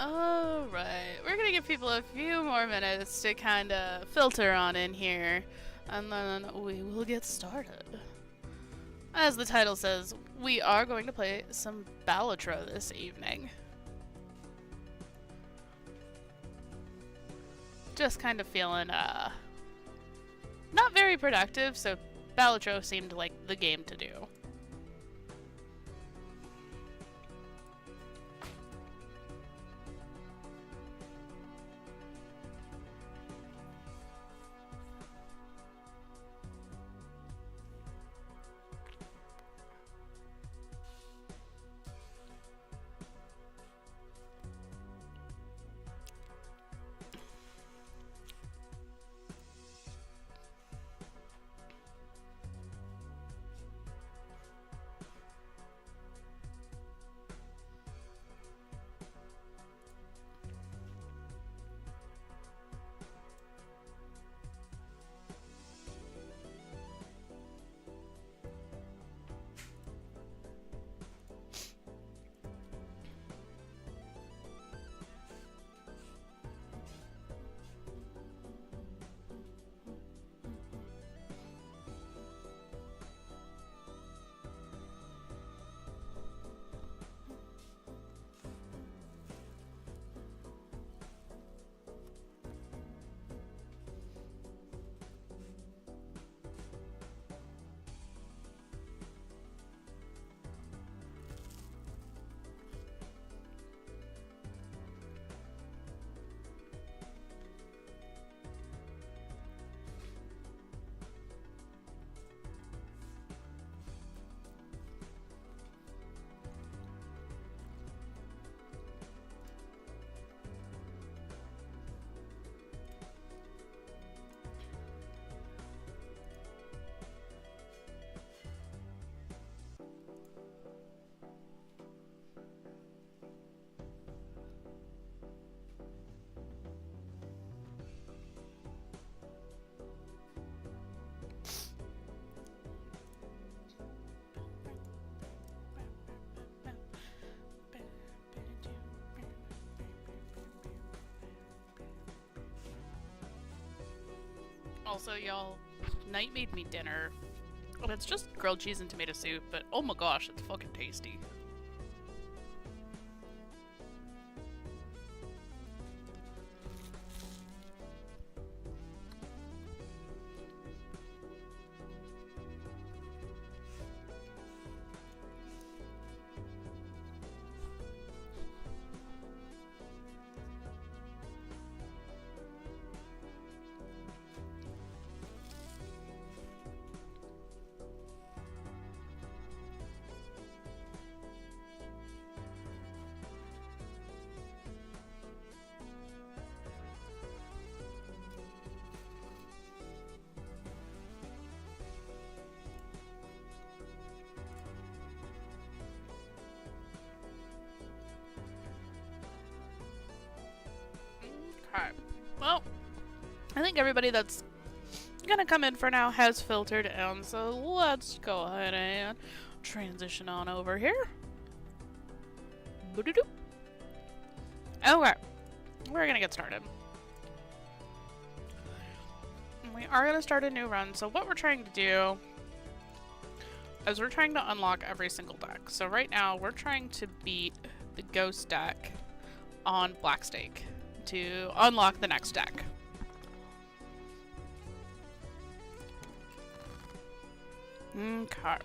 Alright, we're gonna give people a few more minutes to kind of filter on in here, and then we will get started. As the title says, we are going to play some Balatro this evening. Just kind of feeling, not very productive, so Balatro seemed like the game to do. Also, y'all, Night made me dinner. And it's just grilled cheese and tomato soup, but oh my gosh, it's fucking tasty. Okay. Well, I think everybody that's gonna come in for now has filtered in, so let's go ahead and transition on over here. Boo-doo-doo. Okay, we're gonna get started. We are gonna start a new run, so what we're trying to do is we're trying to unlock every single deck. So right now, we're trying to beat the Ghost deck on Blackstake to unlock the next deck. Okay.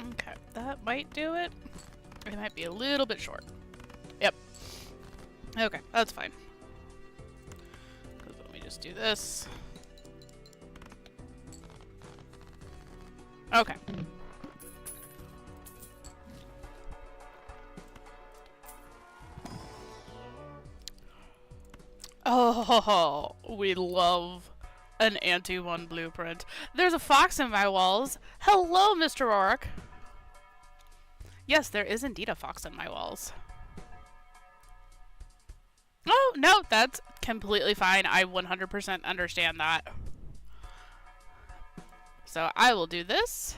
Okay, that might do it. It might be a little bit short. Yep. Okay, that's fine. Let me just do this. Okay. Oh, we love an anti-1 blueprint. There's a fox in my walls. Hello, Mr. Rourke. Yes, there is indeed a fox in my walls. Oh, no, that's completely fine. I 100% understand that. So I will do this.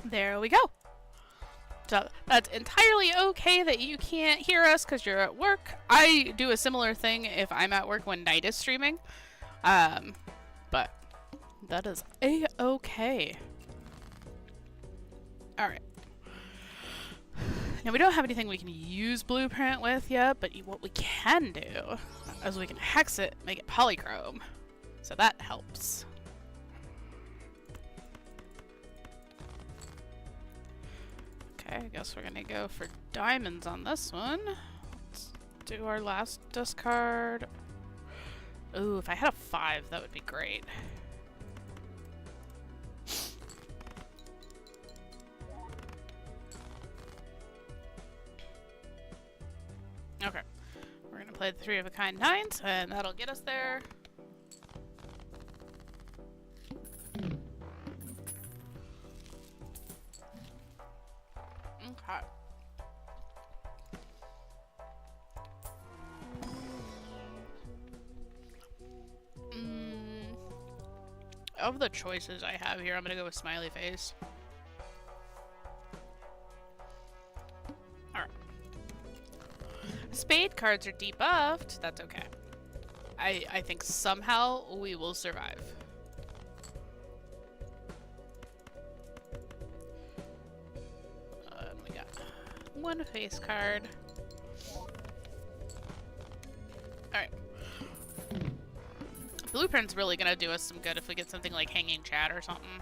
There we go. So that's entirely okay that you can't hear us because you're at work. I do a similar thing if I'm at work when Night is streaming. But that is a-okay. Alright. Now we don't have anything we can use Blueprint with yet, but what we can do is we can hex it, make it polychrome. So that helps. Okay, I guess we're gonna go for diamonds on this one. Let's do our last discard. Ooh, if I had a 5, that would be great. Okay, we're gonna play the 3 of a kind 9s, and that'll get us there. Okay. Of the choices I have here, I'm gonna go with Smiley Face. Alright. Spade cards are debuffed. That's okay. I think somehow we will survive. We got one face card. Alright. Blueprint's really gonna do us some good if we get something like Hanging Chat or something.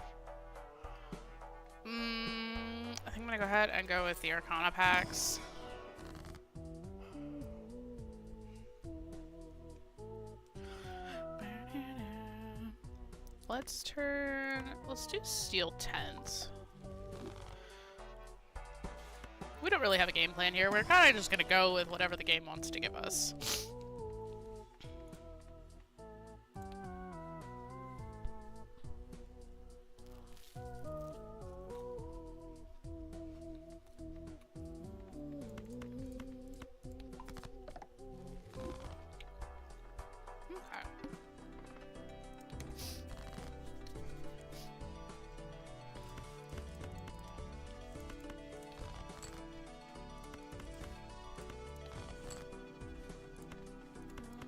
I think I'm gonna go ahead and go with the Arcana packs. Let's do Steel 10s. We don't really have a game plan here. We're kind of just gonna go with whatever the game wants to give us.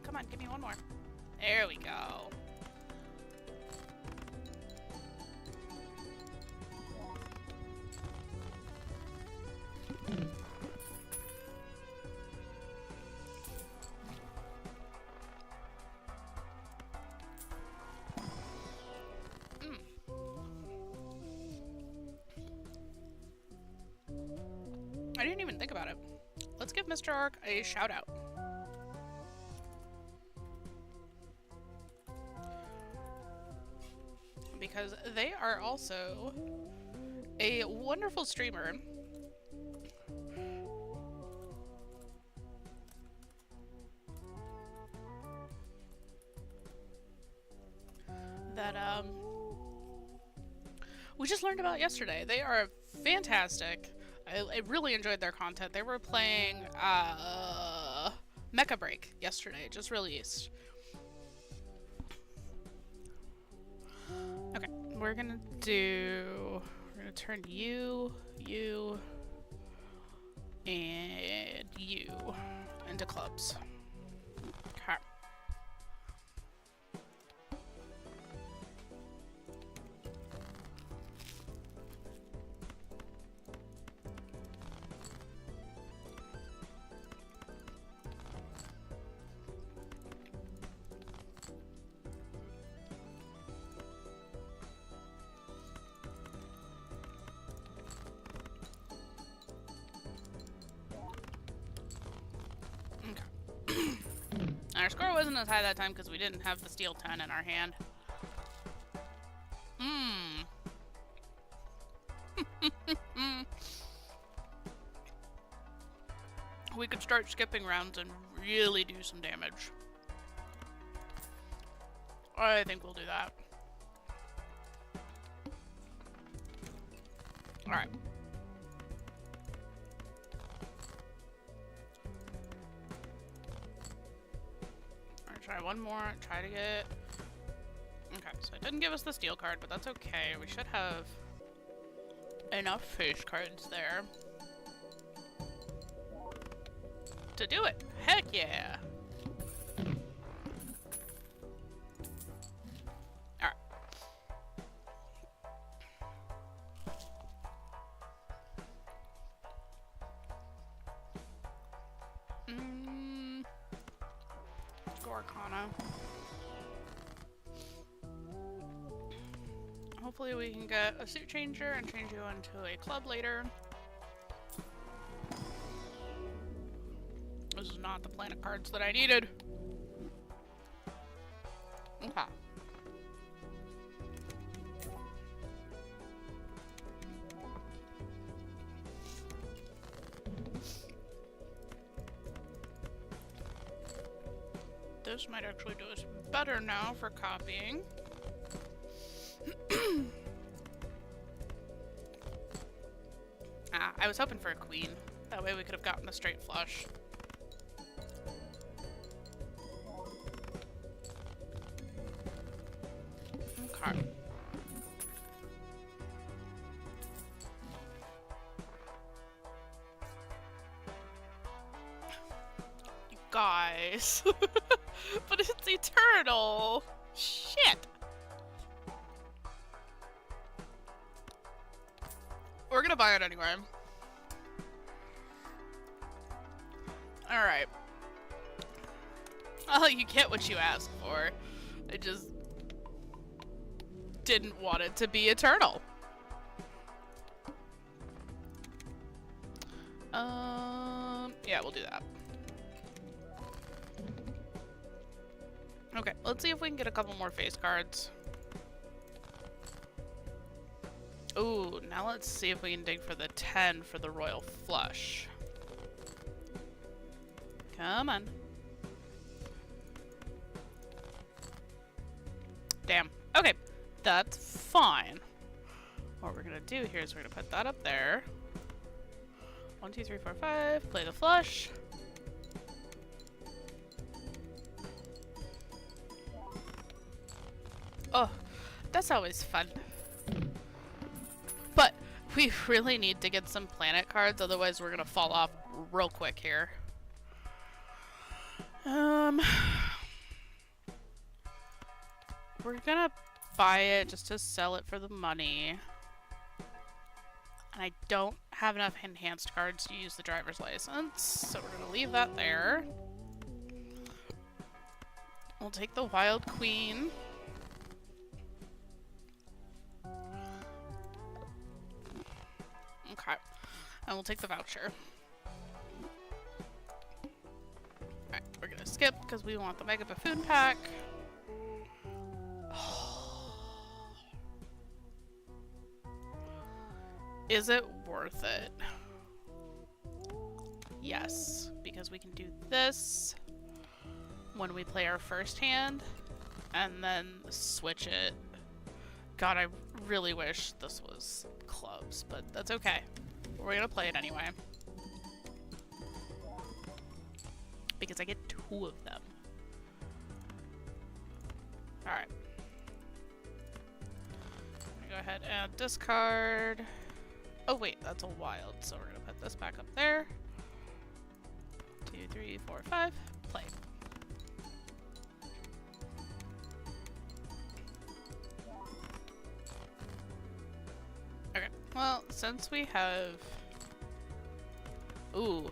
Come on, give me one more. There we go. I didn't even think about it. Let's give Mr. Ark a shout out. Because they are also a wonderful streamer that we just learned about yesterday. They are fantastic. I really enjoyed their content. They were playing Mecha Break yesterday, just released. Okay, we're gonna turn you, and you into clubs. Okay. Our score wasn't as high that time because we didn't have the Steel 10 in our hand. and start skipping rounds and really do some damage. I think we'll do that. Alright. Alright, try one more. Try to get... Okay, so it didn't give us the steel card, but that's okay. We should have enough fish cards there to do it. Heck yeah! Alright. Gorkana. Hopefully we can get a suit changer and change you into a club later. This is not the planet cards that I needed. Okay. This might actually do us better now for copying. I was hoping for a queen. That way we could have gotten the straight flush. Okay. You guys. But it's eternal. Shit. We're gonna buy it anyway. Alright. Oh, you get what you asked for. I just didn't want it to be eternal. Yeah, we'll do that. Okay, let's see if we can get a couple more face cards. Ooh, now let's see if we can dig for the 10 for the Royal Flush. Come on. Damn. Okay, that's fine. What we're gonna do here is we're gonna put that up there. 1, 2, 3, 4, 5. Play the flush. Oh, that's always fun. But we really need to get some planet cards, otherwise we're gonna fall off real quick here. We're gonna buy it just to sell it for the money. And I don't have enough enhanced cards to use the driver's license, so we're gonna leave that there. We'll take the Wild Queen. Okay. And we'll take the voucher. Alright, we're gonna skip because we want the Mega Buffoon pack. Is it worth it? Yes, because we can do this when we play our first hand and then switch it. God, I really wish this was clubs, but that's okay. We're gonna play it anyway. Because I get 2 of them. Alright. Go ahead and discard. Oh wait, that's a wild, so we're gonna put this back up there. 2, 3, 4, 5. Play. Okay, well, since we have... Ooh,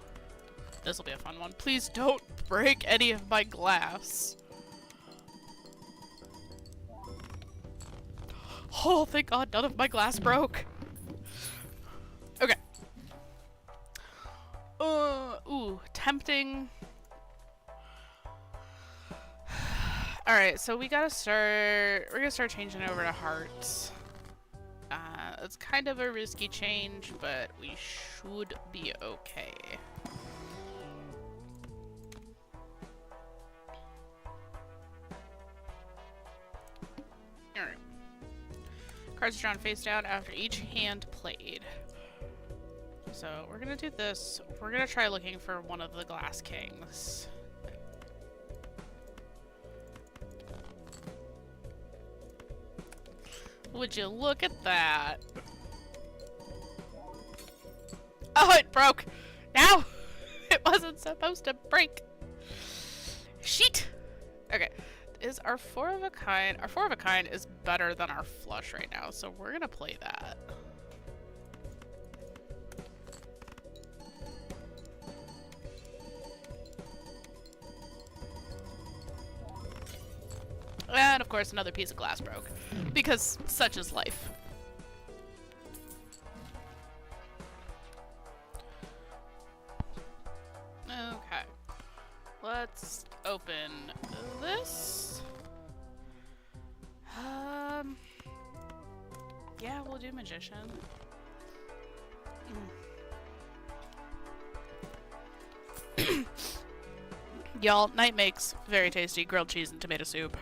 this will be a fun one. Please don't break any of my glass. Oh, thank God, none of my glass broke. Okay. Ooh, tempting. Alright, so we gotta start... We're gonna start changing over to hearts. It's kind of a risky change, but we should be okay. Cards drawn face down after each hand played. So we're gonna do this. We're gonna try looking for one of the Glass Kings. Would you look at that? Oh, it broke! Now! It wasn't supposed to break! Sheet! Okay. Is our four of a kind... Our four of a kind is better than our flush right now, so we're gonna play that. And of course another piece of glass broke. Because such is life. Okay. Let's open this. Yeah, we'll do Magician. Y'all, Night makes very tasty grilled cheese and tomato soup.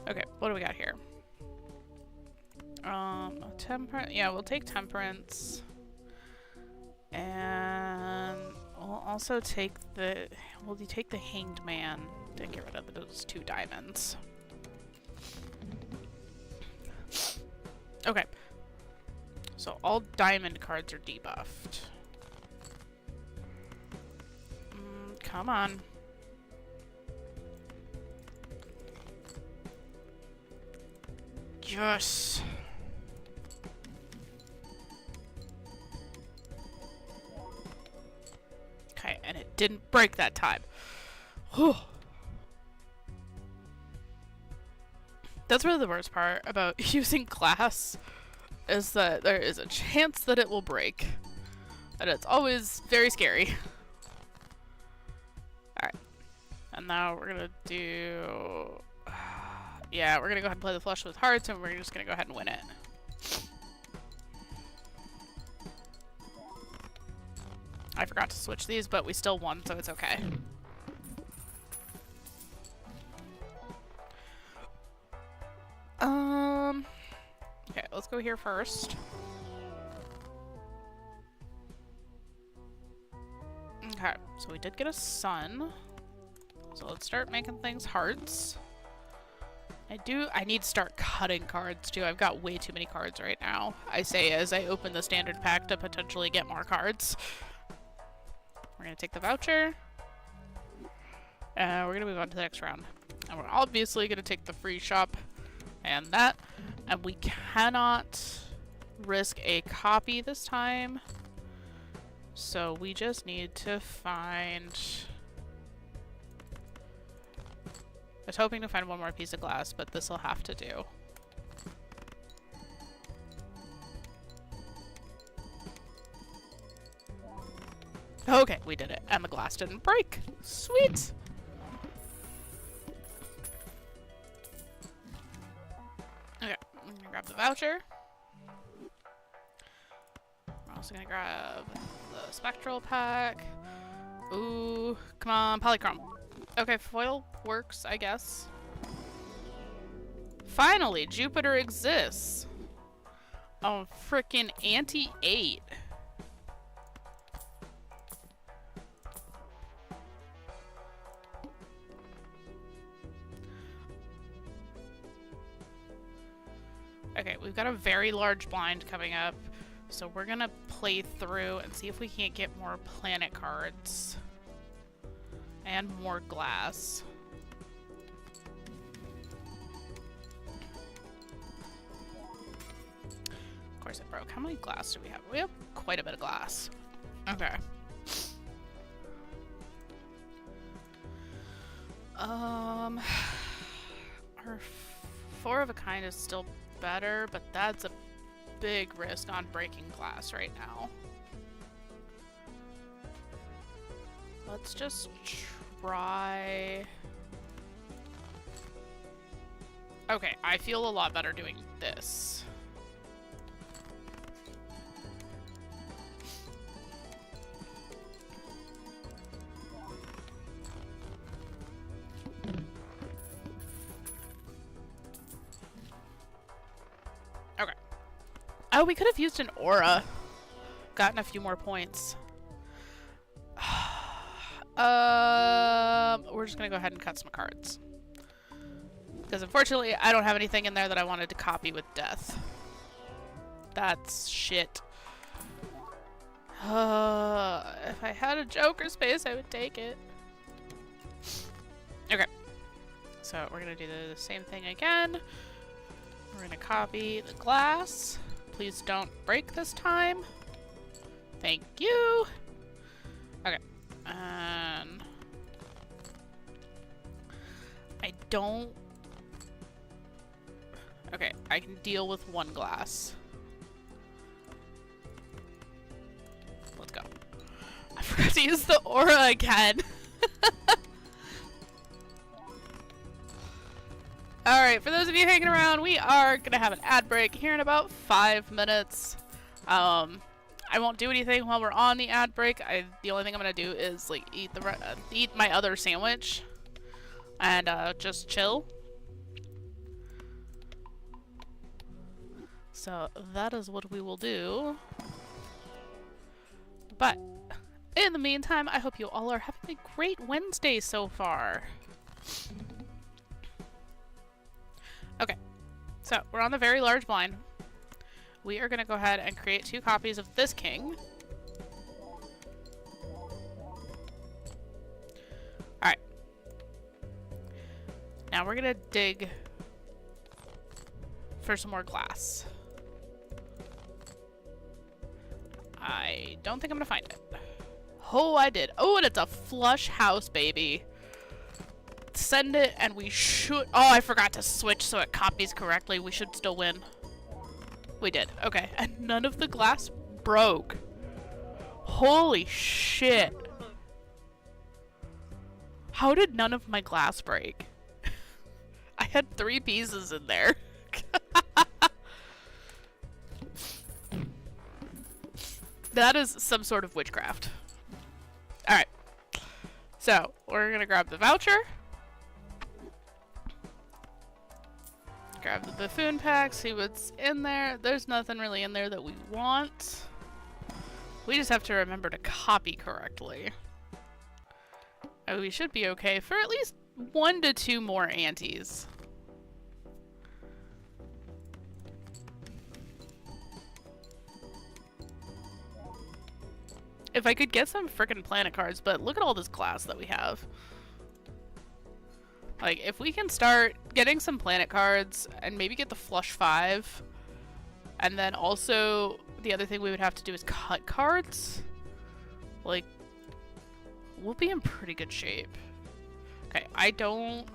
Okay, what do we got here? Temperance. Yeah, we'll take Temperance. And we'll also take the... Will you take the Hanged Man to get rid of those 2 diamonds? Okay. So all diamond cards are debuffed. Come on. Yes. Okay, and it didn't break that time. Whew. That's really the worst part about using glass, is that there is a chance that it will break. And it's always very scary. Alright. And now we're gonna do... Yeah, we're gonna go ahead and play the flush with hearts, and we're just gonna go ahead and win it. I forgot to switch these, but we still won, so it's okay. Okay, let's go here first. Okay, so we did get a sun. So let's start making things hearts. I need to start cutting cards too. I've got way too many cards right now. I say as I open the standard pack to potentially get more cards. We're gonna take the voucher. We're gonna move on to the next round. And we're obviously gonna take the free shop and that. And we cannot risk a copy this time. So we just need to find... I was hoping to find one more piece of glass, but this will have to do. Okay, we did it. And the glass didn't break. Sweet! Okay, I'm gonna grab the voucher. We're also gonna grab the spectral pack. Ooh, come on, polychrome. Okay, foil works, I guess. Finally, Jupiter exists. Oh, frickin' anti-8. Okay, we've got a very large blind coming up, so we're gonna play through and see if we can't get more planet cards. And more glass. Of course it broke. How many glass do we have? We have quite a bit of glass. Okay. Our four of a kind is still better, but that's a big risk on breaking glass right now. Let's just try... Okay, I feel a lot better doing this. Oh, we could have used an aura. Gotten a few more points. We're just gonna go ahead and cut some cards. Because unfortunately, I don't have anything in there that I wanted to copy with death. That's shit. If I had a Joker space, I would take it. Okay. So we're gonna do the same thing again. We're gonna copy the glass. Please don't break this time. Thank you. Okay. And I don't... Okay, I can deal with one glass. Let's go. I forgot to use the aura again. Alright, for those of you hanging around, we are gonna have an ad break here in about 5 minutes. I won't do anything while we're on the ad break. The only thing I'm gonna do is like eat my other sandwich and just chill. So that is what we will do. But in the meantime, I hope you all are having a great Wednesday so far. Okay, so we're on the very large blind. We are going to go ahead and create 2 copies of this king. Alright. Now we're going to dig for some more glass. I don't think I'm going to find it. Oh, I did. Oh, and it's a flush house, baby. Send it and we should... Oh, I forgot to switch so it copies correctly. We should still win. We did. Okay. And none of the glass broke. Holy shit. How did none of my glass break? I had 3 pieces in there. That is some sort of witchcraft. Alright. So, we're gonna grab the voucher. Grab the buffoon pack, see what's in there. There's nothing really in there that we want. We just have to remember to copy correctly. Oh, we should be okay for at least 1 to 2 more antes. If I could get some frickin' planet cards, but look at all this glass that we have. Like, if we can start getting some planet cards and maybe get the flush 5, and then also the other thing we would have to do is cut cards, like, we'll be in pretty good shape. Okay, I don't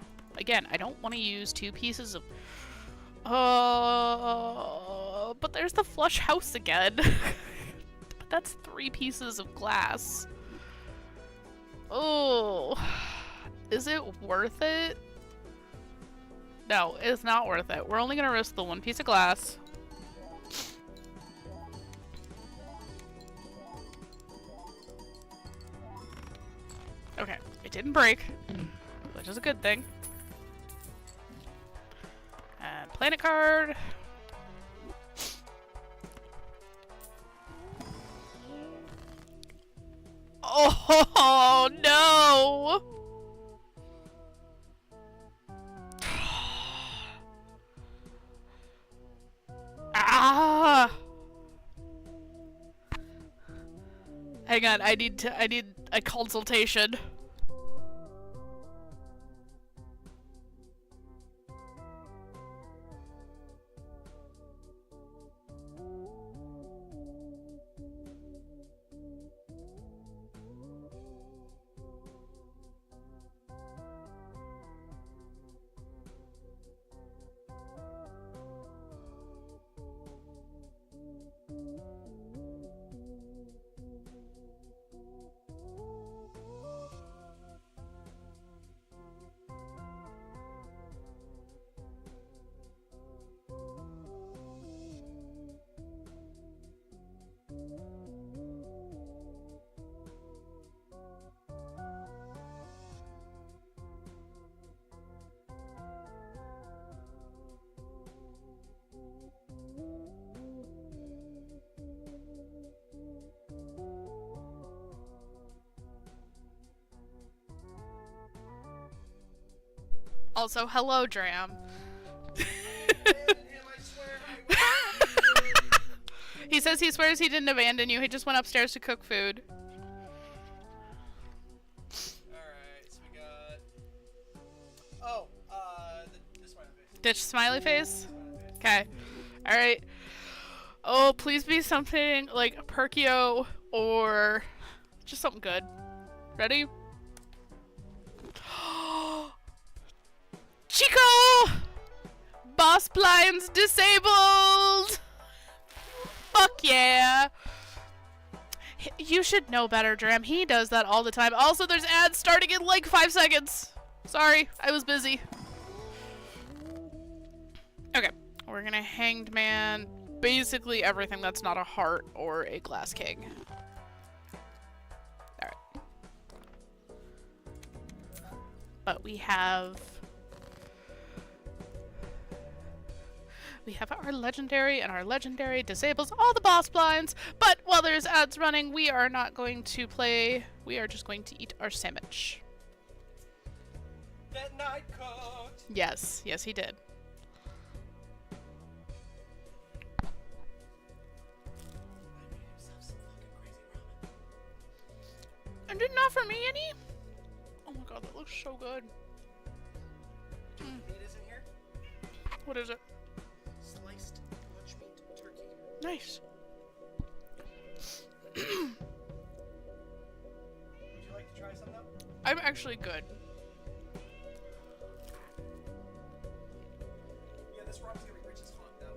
want to use 2 pieces of... but there's the flush house again. That's 3 pieces of glass. Oh, is it worth it? No, it's not worth it. We're only gonna risk the 1 piece of glass. Okay, it didn't break, which is a good thing. And planet card. Oh no! Ah! Hang on, I need a consultation. Also, hello, Dram. He says he swears he didn't abandon you. He just went upstairs to cook food. Alright, so we got... Oh, the smiley face. Ditch smiley face? Okay. Alright. Oh, please be something like Perkio or just something good. Ready? Chico! Boss blinds disabled! Fuck yeah! You should know better, Dram. He does that all the time. Also, there's ads starting in like 5 seconds. Sorry, I was busy. Okay, we're gonna Hanged Man basically everything that's not a heart or a Glass King. Alright. But we have our legendary, and our legendary disables all the boss blinds, but while there's ads running, we are not going to play. We are just going to eat our sandwich. That night cooked. Yes, yes he did. And didn't offer me any? Oh my god, that looks so good. Meat is in here. What is it? Sliced lunch meat turkey. Nice. Would you like to try some though? I'm actually good. Yeah, this rock's gonna be rich as hot though.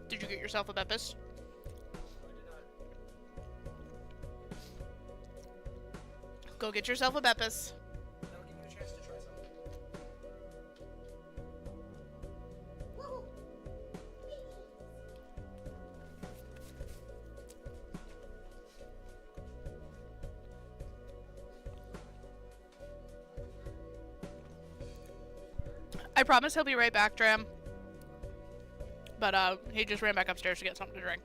Did you get yourself a Beppis? I did not. Go get yourself a Beppis. That'll give you a chance to try some. Woohoo! I promise he'll be right back, Dram. But he just ran back upstairs to get something to drink.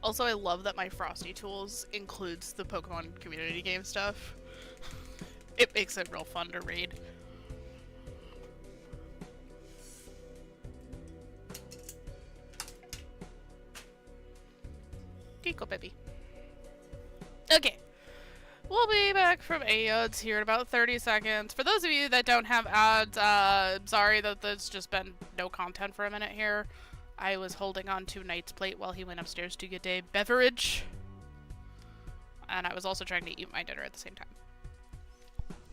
Also, I love that my Frosty Tools includes the Pokemon community game stuff. It makes it real fun to read. Geeko baby. Okay. We'll be back from ads here in about 30 seconds. For those of you that don't have ads, sorry that there's just been no content for a minute here. I was holding on to Knight's plate while he went upstairs to get a beverage. And I was also trying to eat my dinner at the same time.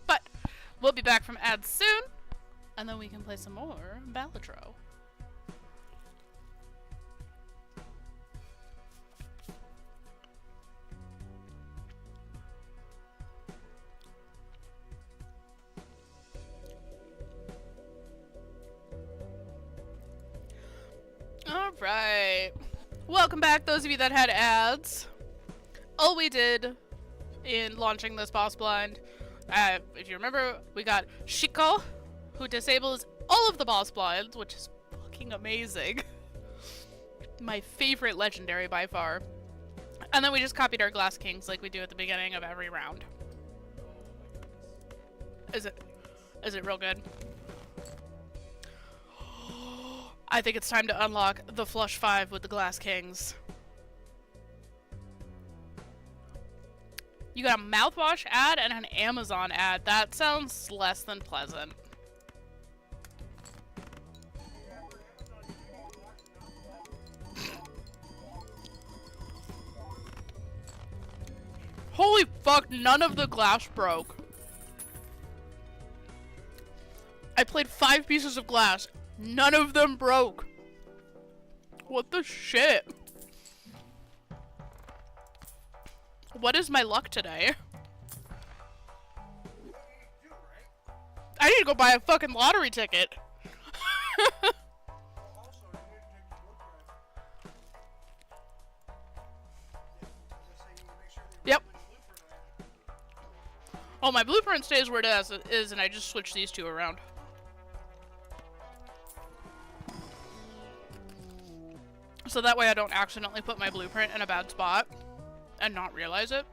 But we'll be back from ads soon, and then we can play some more Balatro. Alright. Welcome back, those of you that had ads. All we did in launching this boss blind, if you remember, we got Shiko, who disables all of the boss blinds, which is fucking amazing. My favorite legendary by far. And then we just copied our Glass Kings like we do at the beginning of every round. Is it real good? I think it's time to unlock the Flush 5 with the Glass Kings. You got a mouthwash ad and an Amazon ad. That sounds less than pleasant. Holy fuck, none of the glass broke. I played 5 pieces of glass. None of them broke. What the shit? What is my luck today? I need to go buy a fucking lottery ticket. Yep. Oh, my blueprint stays where it is, and I just switch these two around. So that way I don't accidentally put my blueprint in a bad spot and not realize it.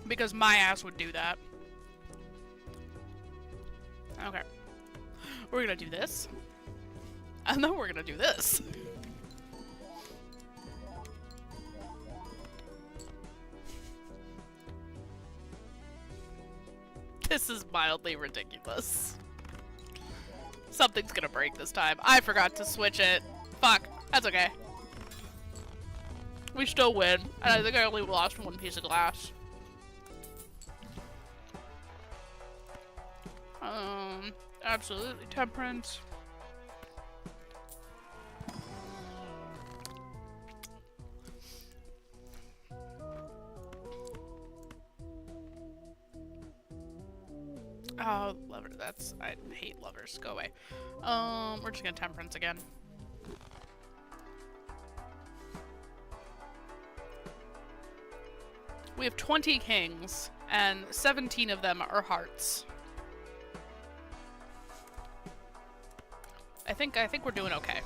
Because my ass would do that. Okay. We're gonna do this. And then we're gonna do this. This is mildly ridiculous. Something's gonna break this time. I forgot to switch it. Fuck. That's okay. We still win. And I think I only lost 1 piece of glass. Absolutely temperance. Oh, lover, I hate lovers. Go away. We're just gonna temperance again. We have 20 kings, and 17 of them are hearts. I think we're doing okay.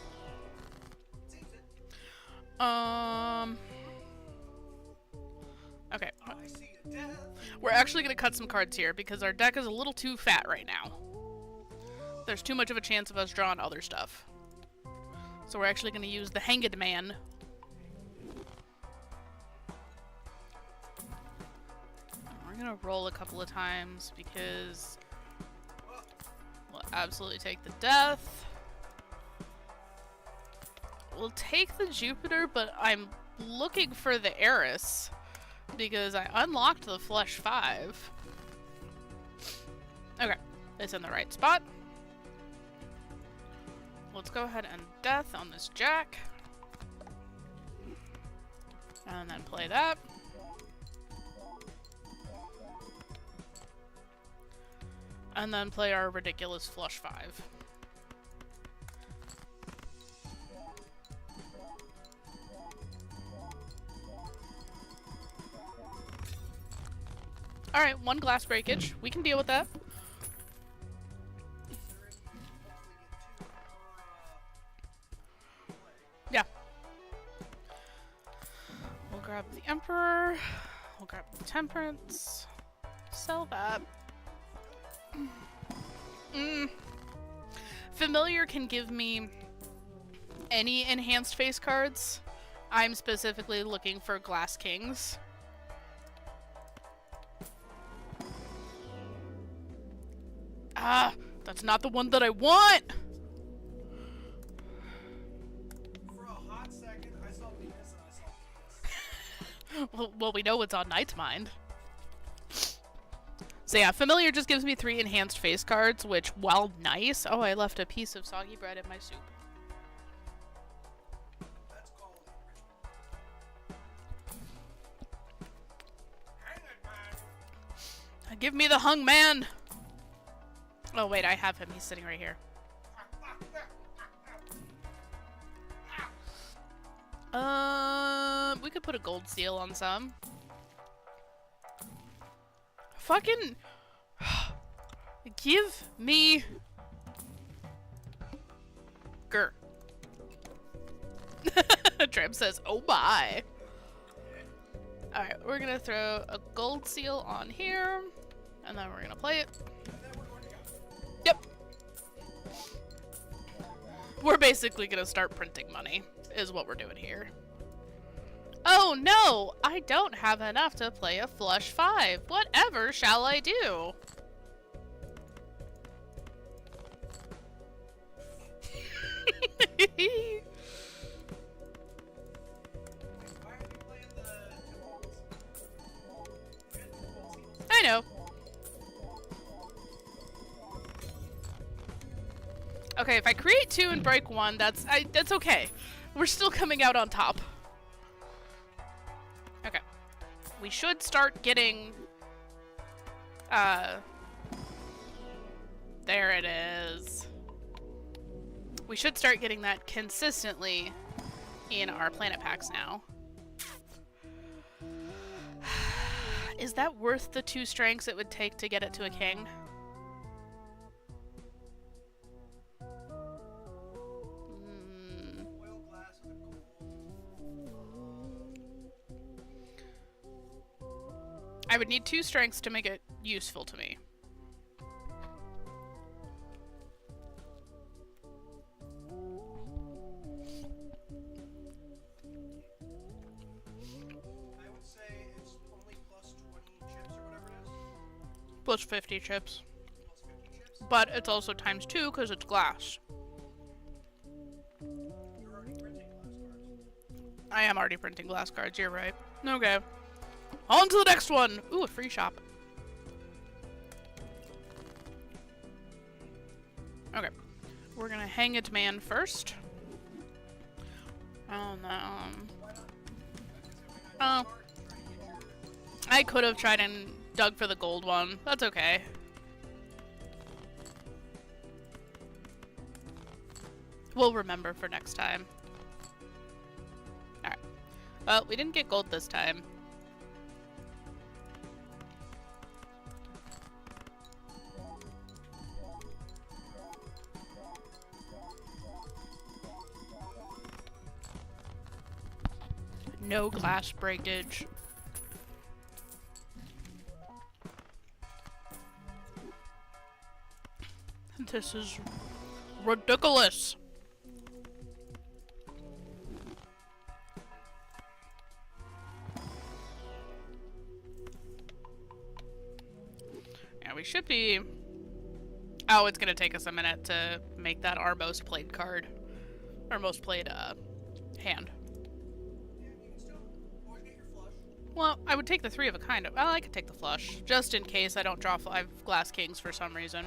Okay. We're actually gonna cut some cards here because our deck is a little too fat right now. There's too much of a chance of us drawing other stuff. So we're actually gonna use the Hanged Man. We're gonna roll a couple of times because we'll absolutely take the death. We'll take the Jupiter, but I'm looking for the Eris because I unlocked the Flush 5. Okay, it's in the right spot. Let's go ahead and death on this Jack. And then play that. And then play our ridiculous Flush 5. Alright, 1 glass breakage. We can deal with that. Yeah. We'll grab the Emperor. We'll grab the Temperance. Sell that. Familiar can give me any enhanced face cards. I'm specifically looking for Glass Kings. Ah, that's not the one that I want! For a hot second, I saw Venus and I saw Venus. Well, we know what's on Knight's mind. So yeah, Familiar just gives me 3 enhanced face cards, which, while nice... Oh, I left a piece of soggy bread in my soup. That's called enrichment. Hang it, man! Give me the hung man! Oh wait, I have him. He's sitting right here. We could put a gold seal on some. Fucking... Give me... Grr. Tramp says, oh my. Alright, we're gonna throw a gold seal on here, and then we're gonna play it. Yep. We're basically gonna start printing money, is what we're doing here. Oh no! I don't have enough to play a flush 5. Whatever shall I do? I know. Okay, if I create 2 and break 1, that's okay. We're still coming out on top. Okay. We should start getting there it is. We should start getting that consistently in our planet packs now. Is that worth the 2 strengths it would take to get it to a king? I would need 2 strengths to make it useful to me. I would say it's only plus 20 chips or whatever it is. Plus 50 chips. Plus 50 chips. But it's also times 2 because it's glass. You're already printing glass cards. I am already printing glass cards, you're right. Okay. On to the next one! Ooh, a free shop. Okay. We're gonna hang a demand first. Oh, no. Oh. I could have tried and dug for the gold one. That's okay. We'll remember for next time. Alright. Well, we didn't get gold this time. No glass breakage. This is ridiculous. Yeah, we should be... Oh, it's gonna take us a minute to make that our most played card. Our most played, hand. Yeah, you can still always get your flush. Well, I would take the 3 of a kind of... Well, I could take the flush, just in case I don't draw 5 glass kings for some reason.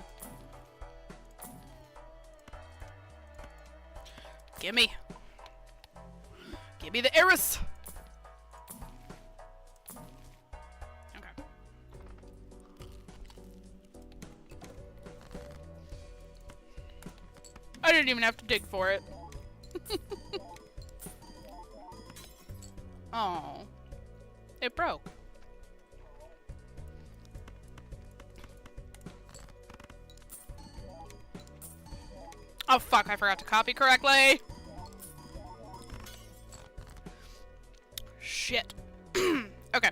Gimme. Gimme the Eris! Okay. I didn't even have to dig for it. Oh. It broke. Oh fuck, I forgot to copy correctly. Shit. Okay.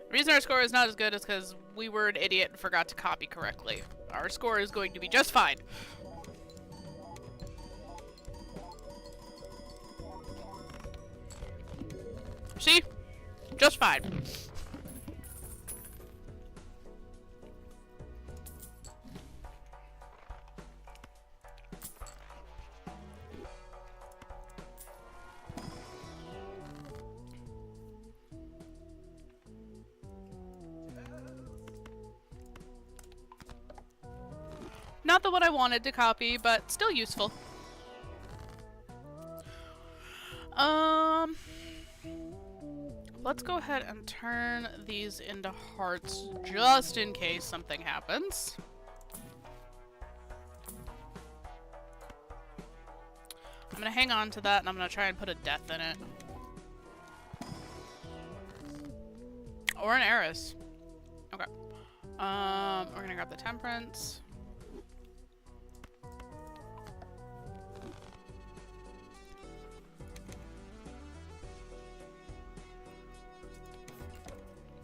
The reason our score is not as good is because we were an idiot and forgot to copy correctly. Our score is going to be just fine. See? Just fine. Not the one I wanted to copy, but still useful. Let's go ahead and turn these into hearts just in case something happens. I'm gonna hang on to that and I'm gonna try and put a death in it. Or an Eris. Okay. We're gonna grab the Temperance.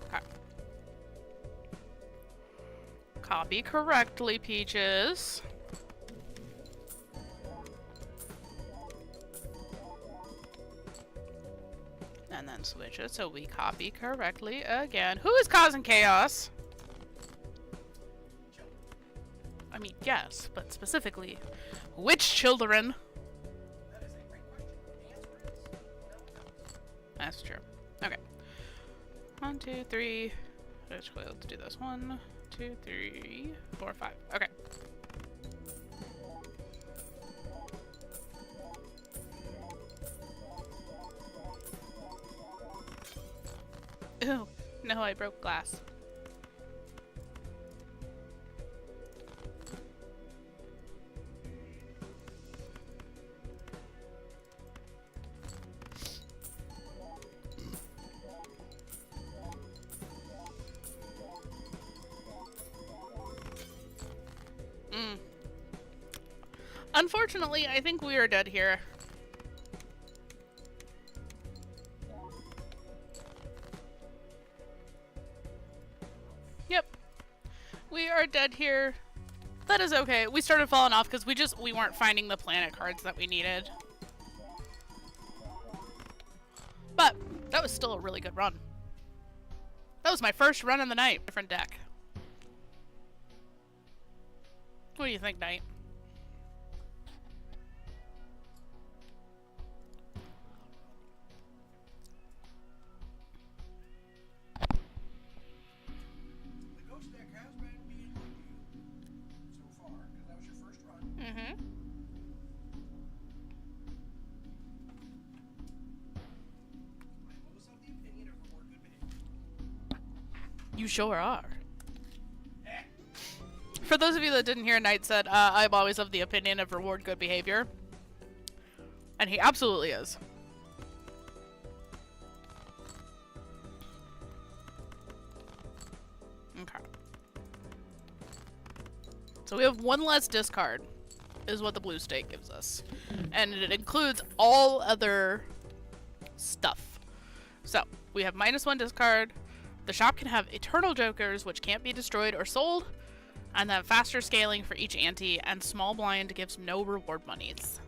Okay. Copy correctly, Peaches. And then switch it so we copy correctly again. Who is causing chaos? I mean, yes, but specifically, which children? That is a great question. The answer is no. That's true. Okay. 1, 2, 3. Actually, let's do this. 1, 2, 3, 4, 5. Okay. Ooh, no, I broke glass. Unfortunately, I think we are dead here. Yep. We are dead here. That is okay. We started falling off because we weren't finding the planet cards that we needed. But that was still a really good run. That was my first run in the night. Different deck. What do you think, Knight? The Ghost deck has been being reviewed so far, because that was your first run. Mm-hmm. I'm almost of the opinion of reward good behavior. You sure are. For those of you that didn't hear, Knight said, I'm always of the opinion of reward good behavior. And he absolutely is. Okay. So we have one less discard, is what the blue state gives us. And it includes all other stuff. So, we have -1 discard. The shop can have eternal jokers, which can't be destroyed or sold. And then faster scaling for each ante, and small blind gives no reward monies.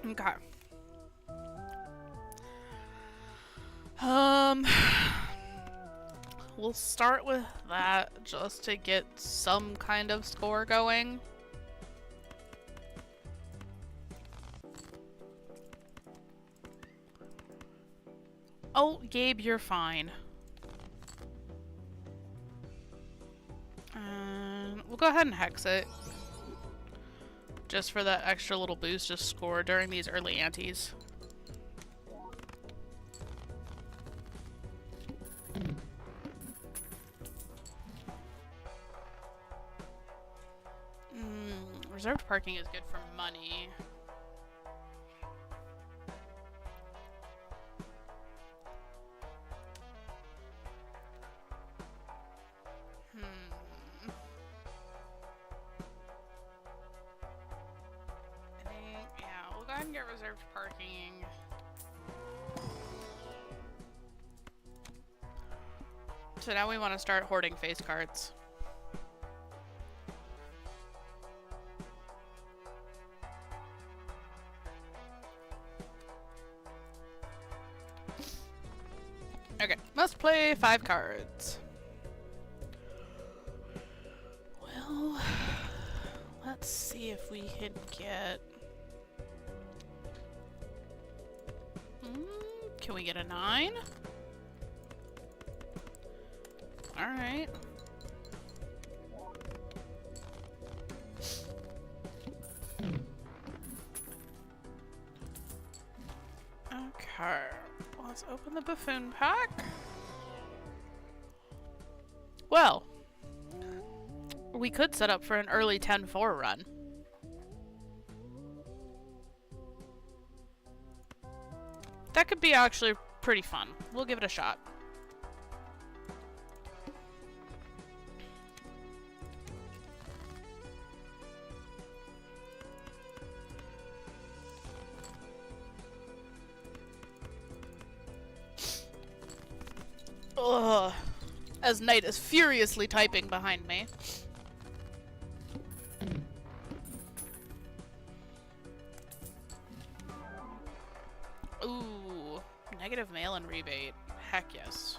Okay. We'll start with that just to get some kind of score going. Oh, Gabe, you're fine. And we'll go ahead and hex it. Just for that extra little boost to score during these early antes. Reserved parking is good for money. Yeah, we'll go ahead and get reserved parking. So now we want to start hoarding face cards. Okay, must play 5 cards. Well, let's see if we can get... Can we get a 9? Alright. Okay. Let's open the buffoon pack. Well, we could set up for an early 10-4 run. That could be actually pretty fun. We'll give it a shot. Ugh. As Knight is furiously typing behind me. Ooh. Negative mail-in rebate. Heck yes.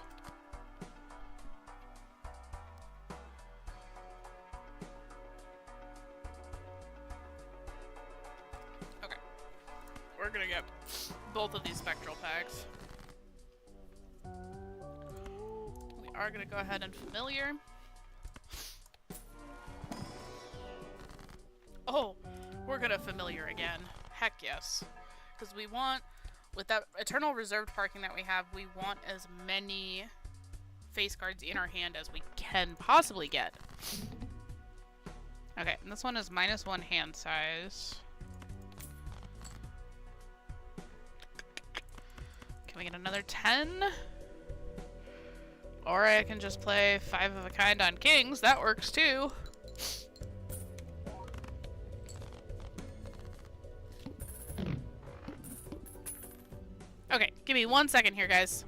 Okay. We're gonna get both of these spectral packs. We are gonna go ahead and familiar. Oh, we're gonna familiar again. Heck yes. Because we want, with that eternal reserved parking that we have, we want as many face cards in our hand as we can possibly get. Okay, and this one is -1 hand size. Can we get another 10? Or I can just play 5 of a kind on kings. That works too. Okay, give me 1 second here, guys.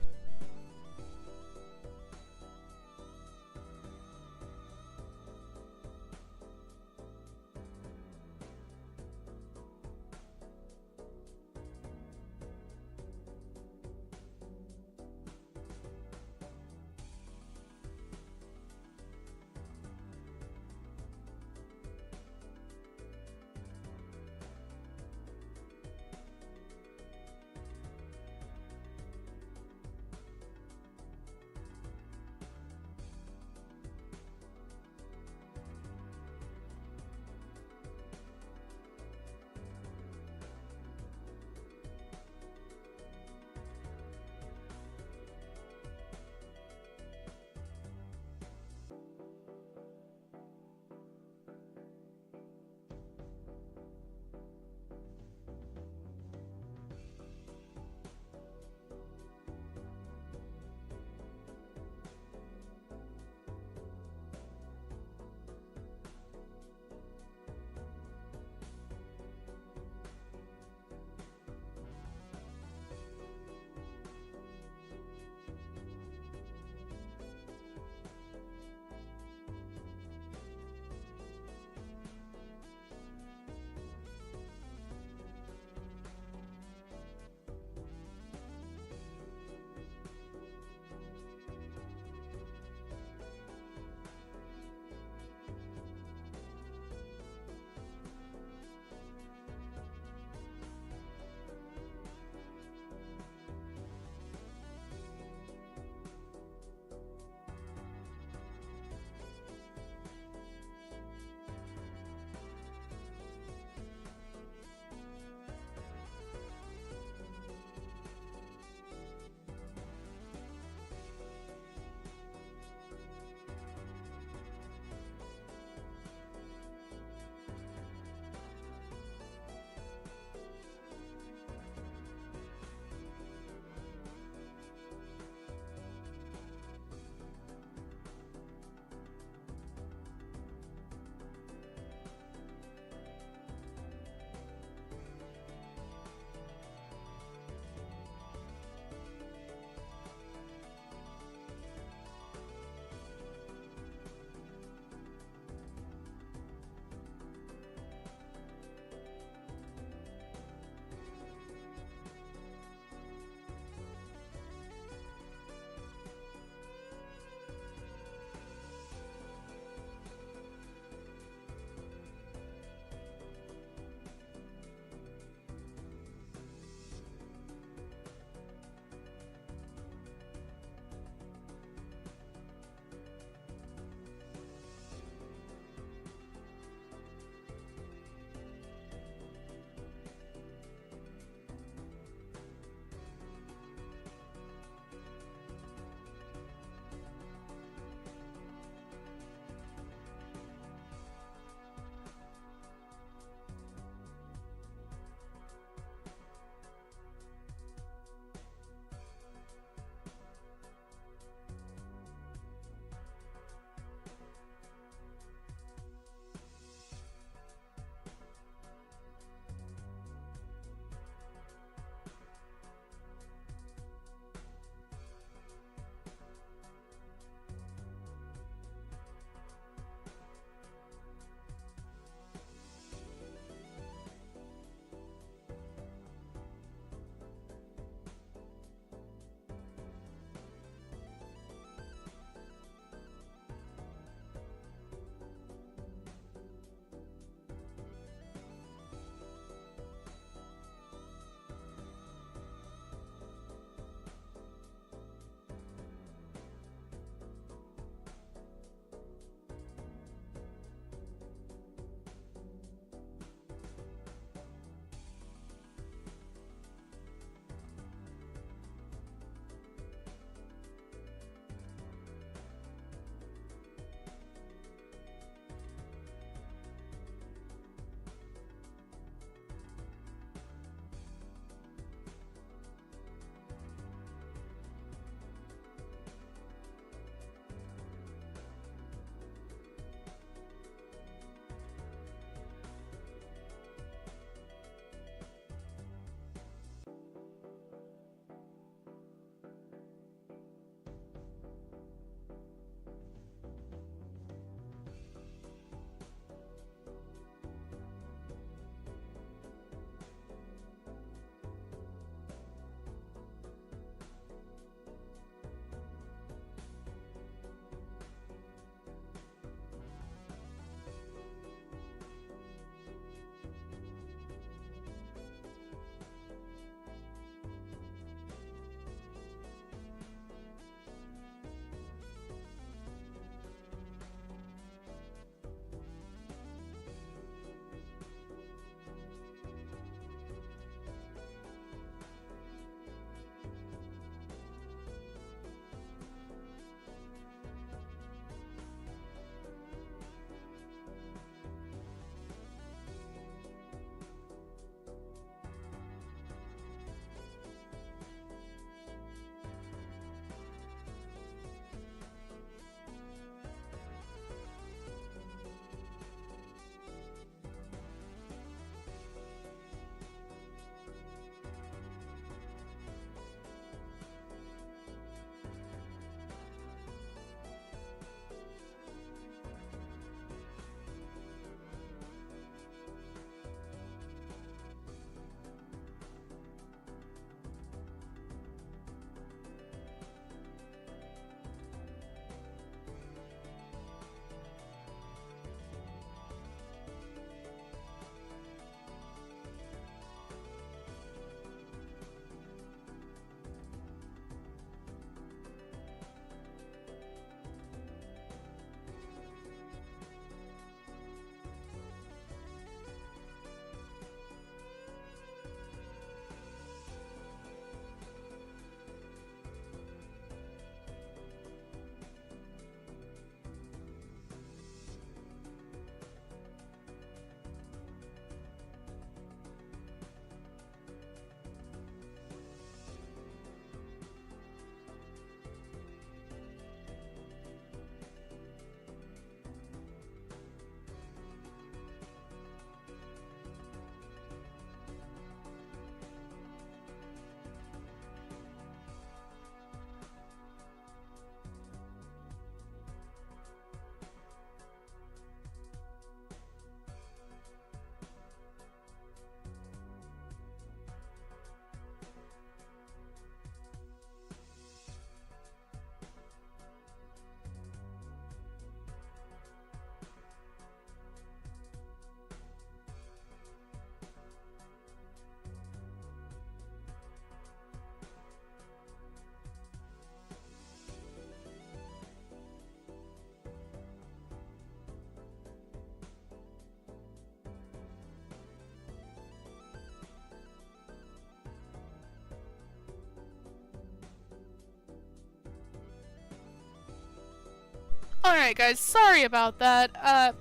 Alright guys, sorry about that.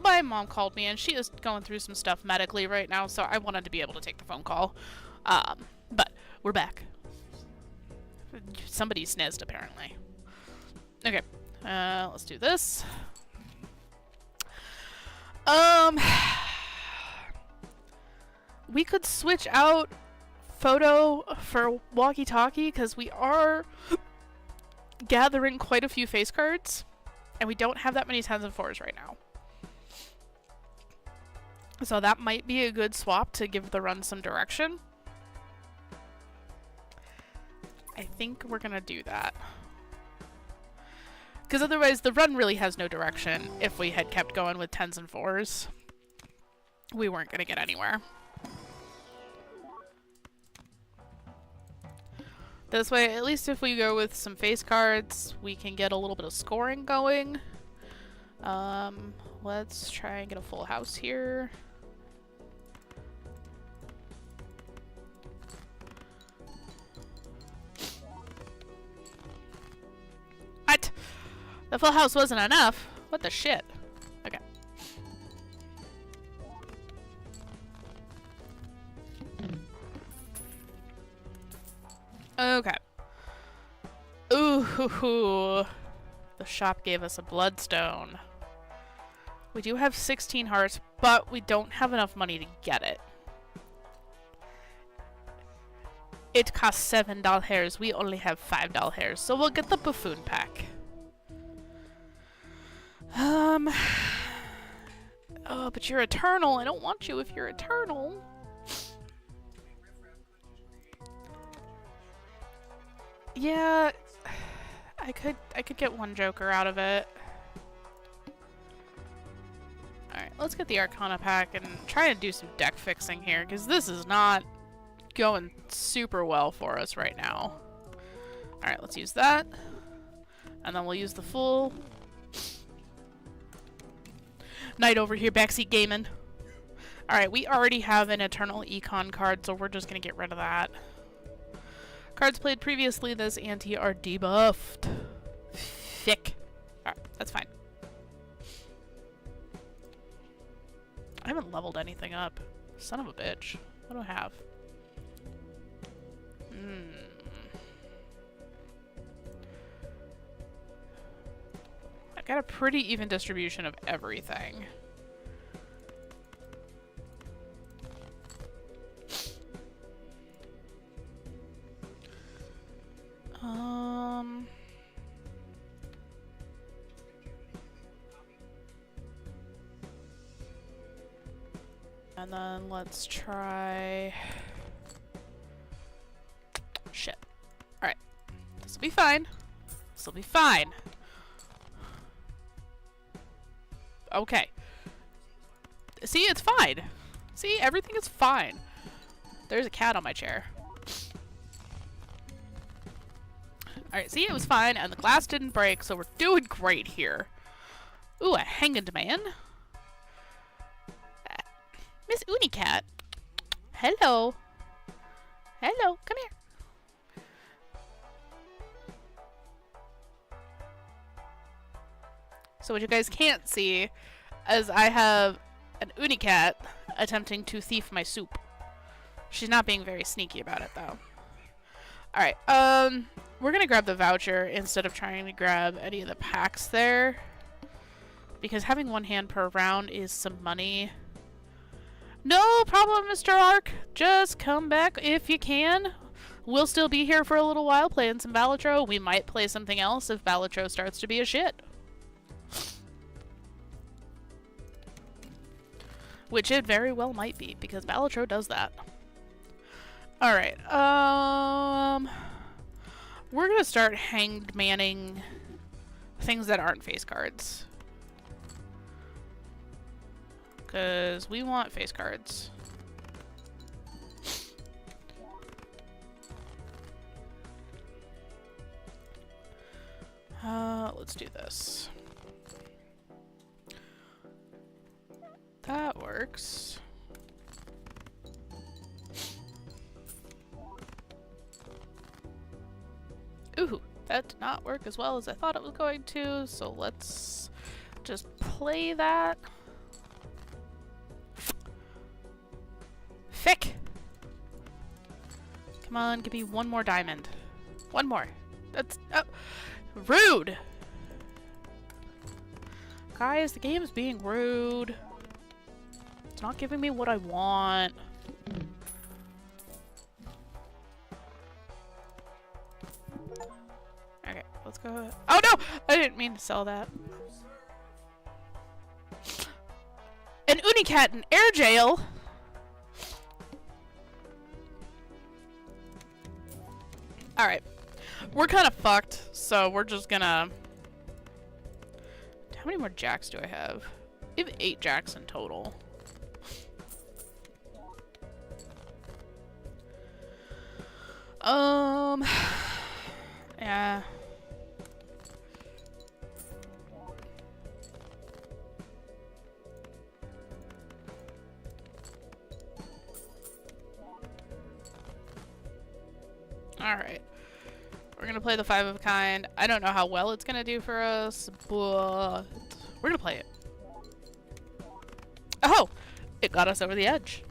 My mom called me and she is going through some stuff medically right now, so I wanted to be able to take the phone call. But we're back. Somebody snizzed apparently. Okay, let's do this. We could switch out photo for walkie-talkie because we are gathering quite a few face cards and we don't have that many 10s and 4s right now. So that might be a good swap to give the run some direction. I think we're gonna do that. Because otherwise the run really has no direction. If we had kept going with 10s and 4s, we weren't gonna get anywhere. This way, at least if we go with some face cards, we can get a little bit of scoring going. Let's try and get a full house here. What? The full house wasn't enough? What the shit? Okay. Okay. Ooh, the shop gave us a bloodstone. We do have 16 hearts, but we don't have enough money to get it. It costs $7. We only have $5, so we'll get the buffoon pack. Oh, but you're eternal. I don't want you if you're eternal. Yeah, I could get one Joker out of it. Alright, let's get the Arcana pack and try and do some deck fixing here, because this is not going super well for us right now. Alright, let's use that. And then we'll use the full Knight over here, backseat gaming. Alright, we already have an Eternal Econ card, so we're just gonna get rid of that. Cards played previously this ante are debuffed. Thick. Alright, that's fine. I haven't leveled anything up. Son of a bitch. What do I have? I've got a pretty even distribution of everything. And then let's try... Shit. Alright. This'll be fine. This'll be fine. Okay. See, it's fine. See, everything is fine. There's a cat on my chair. Alright, see, it was fine, and the glass didn't break, so we're doing great here. Ooh, a hanged man. Miss Unicat. Hello. Hello, come here. So what you guys can't see is I have an Unicat attempting to thief my soup. She's not being very sneaky about it, though. Alright, we're gonna grab the voucher instead of trying to grab any of the packs there. Because having one hand per round is some money. No problem, Mr. Ark. Just come back if you can. We'll still be here for a little while playing some Balatro. We might play something else if Balatro starts to be a shit. Which it very well might be, because Balatro does that. Alright, we're gonna start hanged manning things that aren't face cards. Because we want face cards. Let's do this. That works. Ooh, that did not work as well as I thought it was going to, so let's just play that. Fick! Come on, give me one more diamond. One more. That's rude! Guys, the game is being rude. It's not giving me what I want. Okay, let's go. Oh no! I didn't mean to sell that. An Unicat in air jail? Alright. We're kind of fucked, so we're just gonna... How many more jacks do I have? I have 8 jacks in total. Yeah. Alright. We're gonna play the 5 of a kind. I don't know how well it's gonna do for us, but we're gonna play it. Oh! It got us over the edge.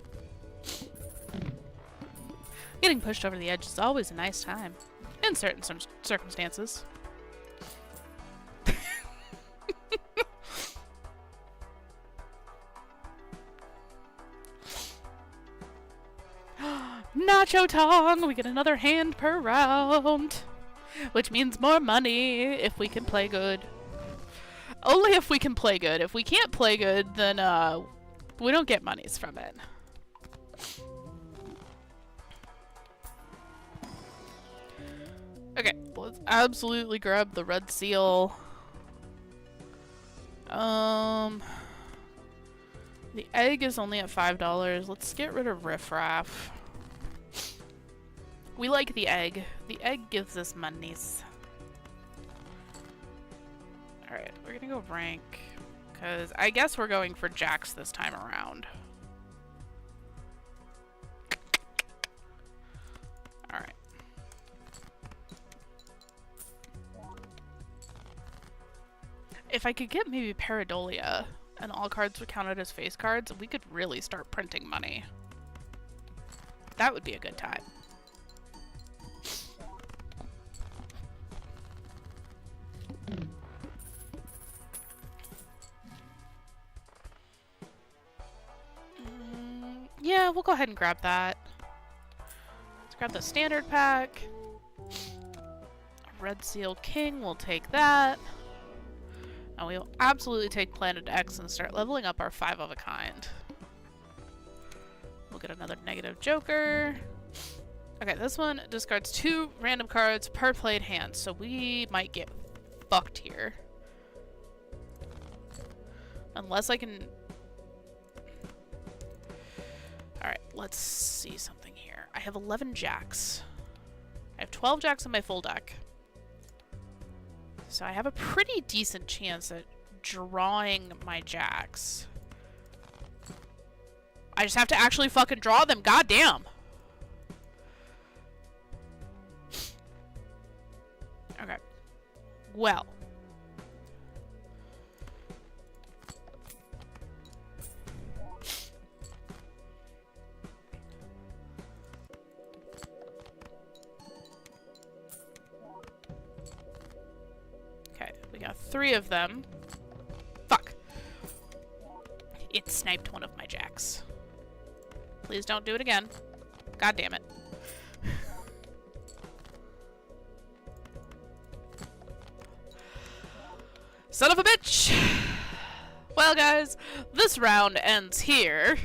Getting pushed over the edge is always a nice time. In certain circumstances. Nacho Tong! We get another hand per round. Which means more money if we can play good. Only if we can play good. If we can't play good, then we don't get monies from it. Okay, let's absolutely grab the red seal. The egg is only at $5. Let's get rid of riffraff. We like the egg. The egg gives us monies. Alright, we're gonna go rank. Because I guess we're going for jacks this time around. Alright. If I could get maybe Pareidolia and all cards were counted as face cards, we could really start printing money. That would be a good time. Yeah, we'll go ahead and grab that. Let's grab the standard pack. Red Seal King, we'll take that. And we'll absolutely take Planet X and start leveling up our 5 of a kind. We'll get another negative Joker. Okay, this one discards 2 random cards per played hand, so we might get fucked here. Unless I can... Alright, let's see something here. I have 11 jacks. I have 12 jacks in my full deck. So I have a pretty decent chance at drawing my jacks. I just have to actually fucking draw them, goddamn! Okay. Well. Okay, we got 3 of them. Fuck. It sniped one of my jacks. Please don't do it again. God damn it. Son of a bitch! Well, guys, this round ends here.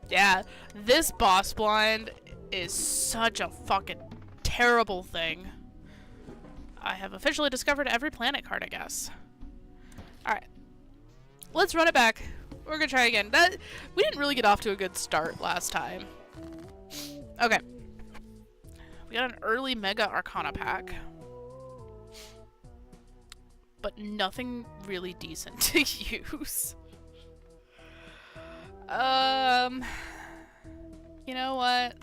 Yeah, this boss blind is such a fucking terrible thing. I have officially discovered every planet card, I guess. Alright. Let's run it back. We're gonna try again. We didn't really get off to a good start last time. Okay. We got an early Mega Arcana pack. But nothing really decent to use. You know what?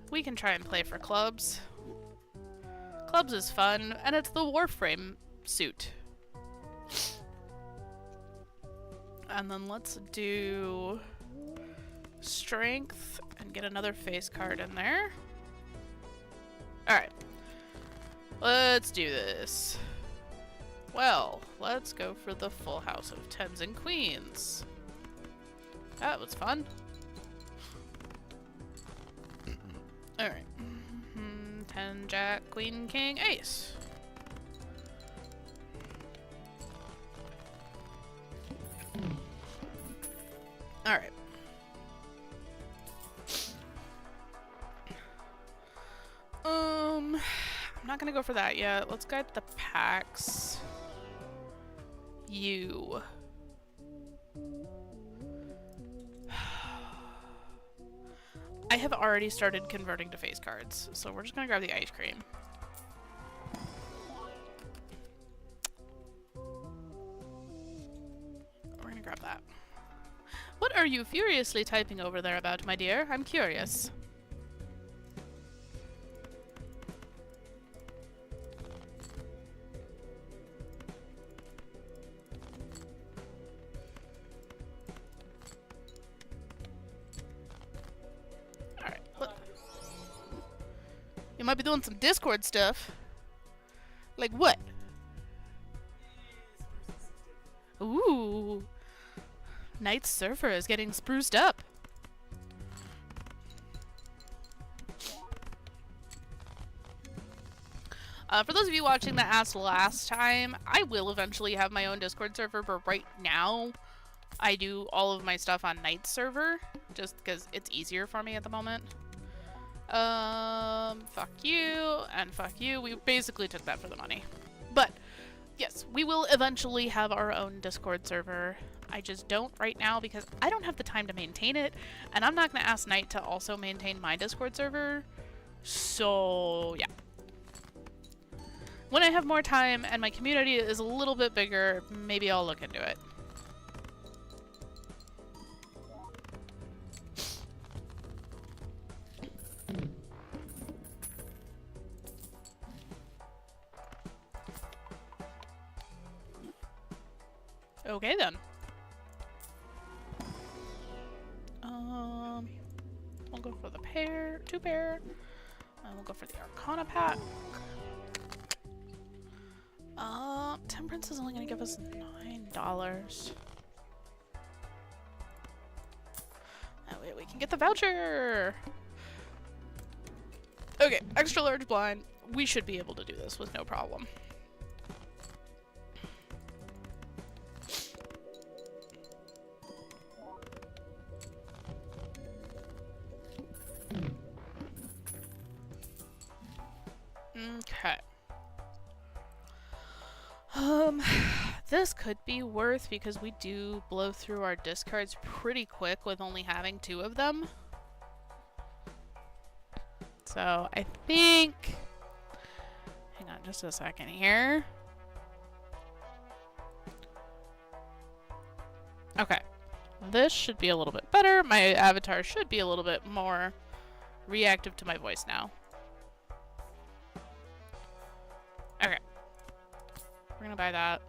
We can try and play for clubs. Clubs is fun, and it's the Warframe suit. And then let's do strength and get another face card in there. Alright. Let's do this. Well, let's go for the full house of 10s and queens. That was fun. Alright. 10, jack, queen, king, ace. Alright. I'm not gonna go for that yet. Let's get the packs. You. I have already started converting to face cards, so we're just gonna grab the ice cream. We're gonna grab that. What are you furiously typing over there about, my dear? I'm curious. Alright. You might be doing some Discord stuff. Like what? Ooh. Night Surfer is getting spruced up. For those of you watching that asked last time, I will eventually have my own Discord server, but right now I do all of my stuff on Night Server, just because it's easier for me at the moment. Fuck you, and fuck you. We basically took that for the money. But, yes, we will eventually have our own Discord server. I just don't right now because I don't have the time to maintain it, and I'm not going to ask Knight to also maintain my Discord server. So, yeah. When I have more time and my community is a little bit bigger, maybe I'll look into it. Okay then. We'll go for the pair, 2 pair, and we'll go for the Arcana pack. Temperance is only gonna give us $9. That way we can get the voucher! Okay, extra large blind. We should be able to do this with no problem. Okay. This could be worth because we do blow through our discards pretty quick with only having 2 of them. So I think, hang on just a second here. Okay, this should be a little bit better. My avatar should be a little bit more reactive to my voice now. Okay. We're gonna buy that.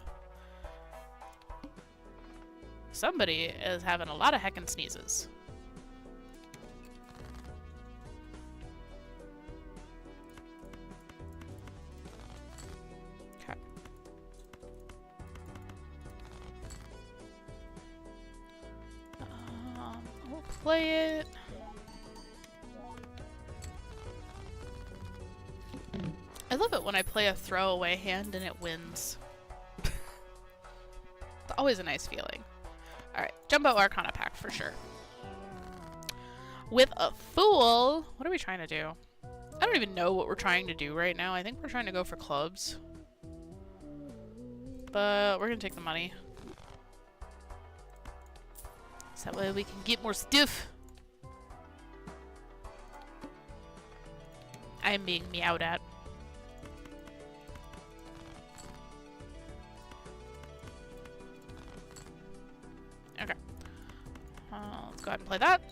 Somebody is having a lot of heckin' sneezes. Okay. We'll play it. I love it when I play a throwaway hand and it wins. It's always a nice feeling. Alright, Jumbo Arcana pack for sure. With a Fool, what are we trying to do? I don't even know what we're trying to do right now. I think we're trying to go for clubs. But we're gonna take the money. So that way we can get more stuff. I'm being meowed at. Okay. Let's go ahead and play that.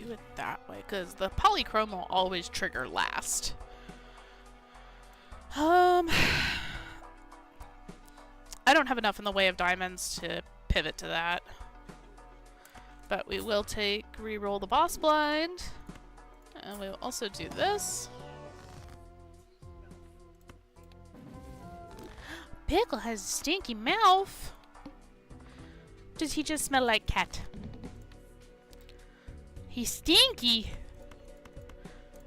do it that way, because the polychrome will always trigger last. I don't have enough in the way of diamonds to pivot to that. But we will re-roll the boss blind. And we will also do this. Pickle has a stinky mouth. Does he just smell like cat? He's stinky.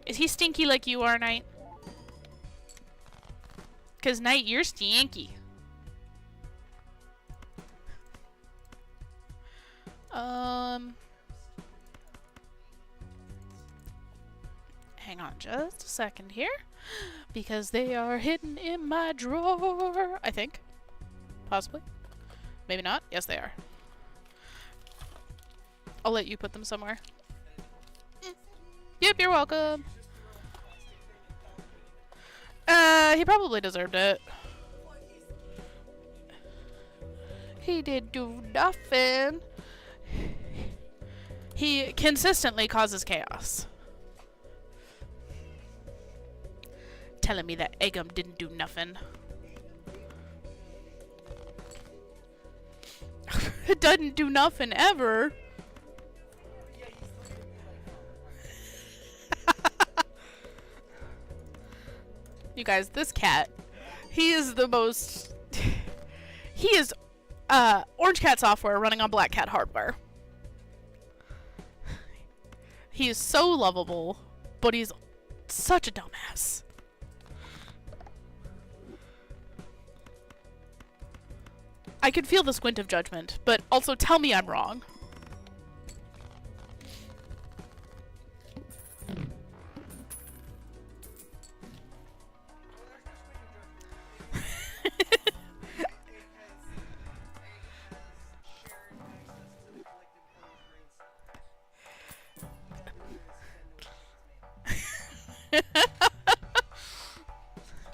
Is he stinky like you are, Knight? Because, Knight, you're stinky. Hang on just a second here. Because they are hidden in my drawer. I think. Possibly. Maybe not. Yes, they are. I'll let you put them somewhere. Yep, you're welcome. He probably deserved it. He did do nothing. He consistently causes chaos. Telling me that Eggum didn't do nothing. It doesn't do nothing ever. You guys, this cat, he is the most... He is Orange Cat software running on Black Cat hardware. He is so lovable, but he's such a dumbass. I could feel the squint of judgment, but also tell me I'm wrong.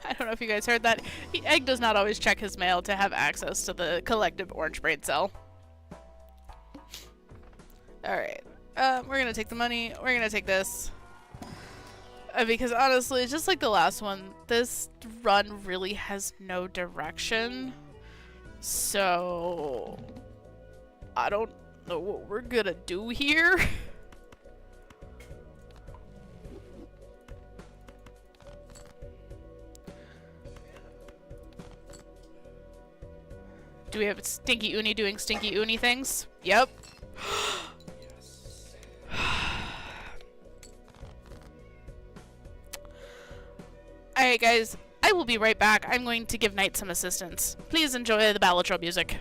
I don't know if you guys heard that. Egg does not always check his mail to have access to the collective orange brain cell. Alright. We're gonna take the money. We're gonna take this. Because honestly, just like the last one, this run really has no direction. So... I don't know what we're gonna do here. Do we have Stinky Uni doing Stinky Uni things? Yep. Alright guys, I will be right back. I'm going to give Knight some assistance. Please enjoy the Balatro music.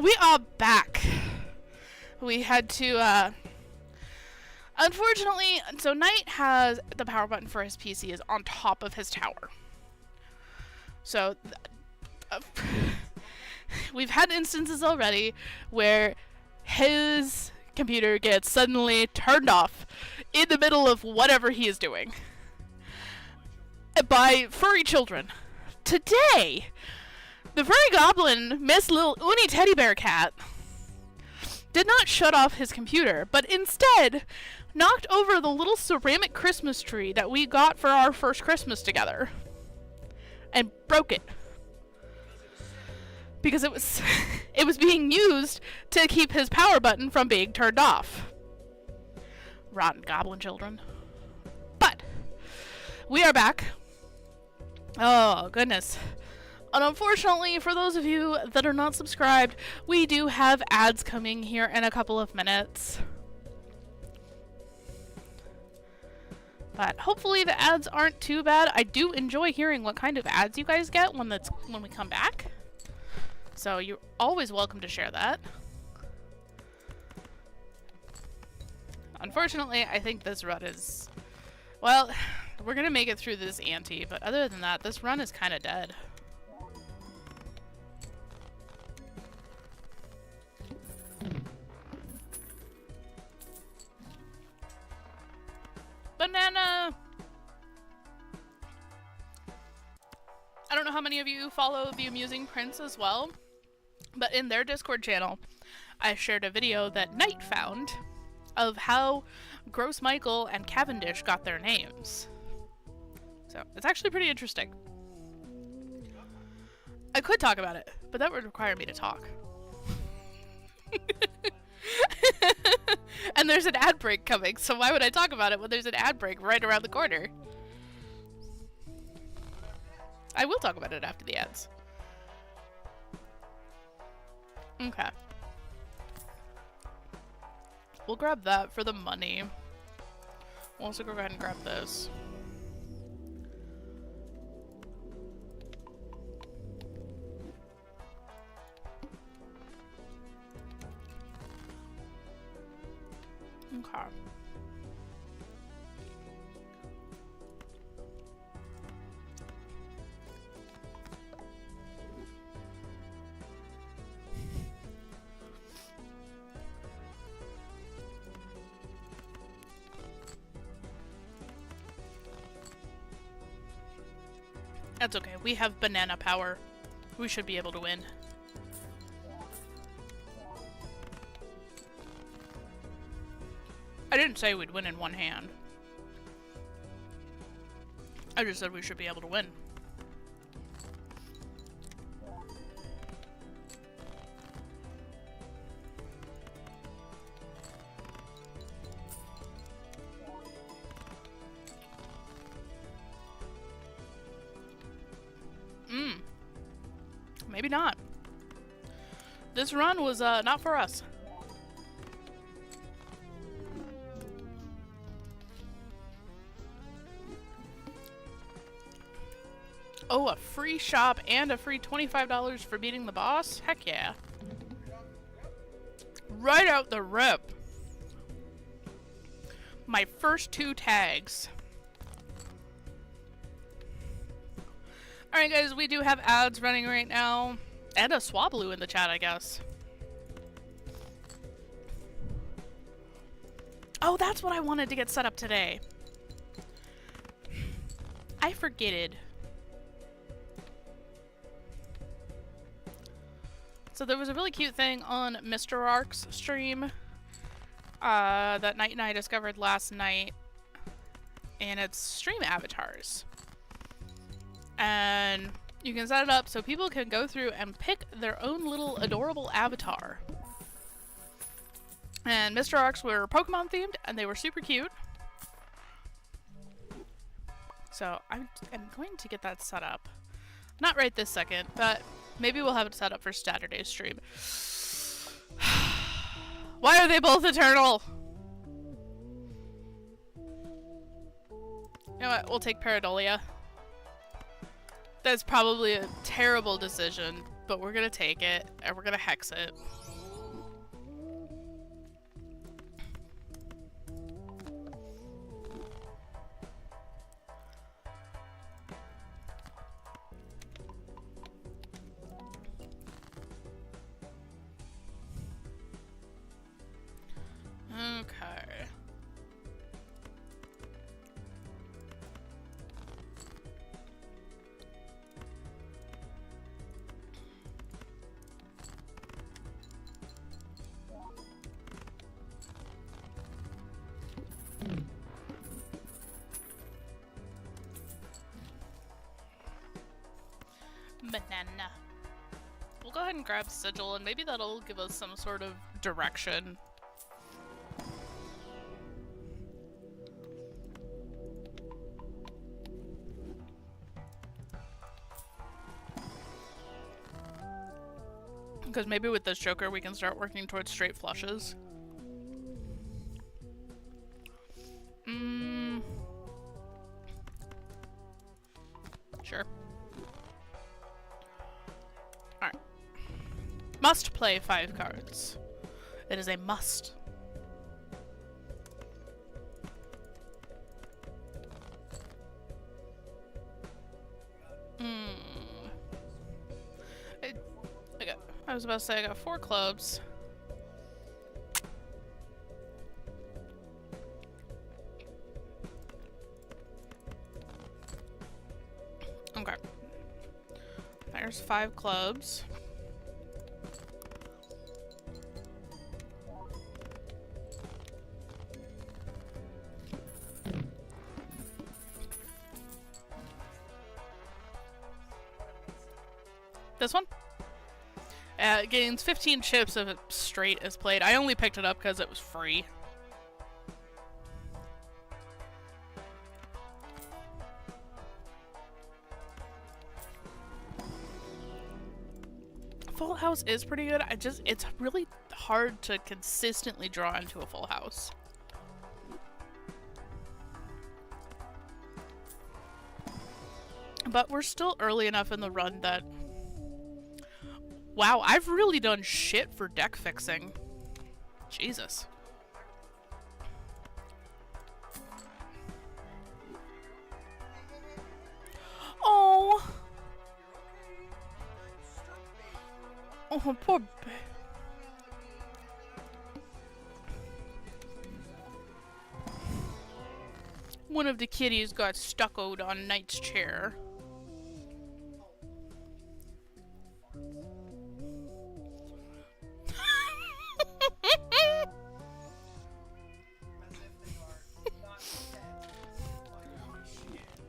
We are back. We had to, unfortunately, so Knight has the power button for his PC is on top of his tower. So, we've had instances already where his computer gets suddenly turned off in the middle of whatever he is doing by furry children. Today, the furry goblin, Miss Little Uni Teddy Bear Cat, did not shut off his computer, but instead knocked over the little ceramic Christmas tree that we got for our first Christmas together and broke it. Because it was it was being used to keep his power button from being turned off. Rotten goblin children. But we are back. Oh, goodness. And unfortunately, for those of you that are not subscribed, we do have ads coming here in a couple of minutes. But hopefully the ads aren't too bad. I do enjoy hearing what kind of ads you guys get when we come back. So you're always welcome to share that. Unfortunately, I think this run is... Well, we're gonna make it through this ante, but other than that, this run is kind of dead. Banana! I don't know how many of you follow The Amusing Prince as well, but in their Discord channel, I shared a video that Knight found of how Gross Michael and Cavendish got their names. So, it's actually pretty interesting. I could talk about it, but that would require me to talk. And there's an ad break coming, so why would I talk about it when there's an ad break right around the corner? I will talk about it after the ads. Okay. We'll grab that for the money. We'll also go ahead and grab this. Okay. That's okay. We have banana power. We should be able to win. I didn't say we'd win in one hand. I just said we should be able to win. Maybe not. This run was not for us. Oh, a free shop and a free $25 for beating the boss? Heck yeah. Right out the rip. My first 2 tags. Alright guys, we do have ads running right now. And a Swablu in the chat, I guess. Oh, that's what I wanted to get set up today. I forgetted. So there was a really cute thing on Mr. Ark's stream that Knight and I discovered last night. And it's stream avatars. And you can set it up so people can go through and pick their own little adorable avatar. And Mr. Ark's were Pokemon themed and they were super cute. So I'm going to get that set up. Not right this second, but maybe we'll have it set up for Saturday's stream. Why are they both eternal? You know what? We'll take Paradolia. That's probably a terrible decision, but we're gonna take it and we're gonna hex it. Okay. Banana. We'll go ahead and grab Sigil, and maybe that'll give us some sort of direction. Because maybe with this Joker we can start working towards straight flushes. Sure. Alright. Must play 5 cards. It is a must. I was about to say I got 4 clubs. Okay. There's 5 clubs. This one? It gains 15 chips if it straight is played. I only picked it up because it was free. Full house is pretty good. It's really hard to consistently draw into a full house. But we're still early enough in the run that... Wow, I've really done shit for deck fixing. Jesus. Oh. Oh, poor one of the kitties got stuccoed on Knight's chair.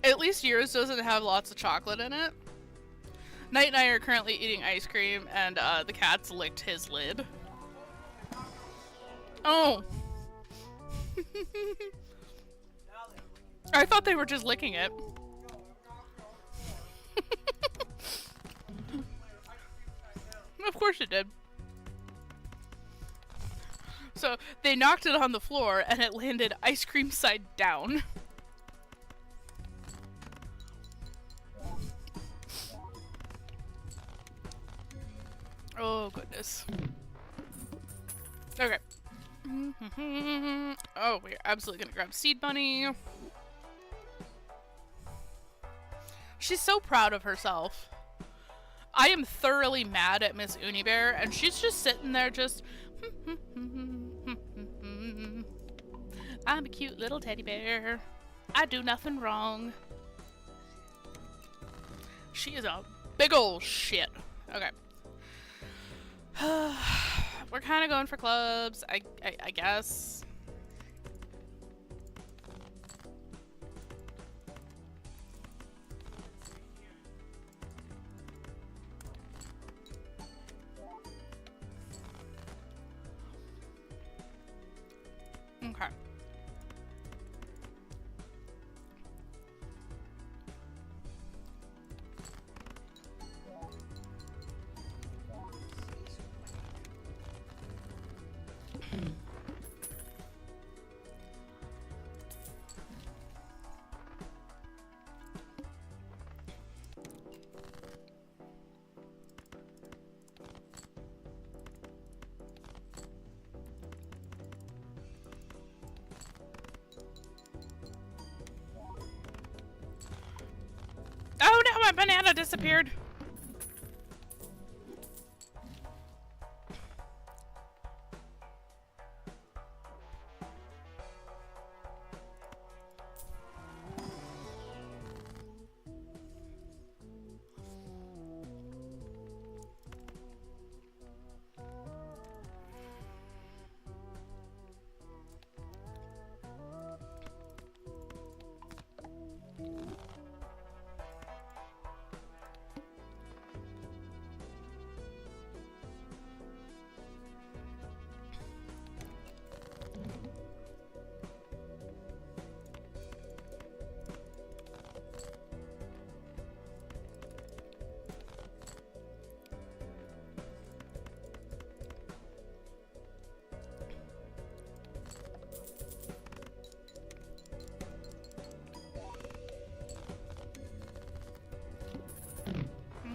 At least yours doesn't have lots of chocolate in it. Knight and I are currently eating ice cream, and the cat's licked his lid. Oh! I thought they were just licking it. Of course it did. So, they knocked it on the floor, and it landed ice cream side down. Oh, goodness. Okay. Oh, we're absolutely gonna grab Seed Bunny. She's so proud of herself. I am thoroughly mad at Miss Unibear, and she's just sitting there just... I'm a cute little teddy bear. I do nothing wrong. She is a big ol' shit. Okay. We're kind of going for clubs, I guess. Okay. banana disappeared.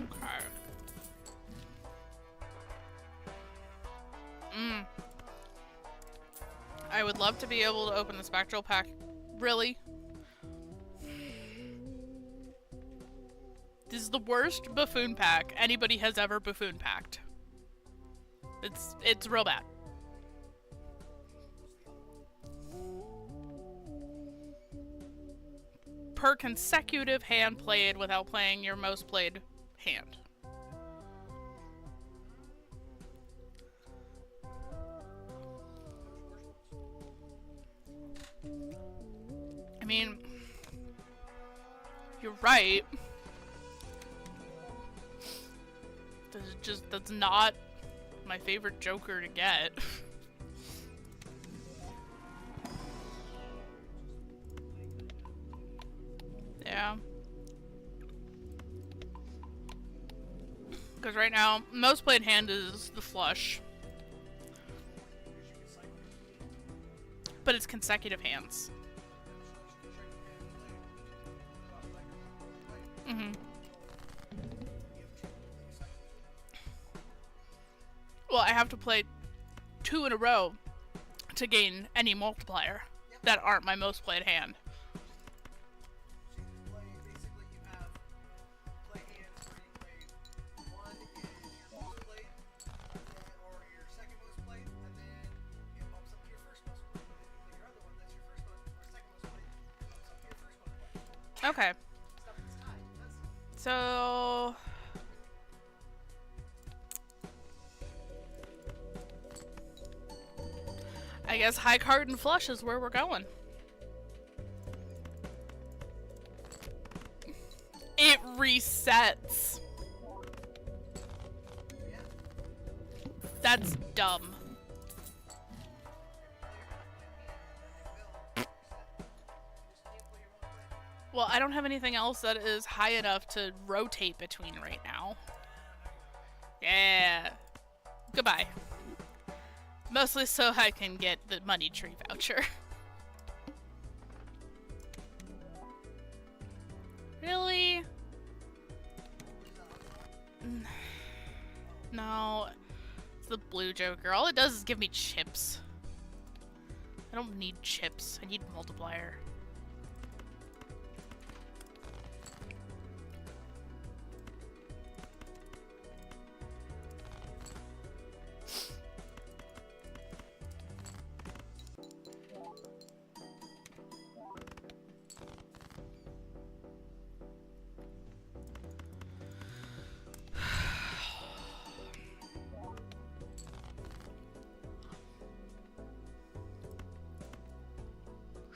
Okay. I would love to be able to open the spectral pack. Really? This is the worst buffoon pack anybody has ever buffoon packed. It's real bad. Per consecutive hand played without playing your most played hand. I mean, you're right. That's not my favorite Joker to get. Yeah. Because right now, most played hand is the flush. But it's consecutive hands. Mm-hmm. Well, I have to play 2 in a row to gain any multiplier that aren't my most played hand. Basically, you have play hands where you play one is your most played, or your second most played, and then it bumps up to your first most played. And then you play your other one that's your first most, or second most played, it bumps up to your first most played. Okay. Stuff that's tied. So I guess high card and flush is where we're going. It resets. That's dumb. Well, I don't have anything else that is high enough to rotate between right now. Yeah. Goodbye. Mostly so I can get the money tree voucher. Really? No. It's the blue Joker. All it does is give me chips. I don't need chips. I need multiplier.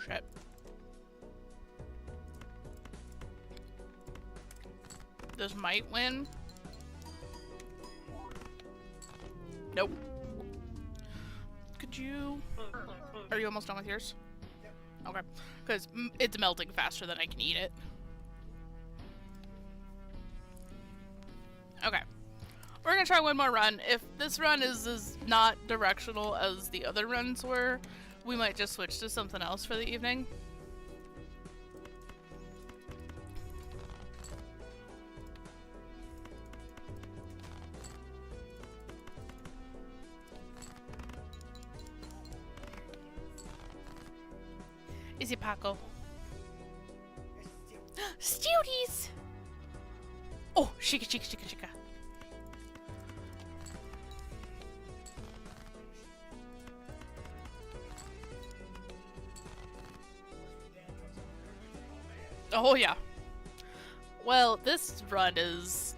Shit. This might win. Nope. Could you... Are you almost done with yours? Okay. Because it's melting faster than I can eat it. Okay. We're gonna try one more run. If this run is as not directional as the other runs were, we might just switch to something else for the evening. Is it Paco? Studies! Oh, shika, shika, shika, shika. Oh yeah. Well, this run is.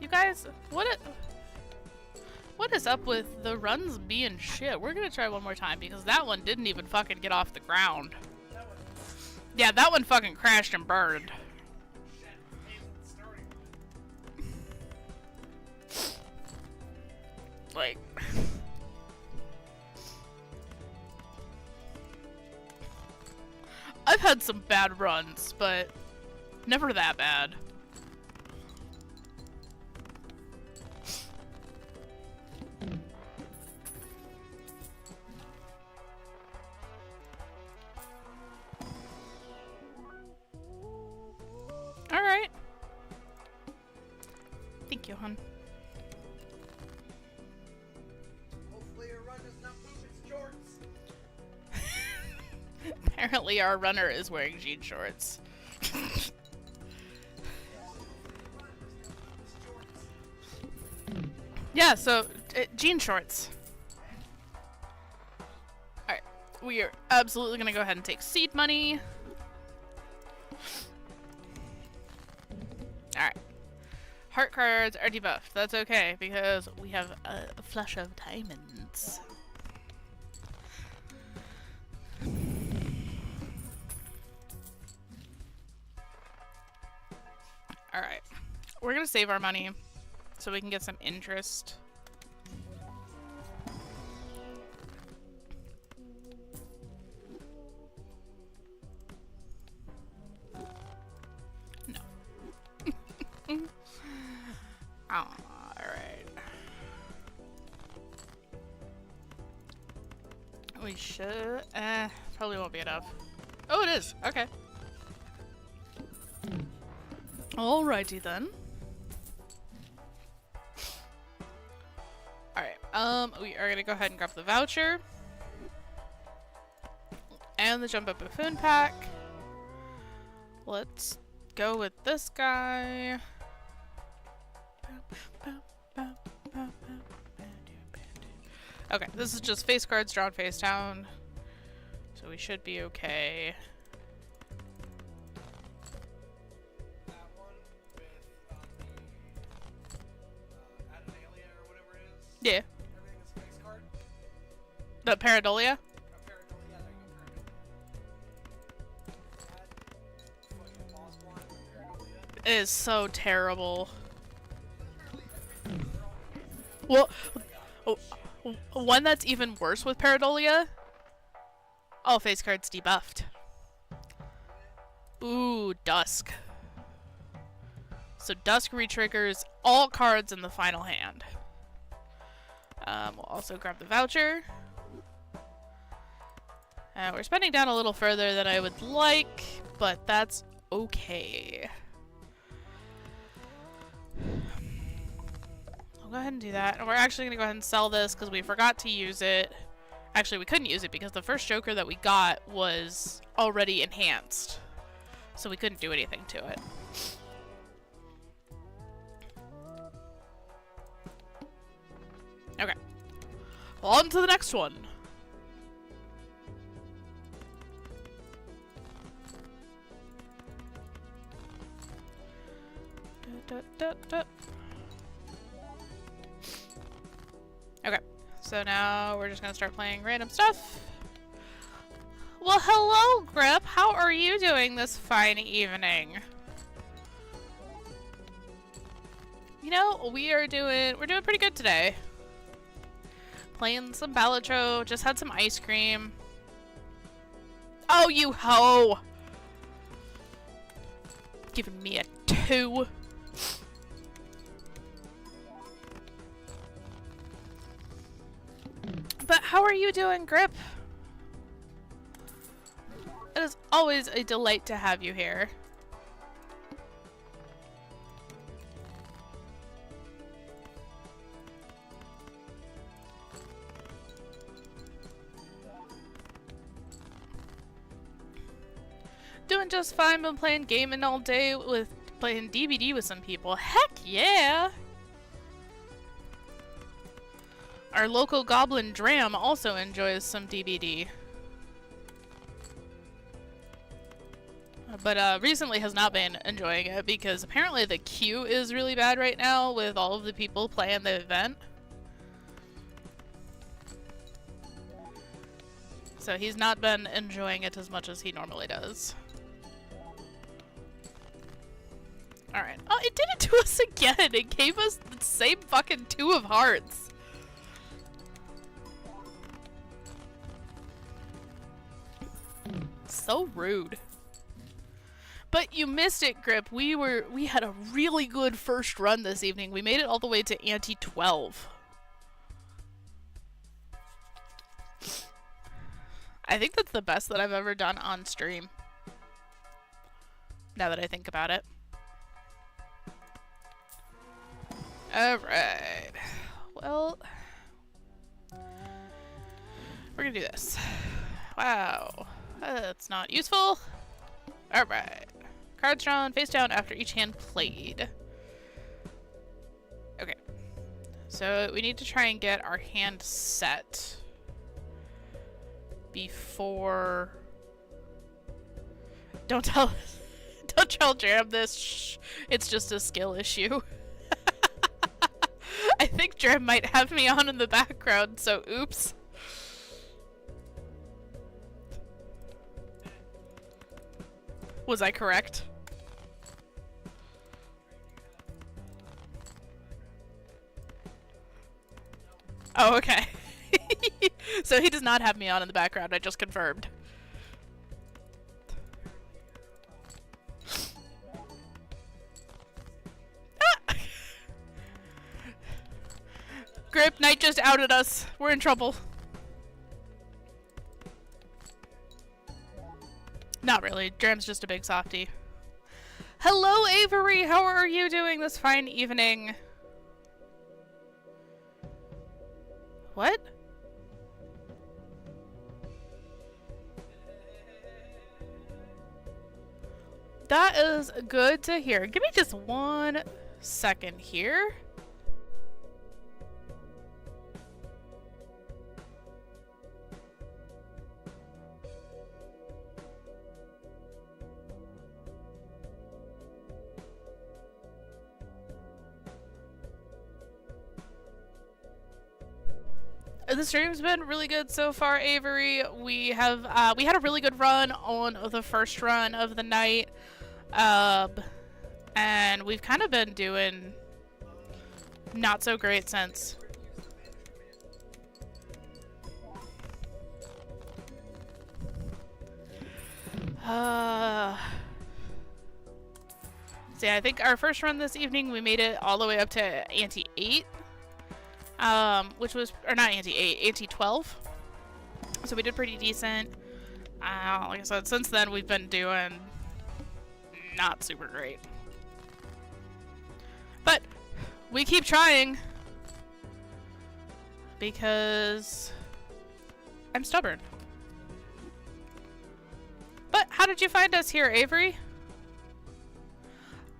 You guys, what is up with the runs being shit? We're gonna try one more time because that one didn't even fucking get off the ground. Yeah, that one fucking crashed and burned. Like. I've had some bad runs, but never that bad. Alright. Thank you, hon. Hopefully your run does not poop its jorts. Apparently our runner is wearing jean shorts. Yeah, so, jean shorts. Alright, we are absolutely gonna go ahead and take seed money. Alright. Heart cards are debuffed. That's okay, because we have a flush of diamonds. Alright. We're gonna save our money so we can get some interest. No. Alright. We should... probably won't be enough. Oh, it is! Okay. Alrighty then. Alright, we are gonna go ahead and grab the voucher. And the Jump Up Buffoon pack. Let's go with this guy. Okay, this is just face cards drawn face down. So we should be okay. That one with the Adelalia or whatever it is. Yeah. Everything is a face card. The Paradolia? Apparently, yeah, there you go. That fucking boss one with Paradolia. It is so terrible. Well, one that's even worse with Paradolia. All face cards debuffed. Ooh, Dusk. So Dusk retriggers all cards in the final hand. We'll also grab the voucher. We're spending down a little further than I would like, but that's okay. I'll go ahead and do that. And we're actually going to go ahead and sell this because we forgot to use it. Actually, we couldn't use it because the first Joker that we got was already enhanced. So we couldn't do anything to it. Okay. On to the next one. Okay, so now we're just gonna start playing random stuff. Well, hello, Grip. How are you doing this fine evening? You know, we're doing pretty good today. Playing some Balatro, just had some ice cream. Oh, you hoe! Giving me a 2. But how are you doing, Grip? It is always a delight to have you here. Doing just fine. Been playing gaming all day with playing DBD with some people. Heck yeah! Our local goblin Dram also enjoys some DBD. But recently has not been enjoying it because apparently the queue is really bad right now with all of the people playing the event. So he's not been enjoying it as much as he normally does. Alright. Oh, it did it to us again! It gave us the same fucking 2 of hearts! So rude. But you missed it, Grip. We had a really good first run this evening. We made it all the way to ante 12. I think that's the best that I've ever done on stream. Now that I think about it. Alright. Well, we're gonna do this. Wow. That's not useful. Alright. Cards drawn face down after each hand played. Okay. So we need to try and get our hand set before... Don't tell Dram this. Shh. It's just a skill issue. I think Dram might have me on in the background, so oops. Was I correct? Oh, okay. So he does not have me on in the background, I just confirmed. Ah! Grip, Knight just outed us. We're in trouble. Not really. Dram's just a big softie. Hello, Avery! How are you doing this fine evening? What? That is good to hear. Give me just 1 second here. The stream's been really good so far, Avery. We had a really good run on the first run of the night, and we've kind of been doing not so great since. See, I think our first run this evening we made it all the way up to ante 8. Which was, or not ante 8, ante 12. So we did pretty decent. Like I said, since then we've been doing not super great. But we keep trying because I'm stubborn. But how did you find us here, Avery?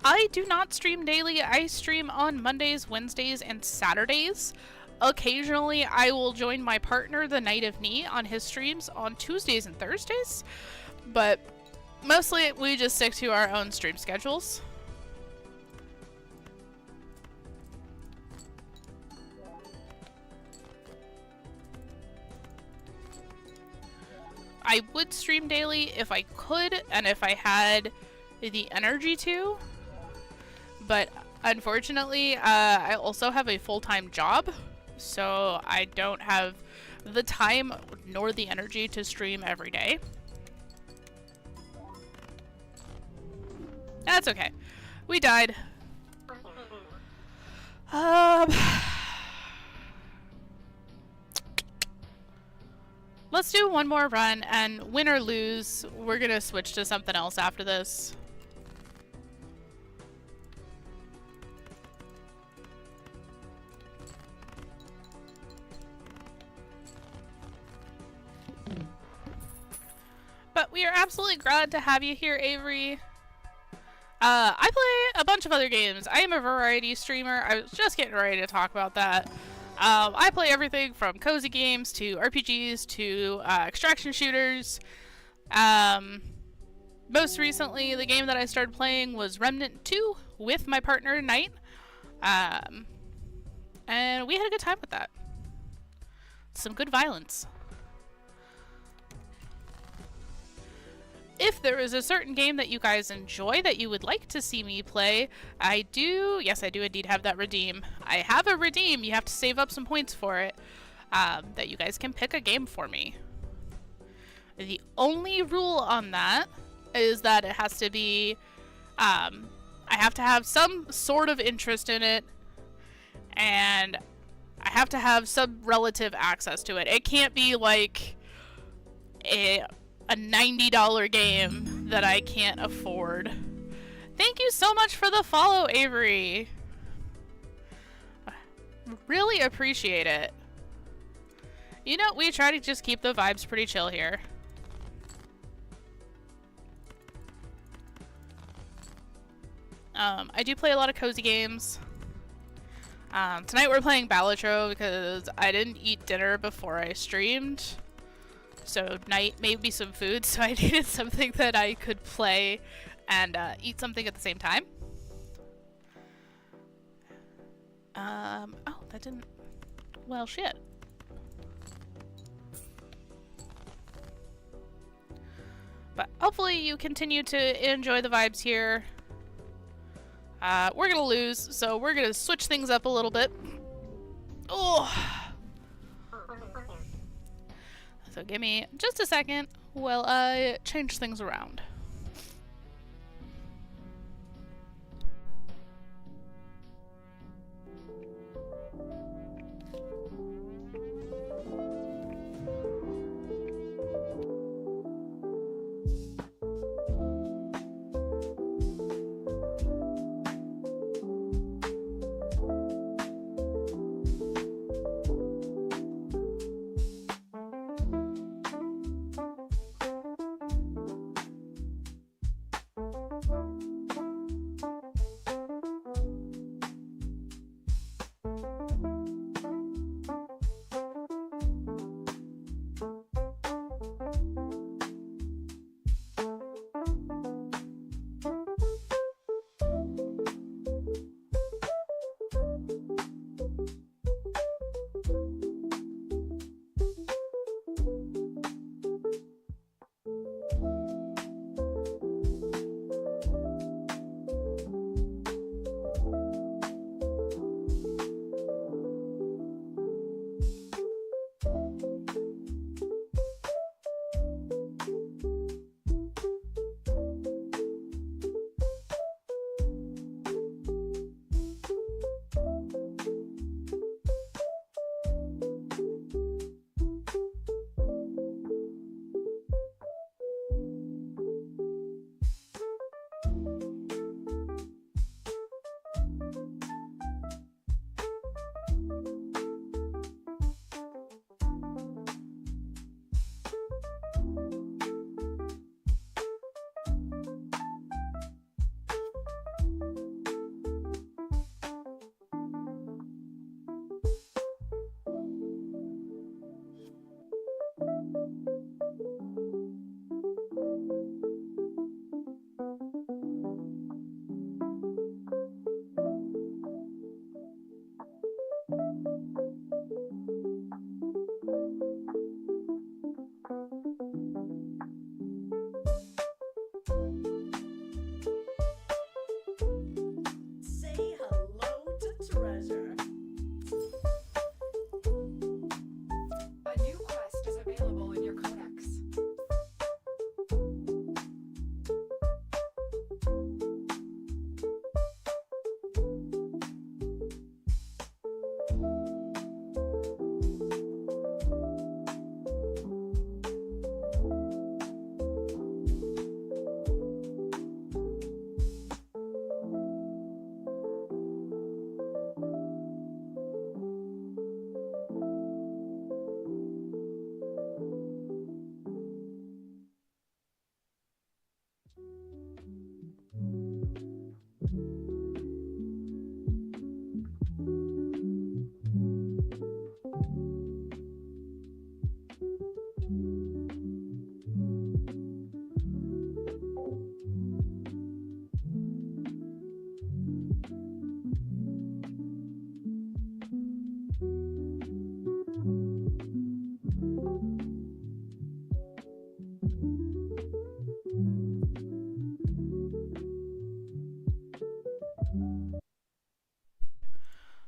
I do not stream daily. I stream on Mondays, Wednesdays, and Saturdays. Occasionally, I will join my partner, the Knight of Knee, on his streams on Tuesdays and Thursdays. But mostly, we just stick to our own stream schedules. I would stream daily if I could, and if I had the energy to. But unfortunately, I also have a full-time job, so I don't have the time nor the energy to stream every day. That's okay. We died. Let's do one more run, and win or lose, we're gonna switch to something else after this. But we are absolutely glad to have you here, Avery. I play a bunch of other games. I am a variety streamer. I was just getting ready to talk about that. I play everything from cozy games to RPGs to extraction shooters. Most recently, the game that I started playing was Remnant 2 with my partner, Knight. And we had a good time with that. Some good violence. If there is a certain game that you guys enjoy that you would like to see me play, I do indeed have that redeem. I have a redeem, you have to save up some points for it, that you guys can pick a game for me. The only rule on that is that it has to be, I have to have some sort of interest in it, and I have to have some relative access to it. It can't be like a $90 game that I can't afford. Thank you so much for the follow, Avery. Really appreciate it. You know, we try to just keep the vibes pretty chill here. I do play a lot of cozy games. Tonight we're playing Balatro because I didn't eat dinner before I streamed. So Knight made me some food, so I needed something that I could play and eat something at the same time. Oh, that didn't... Well, shit. But hopefully you continue to enjoy the vibes here. We're gonna lose, so we're gonna switch things up a little bit. Oh! So give me just a second while I change things around.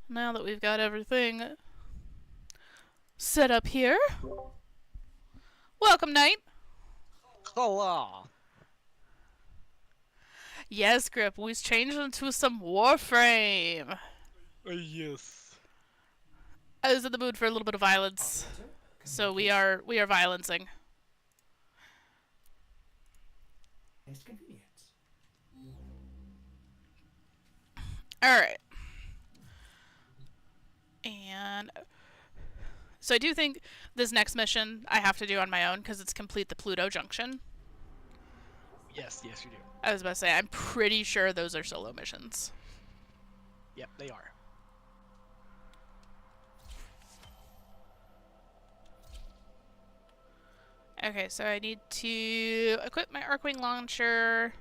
Now that we've got everything set up here, welcome, Knight. Hello. Yes, Grip, we've changed into some Warframe. Yes. I was in the mood for a little bit of violence, so we are violencing. It's convenient. All right. And so I do think this next mission I have to do on my own because it's complete the Pluto Junction. Yes, yes, you do. I was about to say, I'm pretty sure those are solo missions. Yep, they are. Okay, so I need to equip my Arcwing launcher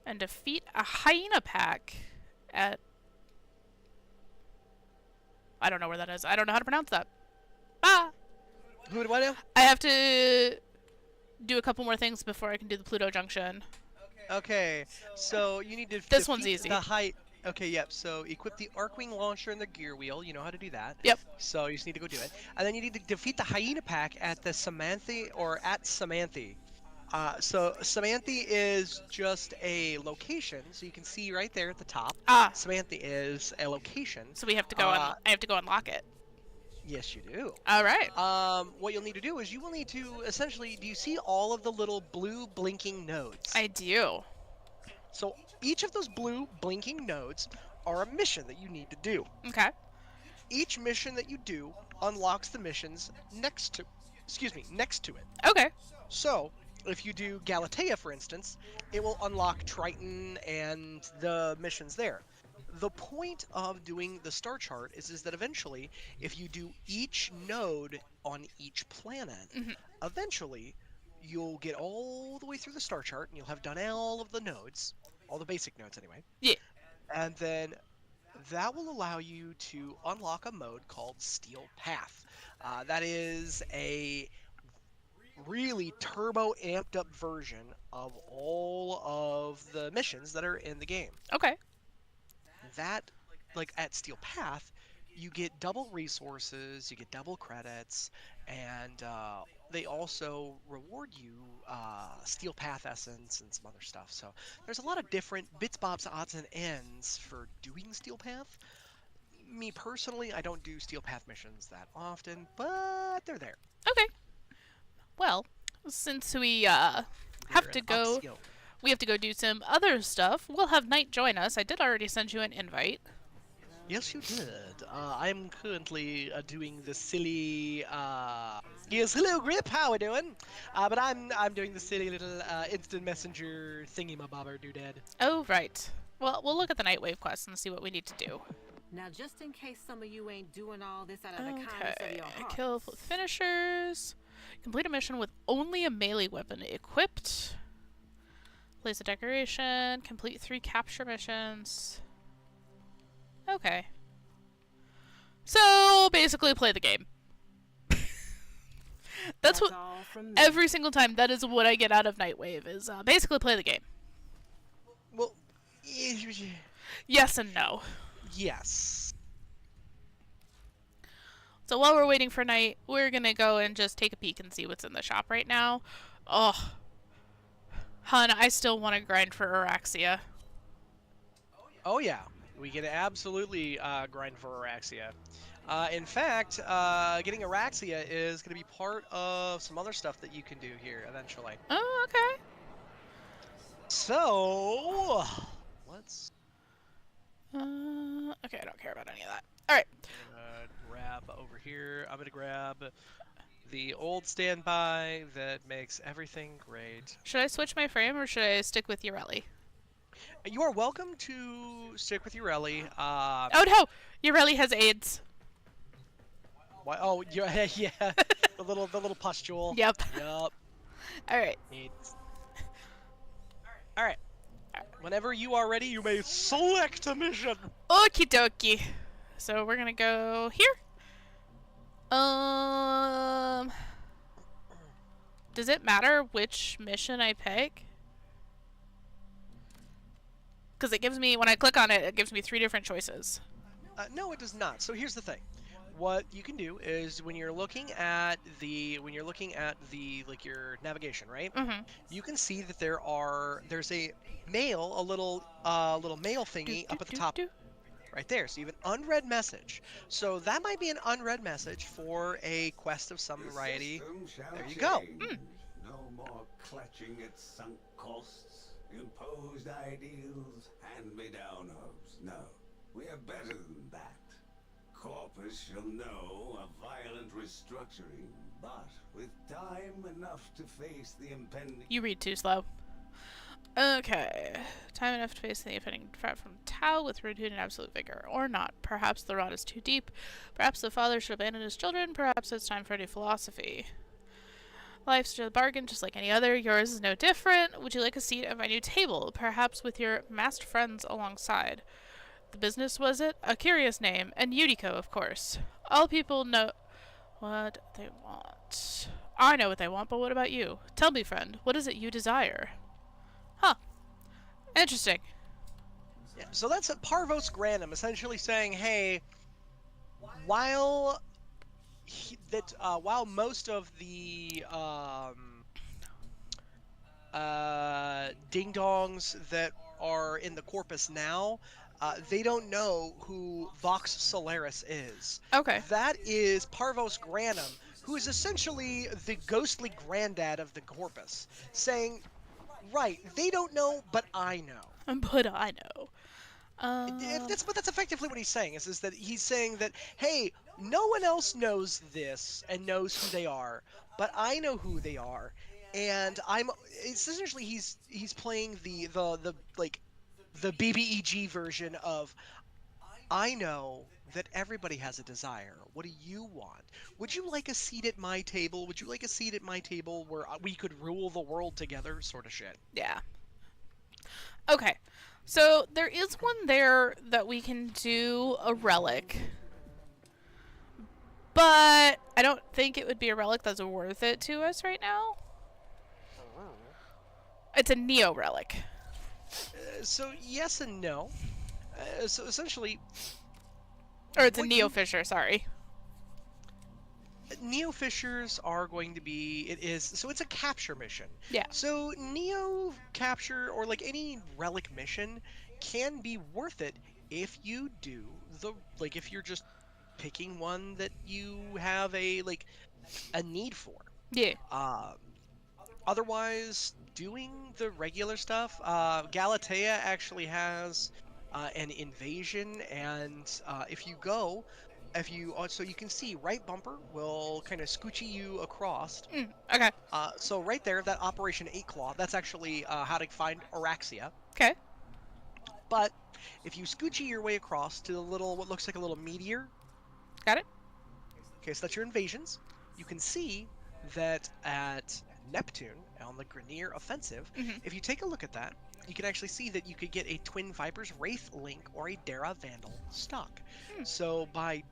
and defeat a hyena pack at... I don't know where that is. I don't know how to pronounce that. Ah! Who do I do? I have to do a couple more things before I can do the Pluto Junction. Okay, so you need to This one's defeat easy. the height. Okay, yep. So equip the Arcwing launcher and the gear wheel. You know how to do that. Yep. So you just need to go do it, and then you need to defeat the hyena pack at the Samanthe or at Samanthe. So Samanthe is just a location, so you can see right there at the top. Ah, Samanthe is a location. so we have to go I have to go unlock it. Yes, you do. All right. What you'll need to do is you will need to essentially. Do you see all of the little blue blinking nodes? I do. So each of those blue blinking nodes are a mission that you need to do. Okay. Each mission that you do unlocks the missions next to it. Okay. So if you do Galatea, for instance, it will unlock Triton and the missions there. The point of doing the star chart is that eventually, if you do each node on each planet, eventually you'll get all the way through the star chart and you'll have done all of the nodes, all the basic nodes anyway. Yeah. And then that will allow you to unlock a mode called Steel Path. That is a really turbo amped up version of all of the missions that are in the game. Okay. That, like at Steel Path, you get double resources, you get double credits, and they also reward you Steel Path Essence and some other stuff. So there's a lot of different bits, bobs, odds, and ends for doing Steel Path. Me personally, I don't do Steel Path missions that often, but they're there. Okay. Well, since we have They're to an go, upskill. we have to go do some other stuff. We'll have Knight join us. I did already send you an invite. Yes, you did. I'm currently doing the silly. Yes, hello, Grip. How we doing? But I'm doing the silly little instant messenger thingy my bobber doodad. Oh, right. Well, we'll look at the Nightwave quest and see what we need to do. Now, just in case some of you ain't doing all this out of the kindness of Okay. your heart. Kill with finishers. Complete a mission with only a melee weapon equipped. Place a decoration. Complete 3 capture missions. Okay. So, basically play the game. That's what all from me. every single time that is what I get out of Nightwave is basically play the game. Well, Yes and no. yes. So while we're waiting for Night, we're gonna go and just take a peek and see what's in the shop right now. Oh, hun, I still want to grind for Araxia. Oh yeah, we can absolutely grind for Araxia. In fact, getting Araxia is going to be part of some other stuff that you can do here eventually. Oh, okay. So, let's Okay, I don't care about any of that. All right. grab over here. I'm going to grab the old standby that makes everything great. Should I switch my frame or should I stick with Urelli? You are welcome to stick with Urelli. Oh no! Urelli has AIDS. Why? Oh, yeah, yeah. The little pustule. Yep. Yup. Alright. It's... All right. Whenever you are ready, you may select a mission. Okie dokie. So we're gonna go here. Does it matter which mission I pick? Because it gives me, when I click on it, it gives me 3 different choices. No, it does not. So here's the thing. What you can do is when you're looking at the like your navigation, right? Mm-hmm. You can see that there's a mail, a little mail thingy up at the top right there. So you have an unread message. So that might be an unread message for a quest of some variety. There you go. No more clutching at sunk costs, imposed ideals, hand-me-down hopes. No, we are better than that. Corpus shall know a violent restructuring, but with time enough to face the impending... You read too slow. Okay. Time enough to face the impending threat from Tau with routine and absolute vigor. Or not. Perhaps the rot is too deep. Perhaps the father should abandon his children. Perhaps it's time for a new philosophy. Life's a bargain just like any other. Yours is no different. Would you like a seat at my new table? Perhaps with your masked friends alongside. The business, was it? A curious name. And Yuriko, of course. All people know what they want. I know what they want, but what about you? Tell me, friend, what is it you desire? Huh. Interesting. Yeah, so that's a Parvos Grandum essentially saying, hey, while most of the ding-dongs that are in the corpus now, they don't know who Vox Solaris is. Okay. That is Parvos Grandum, who is essentially the ghostly granddad of the corpus, saying, right, they don't know, but I know. But I know. That's effectively what he's saying, is that he's saying that, hey, no one else knows this and knows who they are, but I know who they are, and it's essentially he's playing the BBEG version of, I know that everybody has a desire. What do you want? Would you like a seat at my table? Would you like a seat at my table where we could rule the world together? Sort of shit. Yeah. Okay. So there is one there that we can do a relic. But I don't think it would be a relic that's worth it to us right now. It's a Neo relic. So yes and no. So essentially, Or it's a Neo Fisher, sorry. Neo Fishers are going to be, it's a capture mission. Yeah. So Neo capture, or like any relic mission, can be worth it if you do if you're just picking one that you have a need for. Yeah. Otherwise, doing the regular stuff, Galatea actually has an invasion, and so you can see right bumper will kind of scoochy you across. Okay. So right there, that Operation 8 Claw, that's actually how to find Araxia. Okay. But if you scoochy your way across to what looks like a little meteor. Got it? Okay, so that's your invasions. You can see that at Neptune, on the Grineer Offensive, if you take a look at that, you can actually see that you could get a Twin Vipers Wraith Link or a Dara Vandal stock. So by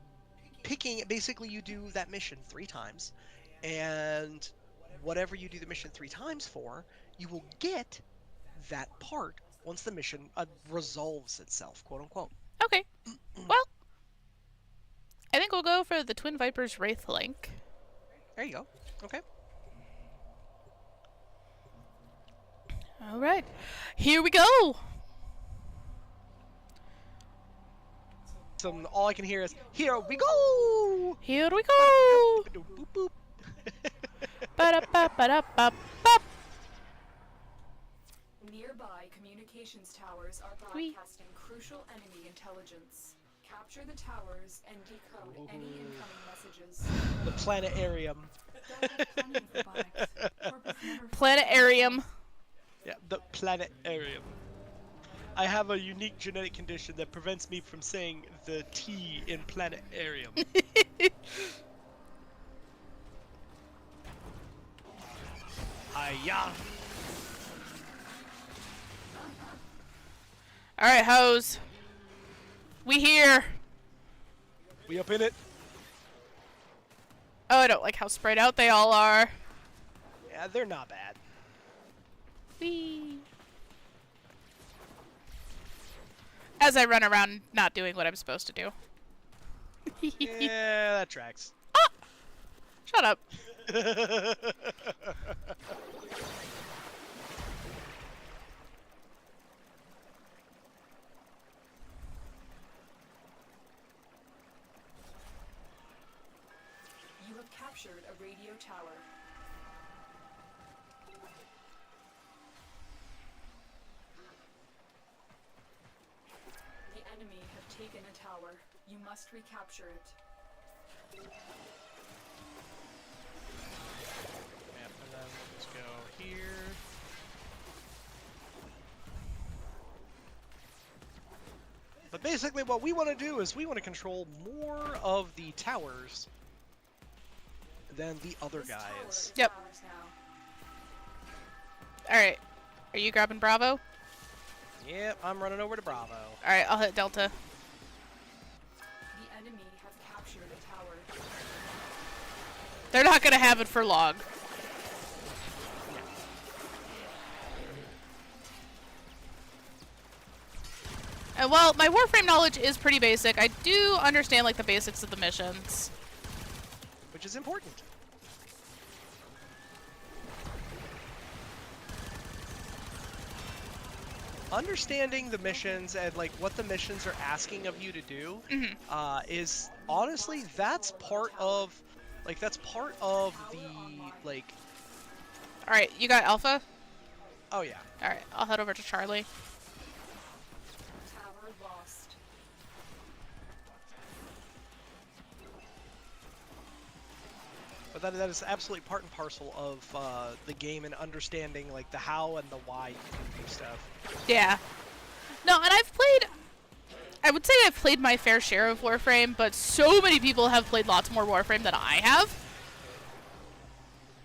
picking, basically you do that mission 3 times, and whatever you do the mission 3 times for, you will get that part once the mission resolves itself, quote unquote. Okay. Well, I think we'll go for the Twin Vipers Wraith Link. There you go. Okay. All right. Here we go. So all I can hear is, here we go! Here we go. Boop, boop. Ba-da-ba-ba-da-ba-ba. Nearby communications towers are broadcasting crucial enemy intelligence. Capture the towers and decode any incoming messages. The planetarium. Planetarium. Yeah, the planetarium. I have a unique genetic condition that prevents me from saying the T in planetarium. Hiya! Alright, hoes. We here. We up in it? Oh, I don't like how spread out they all are. Yeah, they're not bad. Whee. As I run around not doing what I'm supposed to do. Yeah, that tracks. Shut up. You have captured a radio tower. The enemy have taken a tower. You must recapture it. Yep, and then we'll just go here. But basically what we want to do is we want to control more of the towers than the other This tower guys. is Yep. ours now. Alright. Are you grabbing Bravo? Yep, I'm running over to Bravo. Alright, I'll hit Delta. The enemy have captured a tower. They're not gonna have it for long. And while my Warframe knowledge is pretty basic, I do understand like the basics of the missions. Which is important. Understanding the missions and like what the missions are asking of you to do is honestly that's part of the like Alright, you got Alpha? oh yeah. Alright, I'll head over to Charlie. Tower lost. But that is absolutely part and parcel of the game and understanding like the how and the why you can do stuff. Yeah. No, and I would say I've played my fair share of Warframe, but so many people have played lots more Warframe than I have.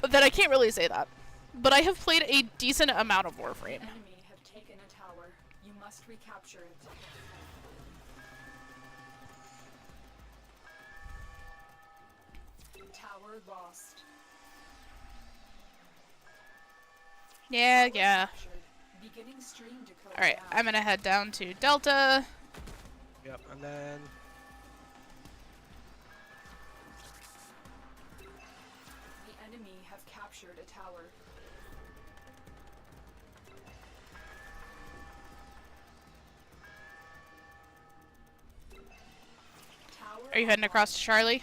But that I can't really say that. But I have played a decent amount of Warframe. Enemy have taken a tower. You must recapture it. Tower lost. Yeah. Captured. Beginning stream decode Alright, now. I'm gonna head down to Delta. Yep, and then The enemy have captured a tower. Tower Are you heading across to Charlie?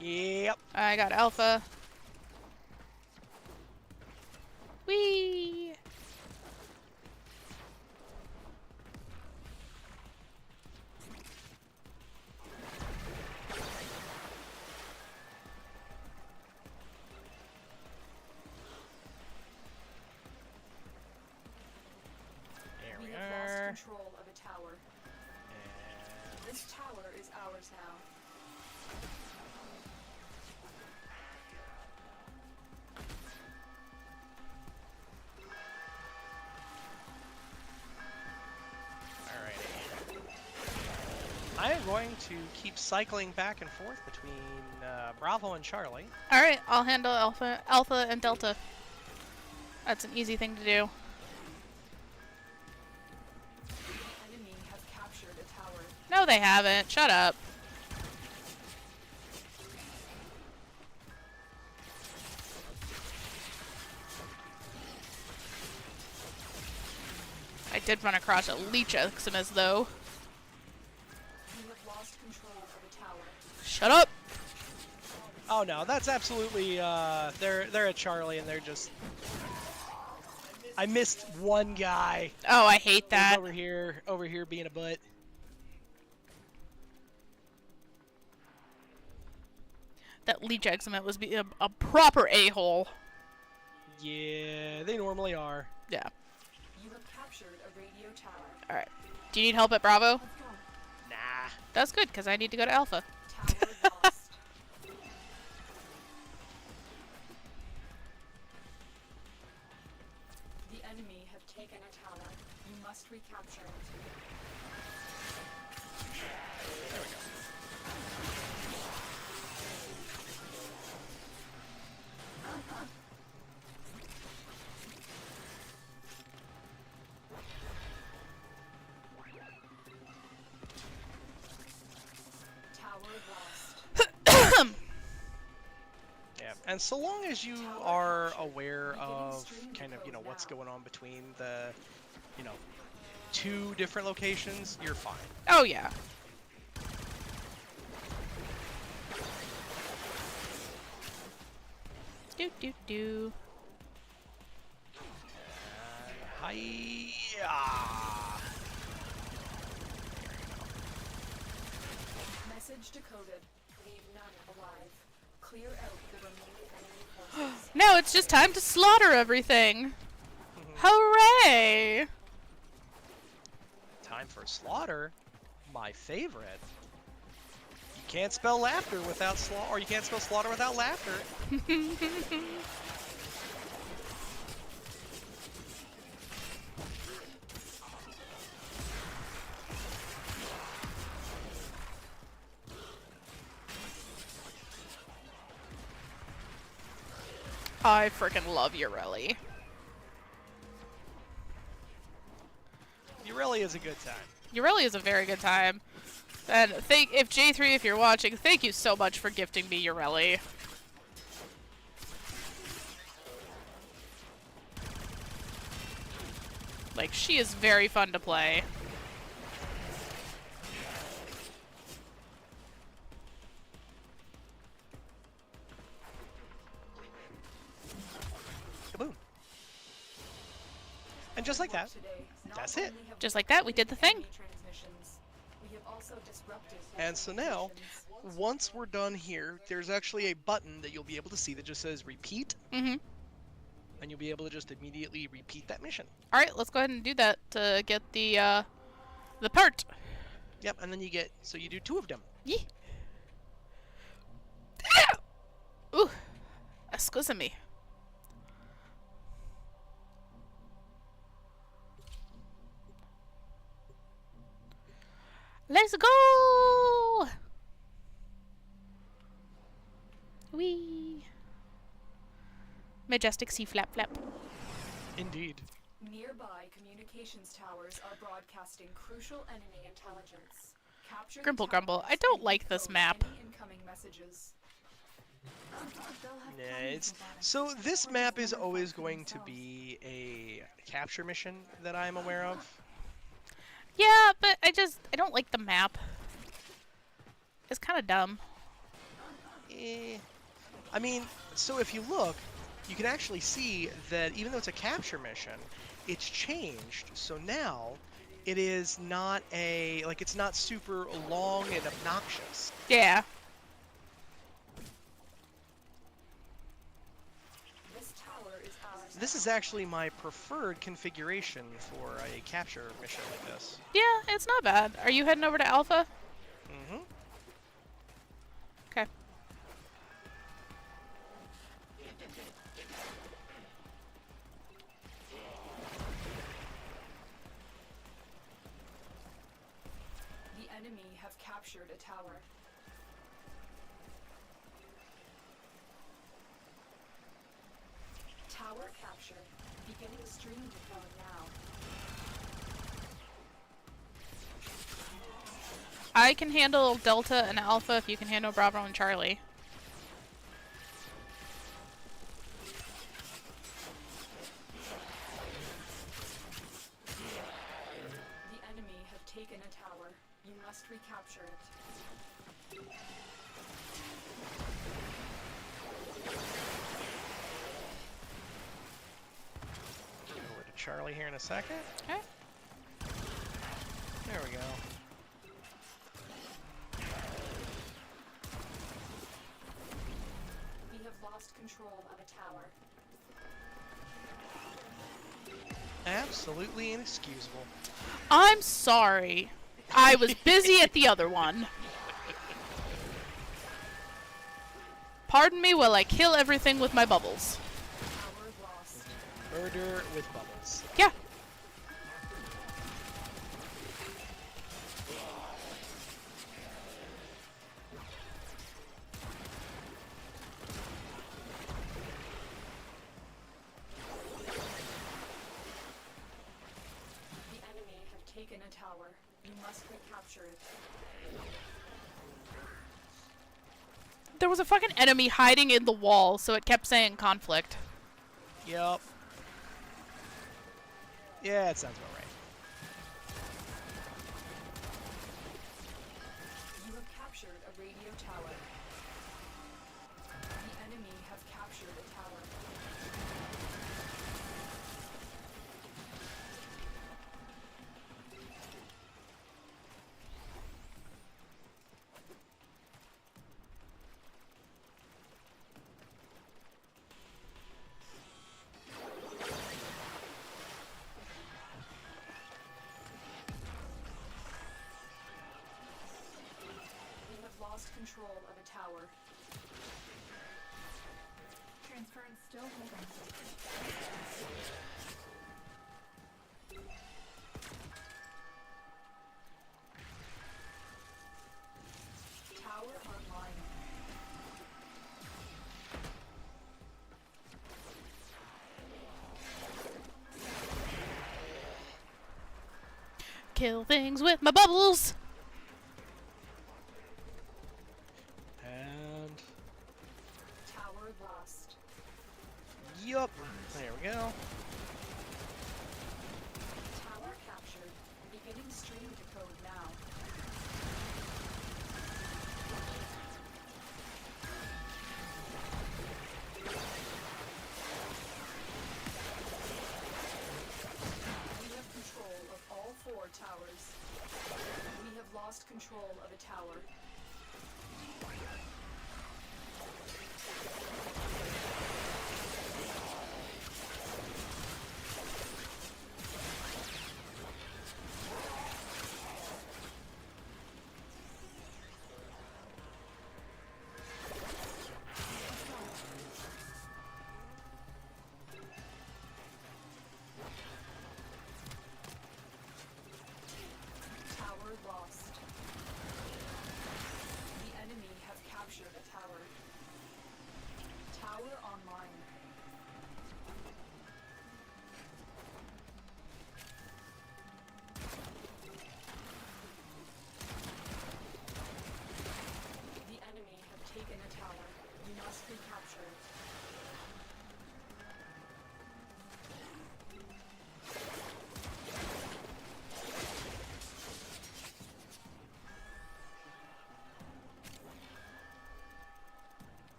yep. I got Alpha. Whee! There We we have lost are. control of a tower. And This tower is ours now. alrighty. I am going to keep cycling back and forth between Bravo and Charlie. Alright, I'll handle Alpha and Delta. That's an easy thing to do. The enemy have captured a tower. No, they haven't. Shut up. I did run across a Leech Eximus, though. You have lost control of a tower. Shut up! Oh no, that's absolutely they're at Charlie and they're just I missed one guy. Oh, I hate He's that. over here being a butt. That Leech Eximus was a proper a-hole. Yeah, they normally are. Yeah. You have captured captured a radio tower. Alright. Do you need help at Bravo? Let's go. Nah. That's good, because I need to go to Alpha. Tower lost. The enemy have taken a tower. You must recapture it. Tower lost. Yeah. And so long as you are aware of kind of, what's going on between the, two different locations, you're fine. Oh, yeah. Do, do, do. Hiya! Message decoded. Leave none alive. Clear out the remaining enemy forces. Now it's just time to slaughter everything. Hooray! Time for slaughter. My favorite. You can't spell laughter without slaughter, or you can't spell slaughter without laughter. I freaking love Urelli. It really is a good time. Urelli is a very good time. And if J3, if you're watching, thank you so much for gifting me Urelli. Like, she is very fun to play. Kaboom. And just like that, Today, not that's it. only have Just like that, we did the thing. enemy transmissions, we have also disrupted And so now, communications. once we're done here, there's actually a button that you'll be able to see that just says repeat, Mm-hmm. and you'll be able to just immediately repeat that mission. Alright, let's go ahead and do that to get the part. Yep, and then so you do 2 of them. Yee. Ooh. Excuse me. Let's go! Wee. Majestic sea flap flap. Indeed. Nearby communications towers are broadcasting crucial enemy intelligence. Capture the Grumble grumble. towers I don't and like this decode map. any incoming messages. They'll have Yeah, plans it's about it. so this Plans map is manifest always going to themselves. be a capture mission that I'm aware of. Yeah, but I don't like the map. It's kind of dumb. I mean, so if you look, you can actually see that even though it's a capture mission, it's changed. So now it is not it's not super long and obnoxious. Yeah. This tower is ours. This is actually my preferred configuration for a capture mission like this. Yeah, it's not bad. Are you heading over to Alpha? Mm-hmm. Okay. The enemy have captured a tower. Tower captured. Beginning stream decode now. I can handle Delta and Alpha if you can handle Bravo and Charlie. The enemy have taken a tower. You must recapture it. Over to Charlie here in a second. Okay. There we go. We have lost control of a tower. Absolutely inexcusable. I'm sorry. I was busy at the other one. Pardon me while I kill everything with my bubbles. Tower lost. Murder with bubbles. Yeah. The enemy have taken a tower. You must recapture it. There was a fucking enemy hiding in the wall, so it kept saying conflict. Yup. Yeah, that sounds about right. You have captured a radio tower. The enemy have captured a tower. We have lost control of a tower. Transference still holding. Tower online. Kill things with my bubbles. And Tower lost. yup. There we go. Tower captured. Beginning stream decode now. We have control of all 4 towers. We have lost control of a tower. Tower lost. The enemy have captured a tower. Tower online. The enemy have taken a tower. You must recapture it.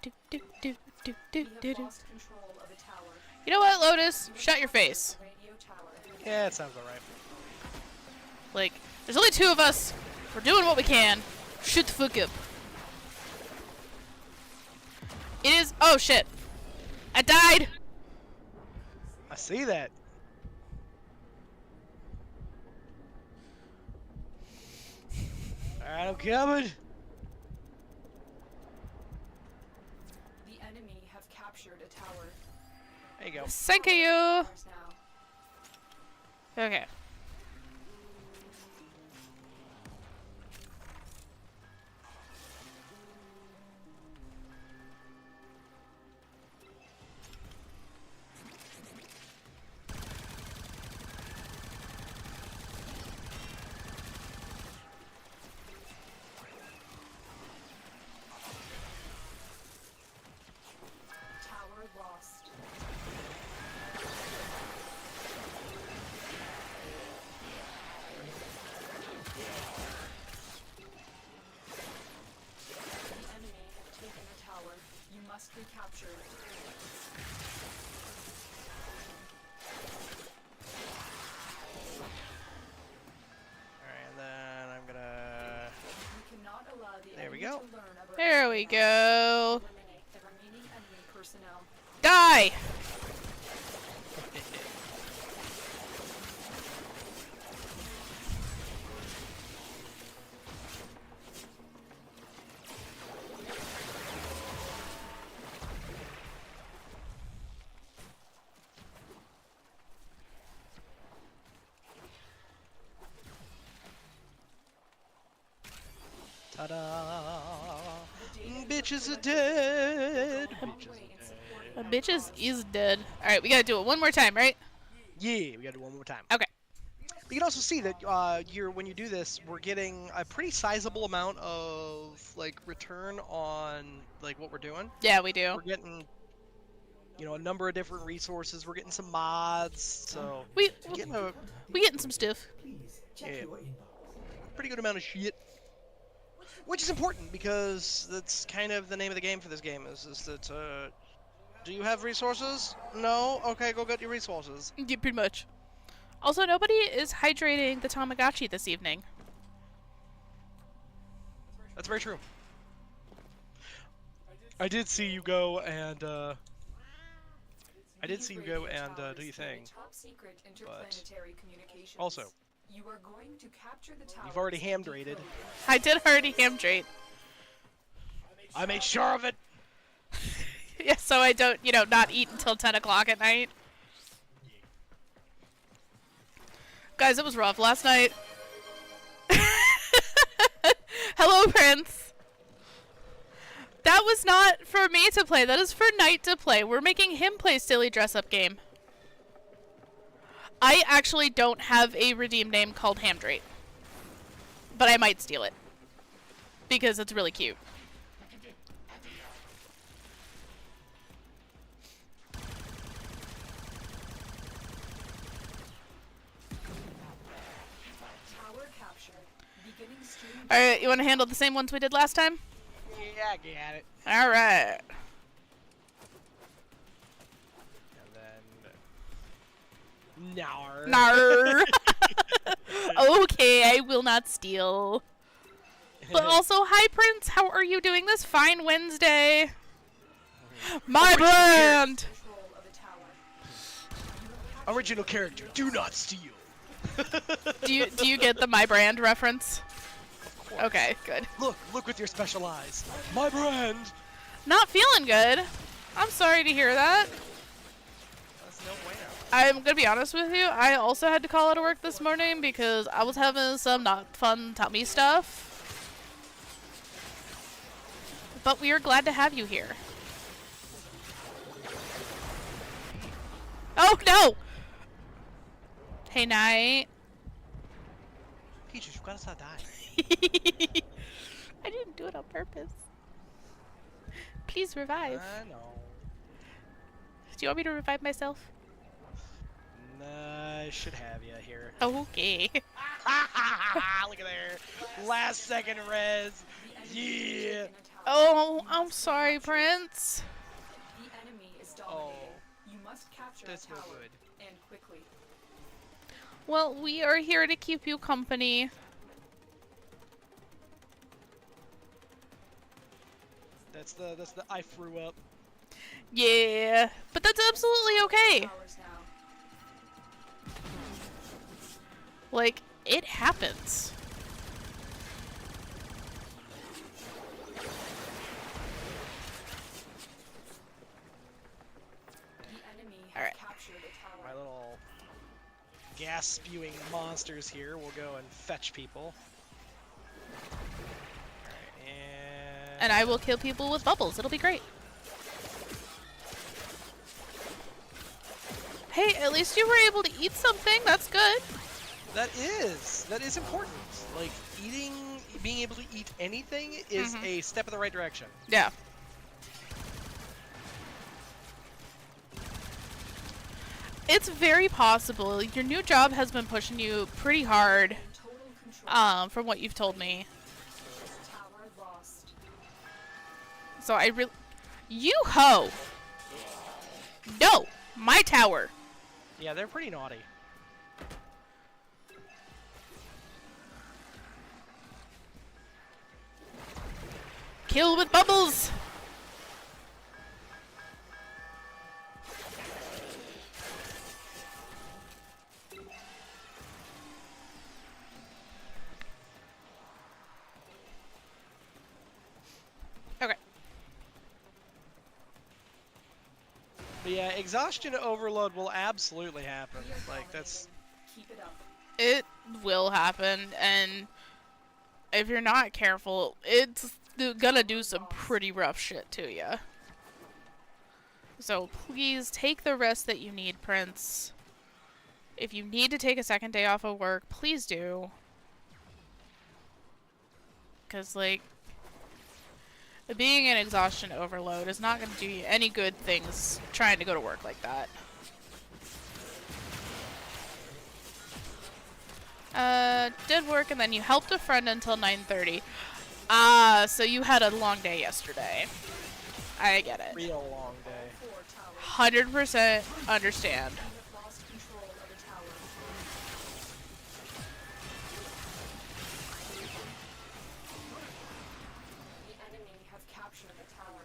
Do, do, do, do, do, We do, have do. lost control of a tower. You know what, Lotus? Shut your face. Radio tower. Yeah, that sounds about right. Like, there's only 2 of us. We're doing what we can. Shoot the fuck up. It is. Oh shit. I died. I see that. Alright, I'm coming. The enemy have captured a tower. There you go. Thank you. Towers now. Okay. Tower lost. The enemy have taken a tower. You must recapture it. Alright, and then I'm gonna. We cannot allow the There we enemy go. to learn of our There we espionage. go. Eliminate the die. Ta-da! Bitches are dead. A bitches is dead. All right, we gotta do it one more time, right? Yeah, we gotta do one more time. Okay. You can also see that when you do this, we're getting a pretty sizable amount of like return on like what we're doing. Yeah, we do. We're getting, a number of different resources. We're getting some mods, so We getting a getting some stuff. Please check Yeah. your inbox. pretty good amount of shit. Which is important because that's kind of the name of the game for this game is that do you have resources? No? Okay, go get your resources. Yeah, pretty much. Also, nobody is hydrating the Tamagotchi this evening. That's very true. I did see you go and do your thing. Top secret But interplanetary communications. also, You are going to capture the tower. you've already ham-drated. I did already ham-drate. I made sure of it. Yeah, so I don't, not eat until 10 o'clock at night. Guys, it was rough last night. Hello, Prince. That was not for me to play. That is for Knight to play. We're making him play silly dress-up game. I actually don't have a redeem name called Hamdrate. But I might steal it. Because it's really cute. Tower capture. Beginning stream. Alright, you want to handle the same ones we did last time? Yeah, I get it. Alright. And then Nar. Nar. Okay, I will not steal. But also, hi Prince, how are you doing this fine Wednesday? My brand! Control of the tower. Original character, do not steal. Do you get the my brand reference? Of course. Okay, good. Look with your special eyes. My brand. Not feeling good. I'm sorry to hear that. That's no bueno. I'm gonna be honest with you, I also had to call out of work this morning because I was having some not fun tummy stuff. But we are glad to have you here. Oh no! Hey, Knight. Peaches, you gotta stop dying. I didn't do it on purpose. Please revive. I know. Do you want me to revive myself? I should have you here. Okay. Look at there. Last second res. Yeah. Oh, I'm sorry, Prince. The enemy is Oh, dominating. You must capture that's the no tower. good. And quickly. Well, we are here to keep you company. That's the I threw up. Yeah, but that's absolutely okay. Towers now. Like, it happens. The enemy has Alright. captured the My tower. little gas spewing monsters here will go and fetch people. Alright, And I will kill people with bubbles. It'll be great. Hey, at least you were able to eat something. That's good. that is important. Like being able to eat anything is a step in the right direction. Yeah. It's very possible. Your new job has been pushing you pretty hard, Total control. from what you've told me. Tower lost. So I really... You ho! No! My tower! Yeah, they're pretty naughty. Kill with bubbles! But yeah, exhaustion overload will absolutely happen. We are Like, that's... dominating. Keep it up. It will happen, and if you're not careful, it's gonna do some pretty rough shit to you. So please take the rest that you need, Prince. If you need to take a second day off of work, please do. Because, like, being an exhaustion overload is not going to do you any good things trying to go to work like that. Did work and then you helped a friend until 9:30. Ah, so you had a long day yesterday. I get it. Real long day. 100% understand. We have lost control of the tower. The enemy have captured the tower.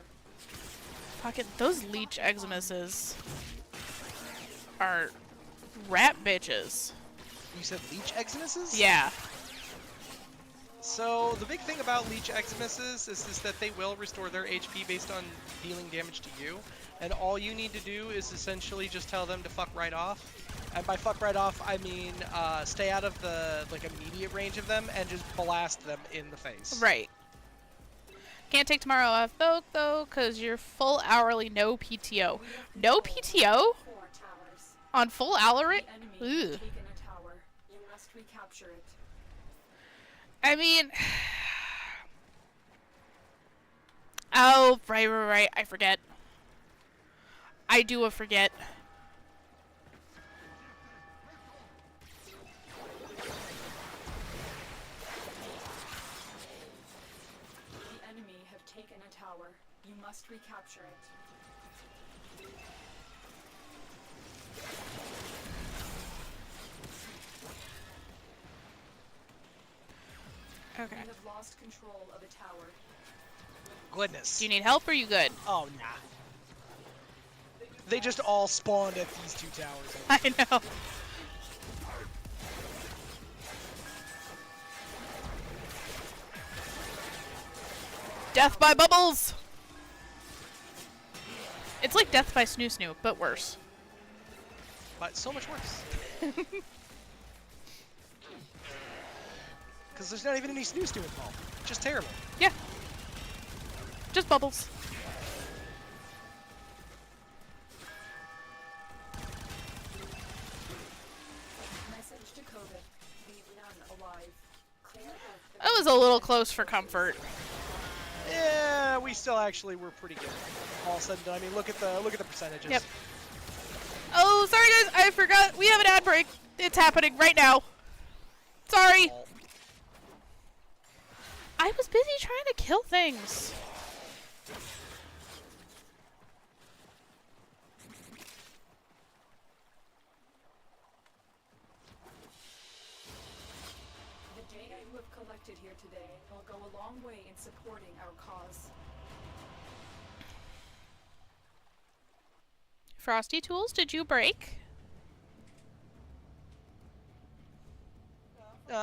Fucking those leech Eximuses are rat bitches. You said Leech Eximuses? Yeah. So, the big thing about Leech Eximuses is that they will restore their HP based on dealing damage to you. And all you need to do is essentially just tell them to fuck right off. And by fuck right off, I mean stay out of the immediate range of them and just blast them in the face. Right. Can't take tomorrow off though, because you're full hourly, no PTO. No PTO? 4 towers. On full hourly? The enemy has Ugh. taken a tower. You must recapture it. I mean... Oh, right. I forget. I do forget. The enemy have taken a tower. You must recapture it. Okay. We have lost control of a tower. Goodness. Do you need help or are you good? Oh, nah. They just all spawned at these 2 towers. I know. Death by bubbles! It's like death by Snoo Snoo, but worse. But so much worse. Because there's not even any snooze to involved. Just terrible. Yeah. Just bubbles. Message to COVID. Leave none alive. Clear out the That was a little close for comfort. Yeah, we still actually were pretty good. All said and done. I mean, look at the percentages. Yep. Oh, sorry guys, I forgot. We have an ad break. It's happening right now. Sorry. Oh, I was busy trying to kill things. The data you have collected here today will go a long way in supporting our cause. Frosty Tools, did you break?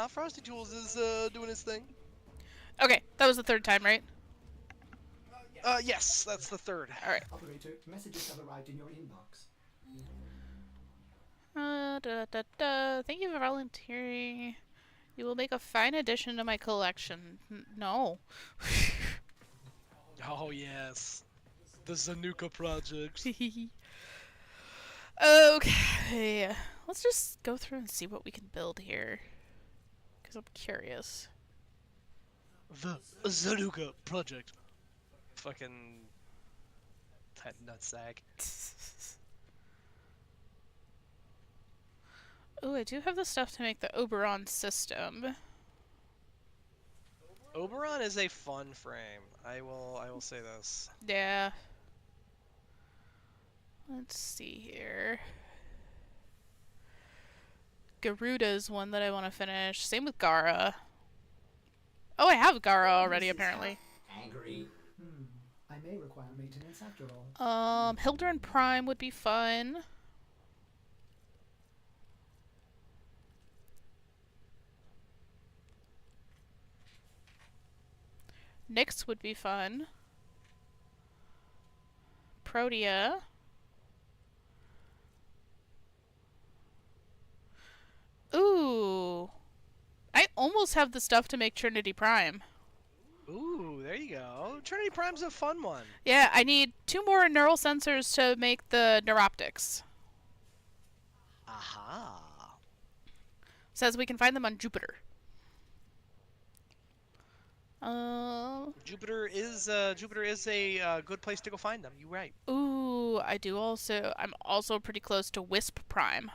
Frosty Tools is doing his thing. Okay, that was the third time, right? Yes, that's the third. Alright. Operator, messages have arrived in your inbox. Thank you for volunteering. You will make a fine addition to my collection. No. Oh yes, the Zanuka project. Okay. Let's just go through and see what we can build here. Because I'm curious. The Zanuka project. Fucking that nutsack. Oh, I do have the stuff to make the Oberon system. Oberon is a fun frame. I will say this. Yeah. Let's see here. Garuda's one that I want to finish. Same with Gara. Oh, I have Gara already, apparently. Angry. I may require maintenance after all. Hildren Prime would be fun. Nyx would be fun. Protea. Ooh. I almost have the stuff to make Trinity Prime. Ooh, there you go. Trinity Prime's a fun one. Yeah, I need 2 more neural sensors to make the neuroptics. Aha. Says we can find them on Jupiter. Jupiter is a good place to go find them. You're right. Ooh, I'm also pretty close to Wisp Prime.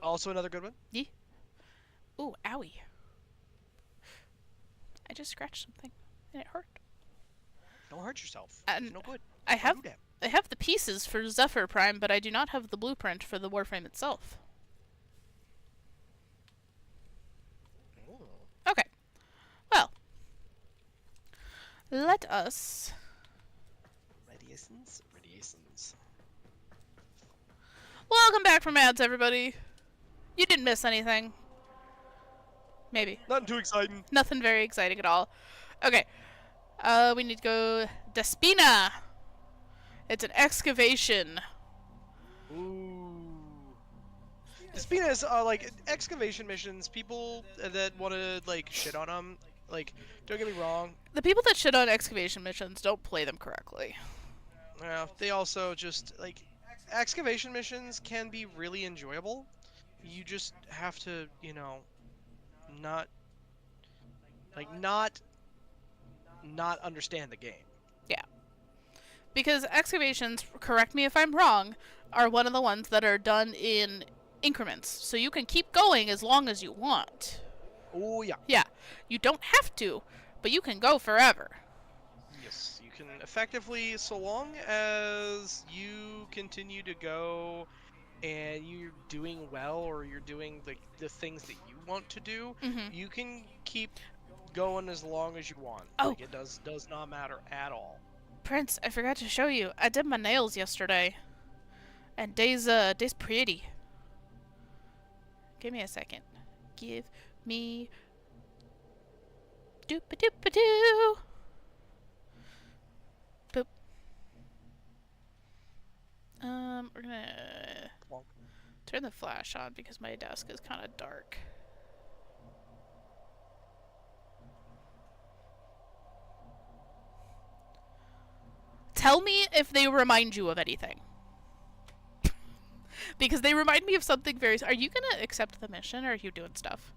Also another good one. Yeah. Ooh, owie. I just scratched something and it hurt. Don't hurt yourself. And It's no good. I Don't have do that. I have the pieces for Zephyr Prime, but I do not have the blueprint for the Warframe itself. Ooh. Okay. Well, let us... Radiations. Welcome back from ads, everybody. You didn't miss anything. Maybe. Nothing too exciting. Nothing very exciting at all. Okay. We need to go... Despina! It's an excavation. Ooh. Despina is like excavation missions. People that want to like shit on them. Like, don't get me wrong. The people that shit on excavation missions don't play them correctly. They also just like excavation missions can be really enjoyable. You just have to, you know, not understand the game. Yeah. Because excavations, correct me if I'm wrong, are one of the ones that are done in increments. So you can keep going as long as you want. Oh yeah. Yeah. You don't have to, but you can go forever. Yes, you can effectively, so long as you continue to go and you're doing well, or you're doing the things that you want to do, Mhm. you can keep going as long as you want. Oh. Like, it does not matter at all. Prince, I forgot to show you. I did my nails yesterday. And day's pretty. Give me a second. Give me... Doop-a-doop-a-doo! Boop. We're gonna Plonk. turn the flash on because my desk is kind of dark. Tell me if they remind you of anything. Because they remind me of something very... Are you gonna accept the mission, or are you doing stuff?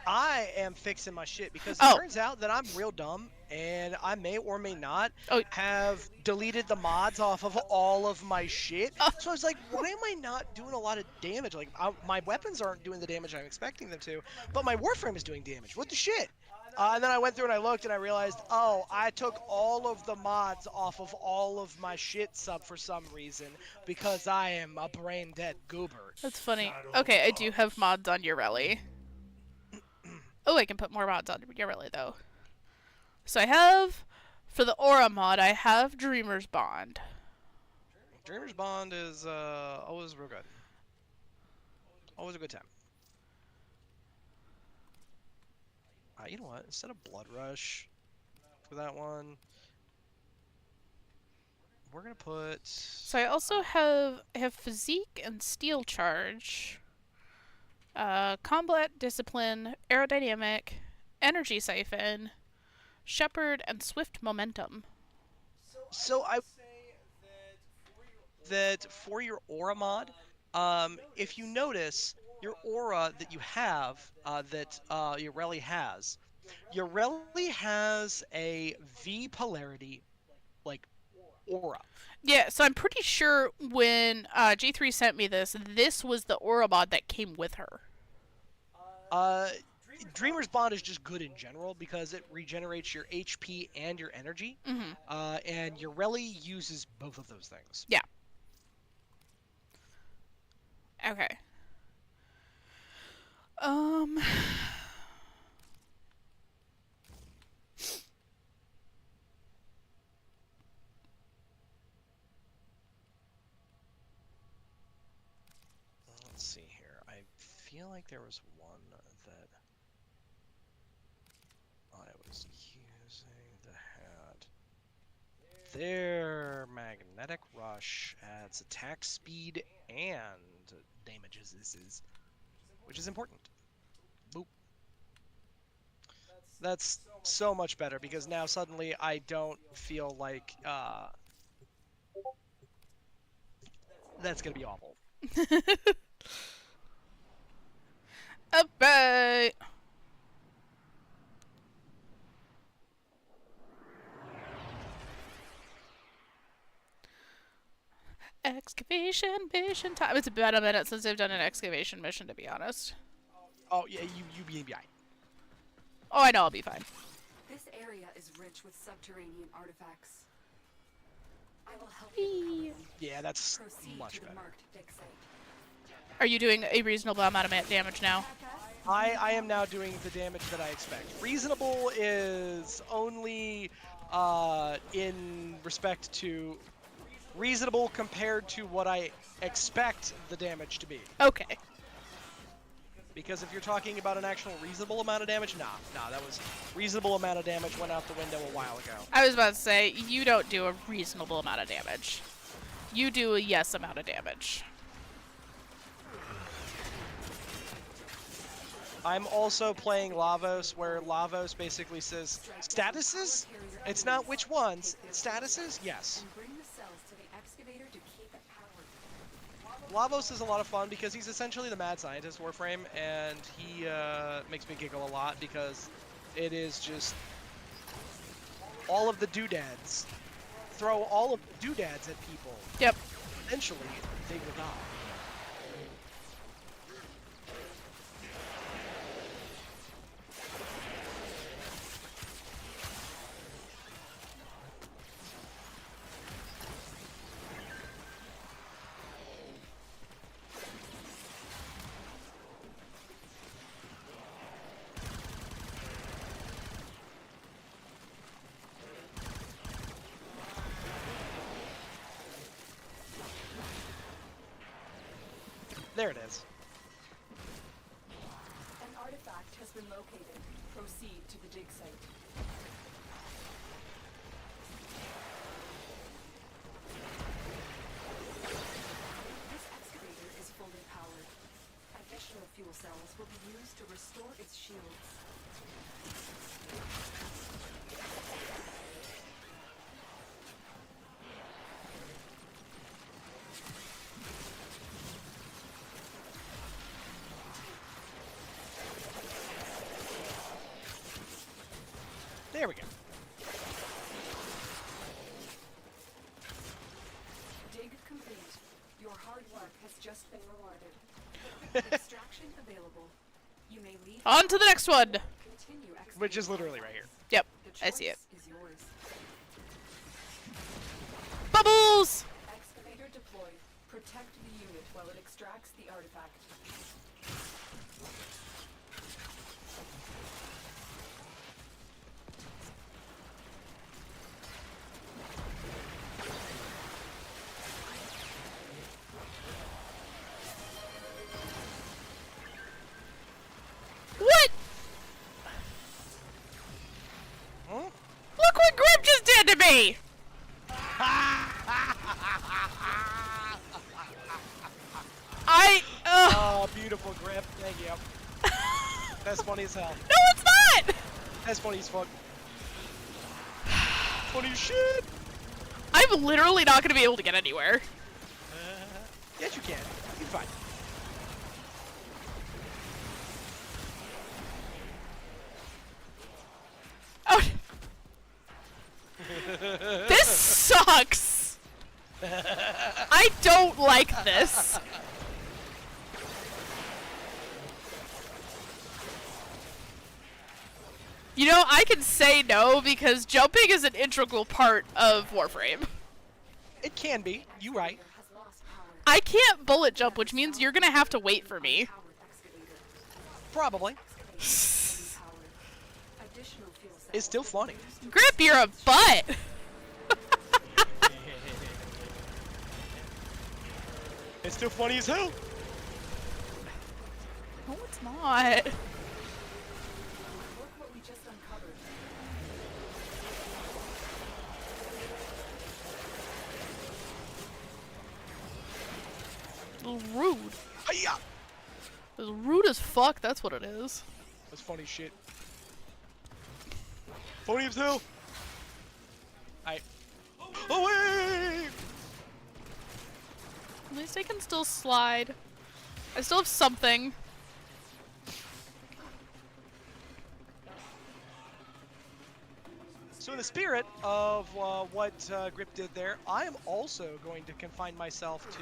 I am fixing my shit because it Oh. turns out that I'm real dumb, and I may or may not Oh. have deleted the mods off of all of my shit. Oh. So I was like, why am I not doing a lot of damage? Like, my weapons aren't doing the damage I'm expecting them to, but my Warframe is doing damage. What the shit? And then I went through and I looked and I realized, oh, I took all of the mods off of all of my shit sub for some reason because I am a brain dead goober. That's funny. Okay, I do have mods on Ureli. Oh, I can put more mods on Ureli, though. So I have, for the Aura mod, I have Dreamer's Bond. Dreamer's Bond is always real good. Always a good time. You know what? Instead of Blood Rush for that one, we're gonna put. So I also have Physique and Steel Charge, Combat Discipline, Aerodynamic, Energy Siphon, Shepherd, and Swift Momentum. So I that for your Aura mod, if you notice your aura that you have, that Ureli has, Ureli has a V polarity, like, aura. Yeah, so I'm pretty sure when G3 sent me this was the Aura mod that came with her. Dreamer's Bond is just good in general because it regenerates your HP and your energy, and Ureli uses both of those things. Yeah. Okay. Let's see here. I feel like there was one that I was using that had. There, Matt. Magnetic Rush adds attack speed and damages, which is important. Boop. That's so much better because now suddenly I don't feel like that's gonna be awful. Alright. Excavation mission time. It's been a minute since I've done an excavation mission, to be honest. Oh yeah, you be right. Oh, I know I'll be fine. This area is rich with subterranean artifacts. I will help you. Yeah, that's Proceed much to the better. marked dig site. Are you doing a reasonable amount of damage now? I am now doing the damage that I expect. Reasonable is only in respect to reasonable compared to what I expect the damage to be. Okay. Because if you're talking about an actual reasonable amount of damage, nah, that was reasonable amount of damage went out the window a while ago. I was about to say, you don't do a reasonable amount of damage. You do a yes amount of damage. I'm also playing Lavos, where Lavos basically says, statuses? It's not which ones, statuses? Yes. And bring the cells to the excavator to keep it powered. Lavos is a lot of fun because he's essentially the mad scientist Warframe, and he makes me giggle a lot because it is just all of the doodads. Throw all of the doodads at people. Yep. Eventually, they will die. There it is. An artifact has been located. Proceed to the dig site. This excavator is fully powered. Additional fuel cells will be used to restore its shields. There we go. Dig complete. Your hard work has just been rewarded. Extraction available. You may leave. On to the next one! Continue Which is excavating. literally right here. Yep, The I see it. choice is yours. Bubbles! Excavator deployed. Protect the unit while it extracts the artifact. What? Hmm? Look what Grip just did to me! Oh, beautiful grip. Thank you. That's funny as hell. No, it's not! That's funny as fuck. Funny as shit. I'm literally not gonna be able to get anywhere. Yes, you can. You're fine. Oh. This sucks! I don't like this. You know, I can say no because jumping is an integral part of Warframe. It can be. You right. Has lost power. I can't bullet jump, which means you're gonna have to wait for me. Powered excavator. Probably. Fully powered. Additional fuel cells. It's still funny. Grip, you're a butt! It's still funny as hell. No, it's not. Look what we just uncovered. little rude. Hiya! It's rude as fuck, that's what it is. That's funny shit. Funny as hell. Away! At least I can still slide. I still have something. So in the spirit of what Grip did there, I am also going to confine myself to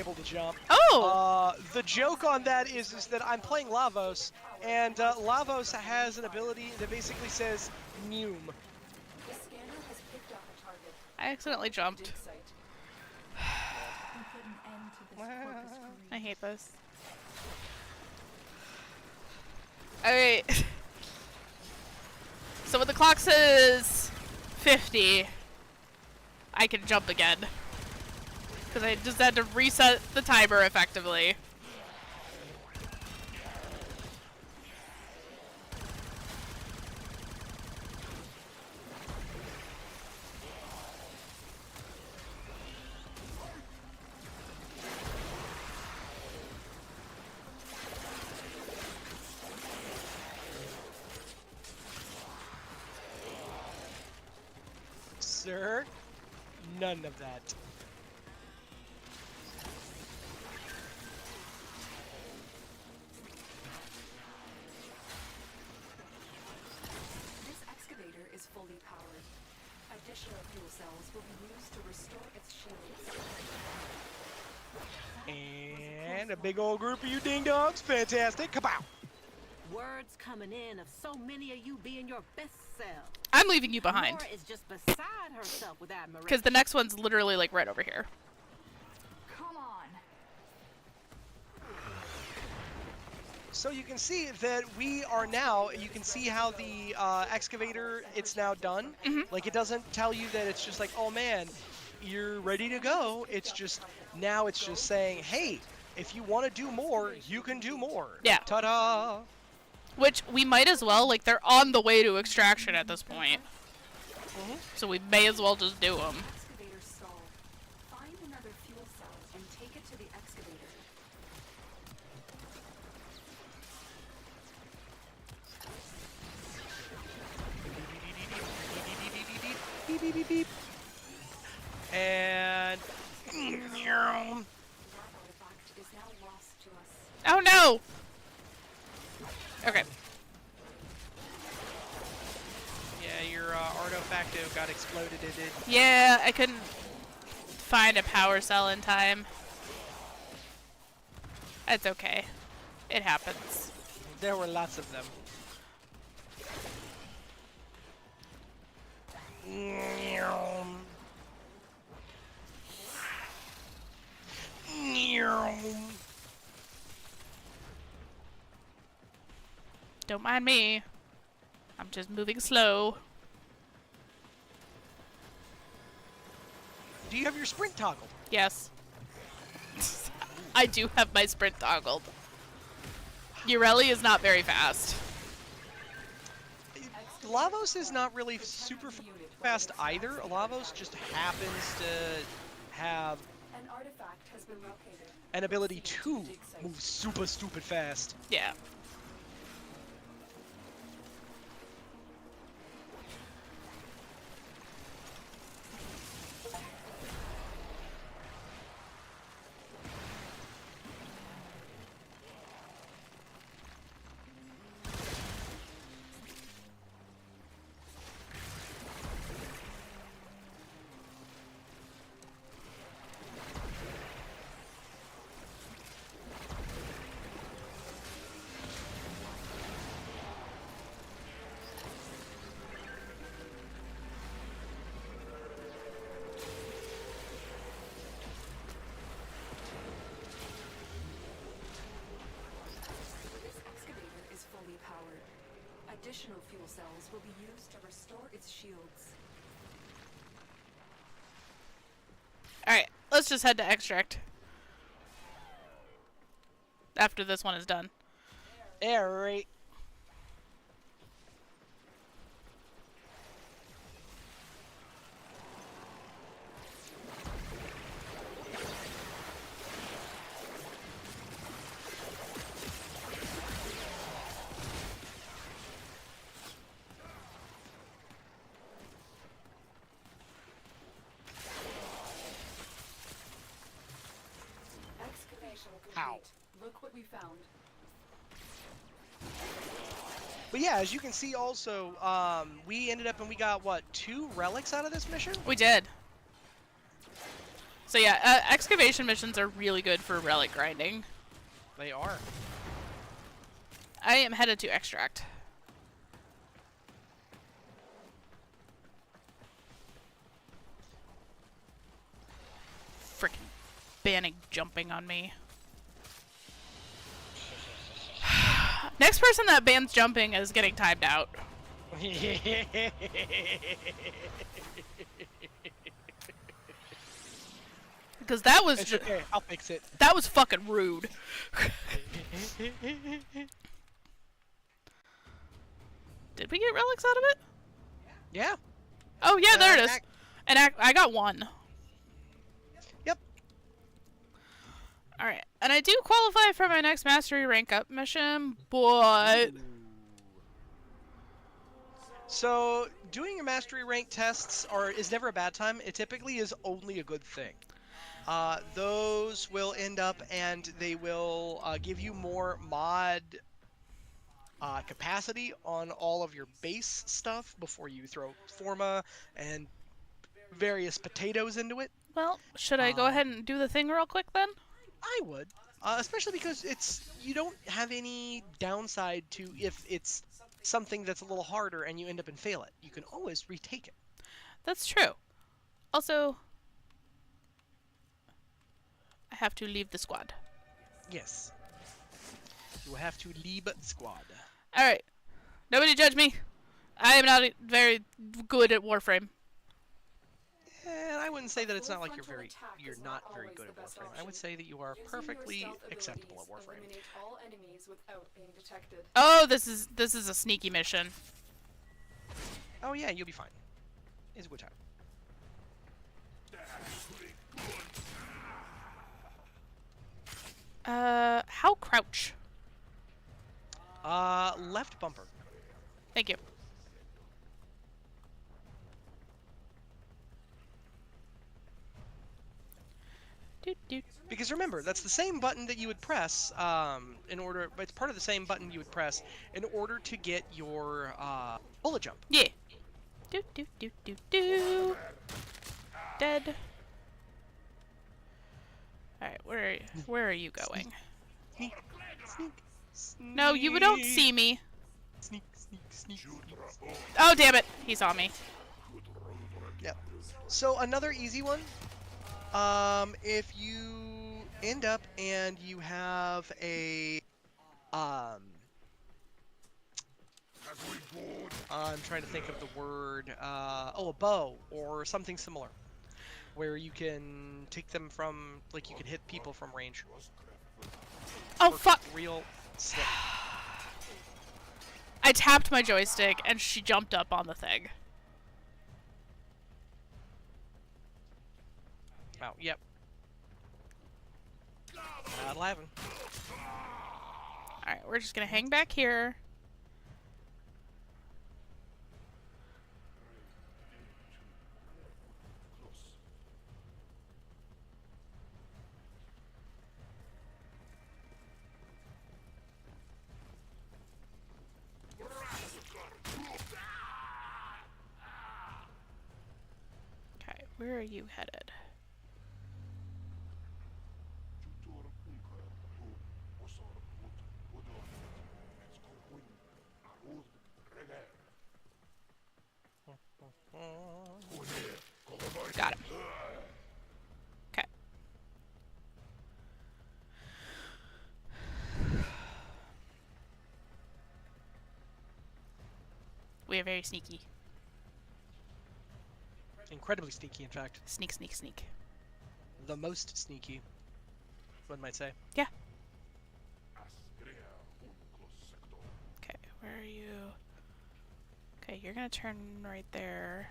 able to jump. Oh! The joke on that is that I'm playing Lavos, and Lavos has an ability that basically says Neum. The scanner has picked up a target. I accidentally jumped. Dig site. I hate this. Alright. So when the clock says 50, I can jump again. Because I just had to reset the timer effectively. Sir, none of that. This excavator is fully powered. Additional fuel cells will be used to restore its shields. And a big old group of you ding-dongs. Fantastic. Kapow! Words coming in of so many of you being your best self. I'm leaving you behind. Nora is just beside herself with admiration. Because the next one's literally like right over here. Come on. So you can see that we are now, you can see how the excavator, it's now done. Like, it doesn't tell you that it's just like, oh man, you're ready to go. It's just, now it's just saying, hey, if you want to do more, you can do more. Yeah. Ta-da! Which we might as well, like they're on the way to extraction at this point. So we may as well just do them. Excavator stalled. Find another fuel cell and take it to the excavator. Beep, beep, beep, beep. And... That artifact is now lost to us. Oh no! Okay. Yeah, your artifacto got exploded, it did. Yeah, I couldn't find a power cell in time. That's okay. It happens. There were lots of them. Don't mind me. I'm just moving slow. Do you have your sprint toggled? Yes. I do have my sprint toggled. Ureli is not very fast. Lavos is not really super fast either. Lavos just happens to have An artifact has been located. an ability to move super stupid fast. Yeah. This excavator is fully powered. Additional fuel cells will be used to restore its shields. Alright, let's just head to extract. After this one is done. Alright. How? Look what we found. But yeah, as you can see also, we ended up and we got, what, 2 relics out of this mission? We did. So yeah, excavation missions are really good for relic grinding. They are. I am headed to extract. Frickin' banning jumping on me. Next person that bans jumping is getting timed out. Because that was It's okay, I'll fix it. that was fucking rude. Did we get relics out of it? Yeah. Oh yeah, there it is. Act- And I got 1. Yep. Alright, and I do qualify for my next mastery rank up mission, but... So, doing your mastery rank tests is never a bad time. It typically is only a good thing. Those will end up and they will give you more mod capacity on all of your base stuff before you throw Forma and various potatoes into it. Well, should I go ahead and do the thing real quick then? I would, especially because you don't have any downside to if it's something that's a little harder and you end up and fail it. You can always retake it. That's true. Also, I have to leave the squad. Yes. You will have to leave squad. Alright. Nobody judge me. I am not very good at Warframe. And I wouldn't say that it's Full not like frontal attack you're is not very always good the at best Warframe. I would option. say that you are Using your perfectly stealth acceptable at abilities Warframe. eliminate all enemies without being detected. Oh, this is a sneaky mission. Oh yeah, you'll be fine. It's a good time. How crouch? Left bumper. Thank you. Doot, doot. Because remember, that's the same button that you would press it's part of the same button you would press in order to get your bullet jump. Yeah. Doot, doot, doot, doot, doot. Dead. Alright, where are you going? Sneak, sneak, No, you don't see me. Sneak, sneak, sneak, sneak. Oh, damn it. He saw me. Yep. So another easy one. If you end up and you have a I'm trying to think of the word, a bow or something similar, where you can take them from, like, you can hit people from range. Oh, Works fuck. Real slick. I tapped my joystick and she jumped up on the thing. Oh, yep. Not laughing. Alright, we're just gonna hang back here. Okay, where are you headed? Got him. Okay. We are very sneaky. Incredibly sneaky, in fact. Sneak, sneak, sneak. The most sneaky, one might say. Yeah. Okay, where are you? Okay, you're gonna turn right there.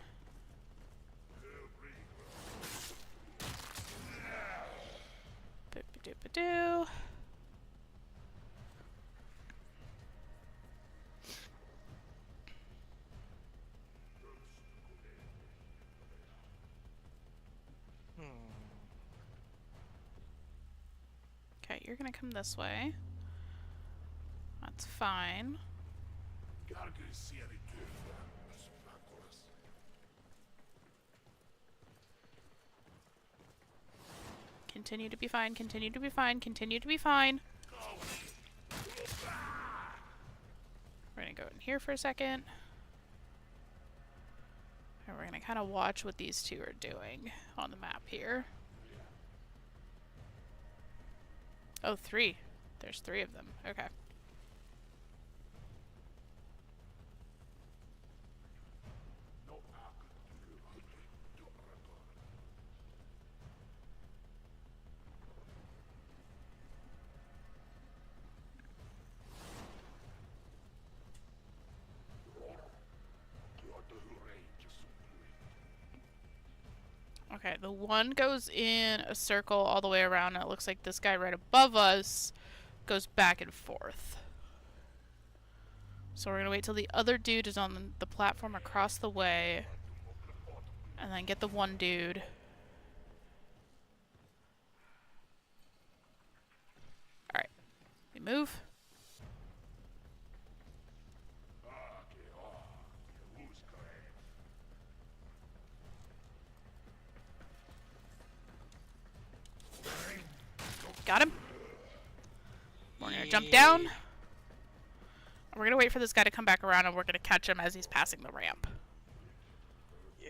Boop-a-doop-a-doo. you're gonna come this way. That's fine. Continue to be fine, continue to be fine, continue to be fine. We're gonna go in here for a second. And we're gonna kind of watch what these two are doing on the map here. Oh, 3. There's 3 of them. Okay. Okay, the one goes in a circle all the way around, and it looks like this guy right above us goes back and forth. So we're gonna wait till the other dude is on the platform across the way, and then get the one dude. Alright, we move. Got him. We're gonna jump down. And we're gonna wait for this guy to come back around, and we're gonna catch him as he's passing the ramp. Yeah.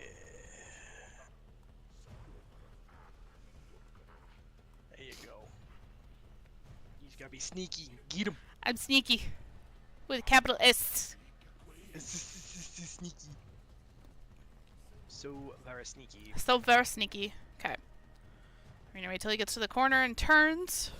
There you go. He's gotta be sneaky. Get him. I'm sneaky. With a capital S. Sneaky. So very sneaky. So very sneaky. Okay. We're gonna wait till he gets to the corner and turns.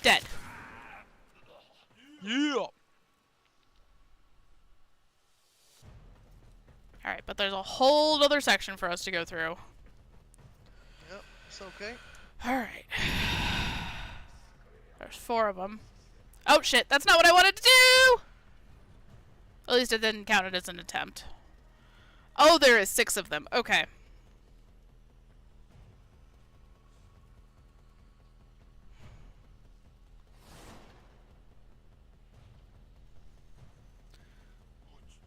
Dead. Yeah. Alright, but there's a whole other section for us to go through. Yep, it's okay. Alright. There's 4 of them. Oh shit, that's not what I wanted to do! At least it didn't count it as an attempt. Oh, there is 6 of them. Okay.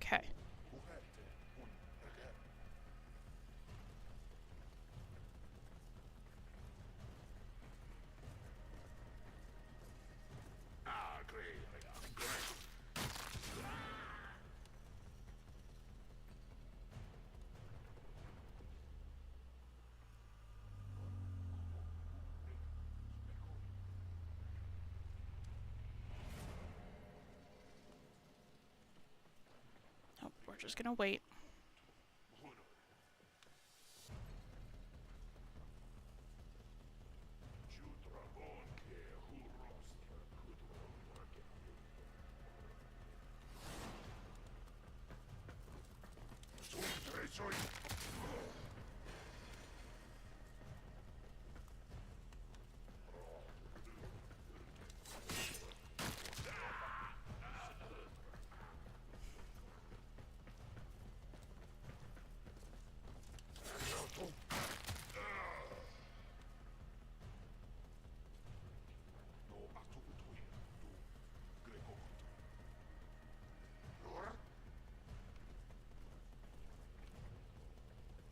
Okay. Oh, we're just gonna wait.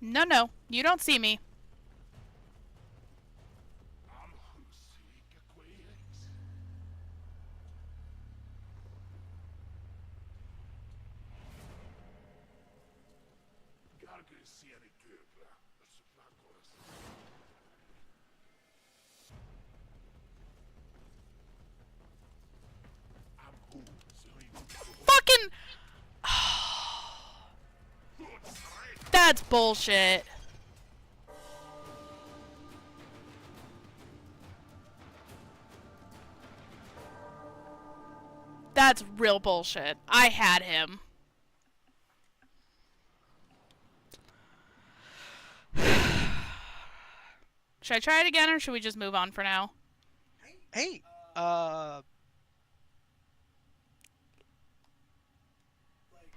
No, no, you don't see me. Fucking... That's bullshit. That's real bullshit. I had him. Should I try it again, or should we just move on for now? Hey,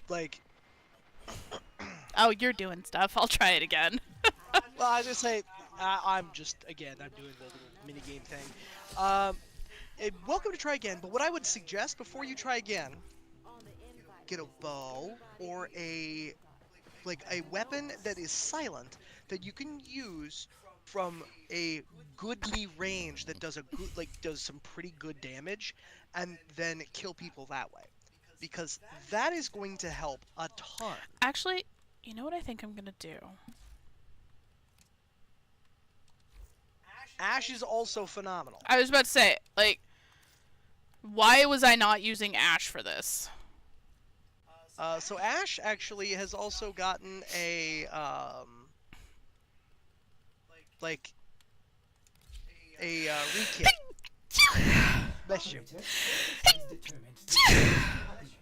Like, Oh, you're doing stuff. I'll try it again. well, I was gonna say, I'm doing the little mini game thing. Welcome to try again, but what I would suggest before you try again, get a bow or a weapon that is silent that you can use from a goodly range that does does some pretty good damage, and then kill people that way, because that is going to help a ton. Actually, you know what I think I'm gonna do? Ash is also phenomenal. I was about to say, like, why was I not using Ash for this? So Ash actually has also gotten a rekit. Bless you.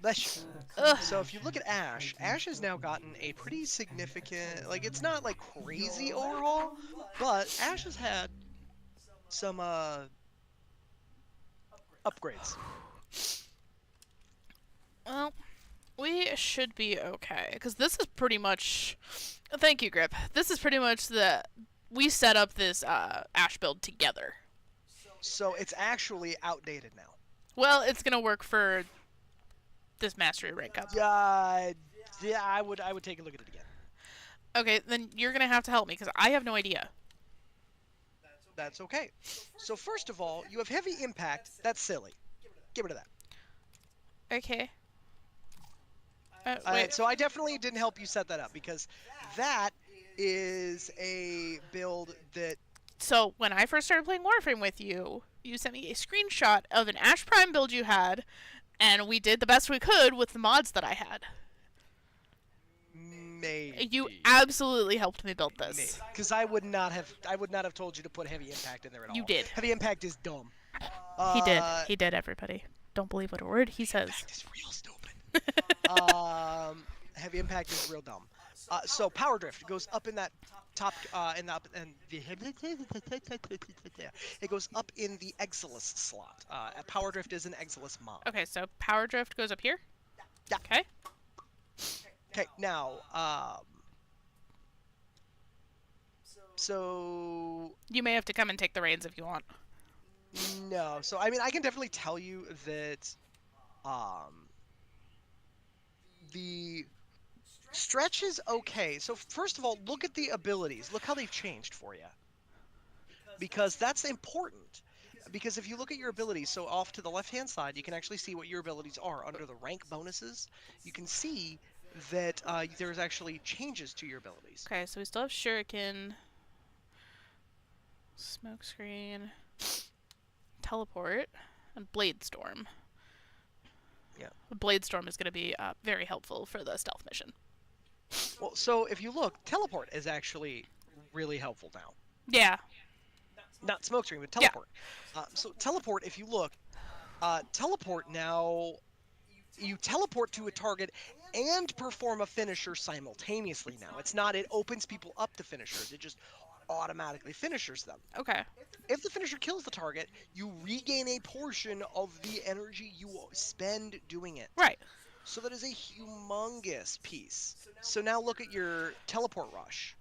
Bless you. So if you look at Ash, Ash has now gotten a pretty significant, like, it's not like crazy overhaul, but Ash has had some upgrades. Well, we should be okay, because this is pretty much... Thank you, Grip. This is pretty much we set up this Ash build together. So it's actually outdated now. Well, it's gonna work for this Mastery rank up. Yeah, I would take a look at it again. Okay, then you're gonna have to help me, because I have no idea. That's okay. So first of all, you have heavy impact. That's silly. Get rid of that. Okay. Wait. So I definitely didn't help you set that up, because that is a build that... So, when I first started playing Warframe with you, you sent me a screenshot of an Ash Prime build you had, and we did the best we could with the mods that I had. Maybe. You absolutely helped me build this. Because I would not have told you to put heavy impact in there at all. You did. Heavy impact is dumb. He did. He did, everybody. Don't believe what a word he says. It's real stupid. Heavy impact is real dumb. So power drift goes up in that top it goes up in the Exilus slot. Power drift is an Exilus mod. Okay, so Power Drift goes up here? Yeah. Okay. Okay, now so You may have to come and take the reins if you want. no. So I mean, I can definitely tell you that the stretch is okay. So first of all, look at the abilities. Look how they've changed for you. Because that's important. Because if you look at your abilities, so off to the left-hand side, you can actually see what your abilities are. Under the rank bonuses, you can see that there's actually changes to your abilities. Okay, so we still have Shuriken, Smokescreen, Teleport, and Blade Storm. Yeah. Blade Storm is going to be very helpful for the stealth mission. Well, so if you look, Teleport is actually really helpful now. Yeah. Not Smokescreen, but Teleport. So Teleport, if you look, Teleport now, you teleport to a target and perform a finisher simultaneously now. It's not, it opens people up to finishers. It just automatically finishers them. Okay. If the finisher kills the target, you regain a portion of the energy you spend doing it. Right. So that is a humongous piece. So now look at your teleport rush.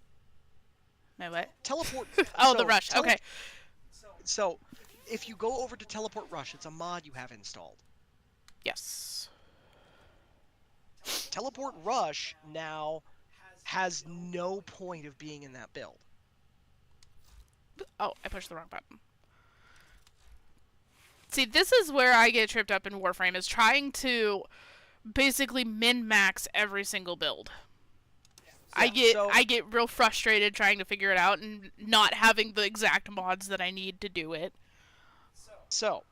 My what? Teleport. Oh, the rush. Okay. So, if you go over to Teleport Rush, it's a mod you have installed. Yes. Teleport Rush now has no point of being in that build. Oh, I pushed the wrong button. See, this is where I get tripped up in Warframe, is trying to basically min-max every single build. Yeah, I get real frustrated trying to figure it out and not having the exact mods that I need to do it. So,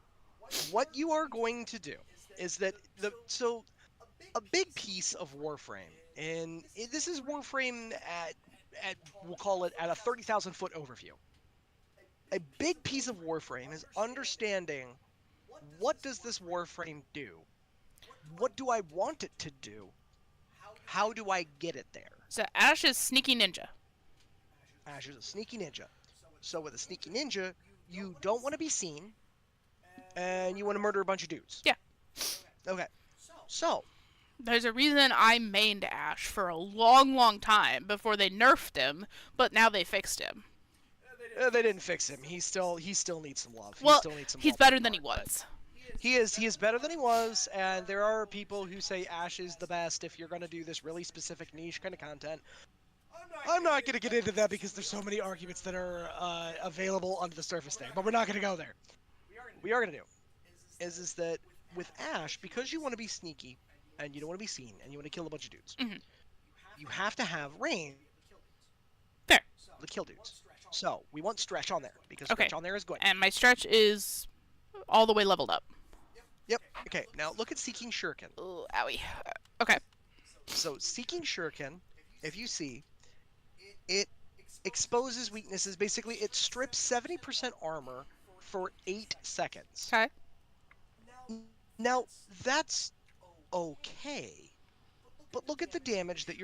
what you are going to do is that a big piece of Warframe, and this is Warframe at we'll call it at a 30,000 foot overview. A big piece of Warframe is understanding, what does this Warframe do? What do I want it to do? How do I get it there? So Ash is Sneaky Ninja. Ash is a sneaky ninja. So with a sneaky ninja, you don't want to be seen, and you want to murder a bunch of dudes. Yeah. Okay. So, There's a reason I mained Ash for a long, long time before they nerfed him, but now they fixed him. they didn't fix him. He still needs some love. Well, he still needs some he's love better from than he Mark, but was. He is better than he was, and there are people who say Ash is the best if you're going to do this really specific niche kind of content. I'm not going to get into that because there's so many arguments that are available under the surface there, but we're not going to go there. We are going to do is that with Ash, because you want to be sneaky and you don't want to be seen and you want to kill a bunch of dudes, you have to have range Fair. to kill dudes. So we want stretch on there because Okay. stretch on there is good. And my stretch is all the way leveled up. Yep. Okay. Now look at Seeking Shuriken. Ooh, owie. Okay. So Seeking Shuriken, if you see, it exposes weaknesses. Basically, it strips 70% armor for 8 seconds. Okay. Now, that's okay. But look at the damage that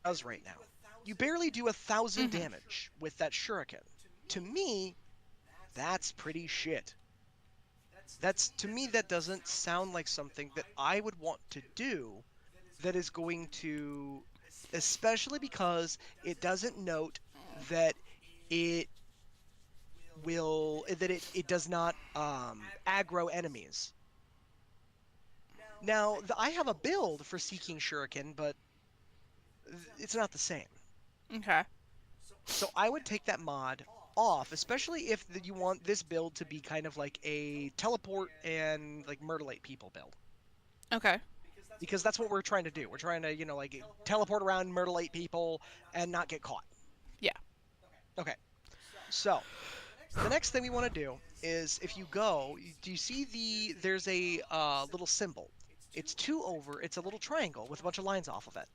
does right now. You barely do 1,000 damage with that shuriken. To me, that's pretty shit. To me, that doesn't sound like something that I would want to do that is going to, especially because it doesn't note that it does not aggro enemies. Now, I have a build for Seeking Shuriken, but it's not the same. Okay. So I would take that mod off, especially if you want this build to be kind of like a teleport and like murderate people build. Okay. Because that's what we're trying to do. We're trying to, like teleport around, murderate people, and not get caught. Yeah. Okay. So, the next thing we want to do is if you go, do you see there's a little symbol. It's 2 over, it's a little triangle with a bunch of lines off of it.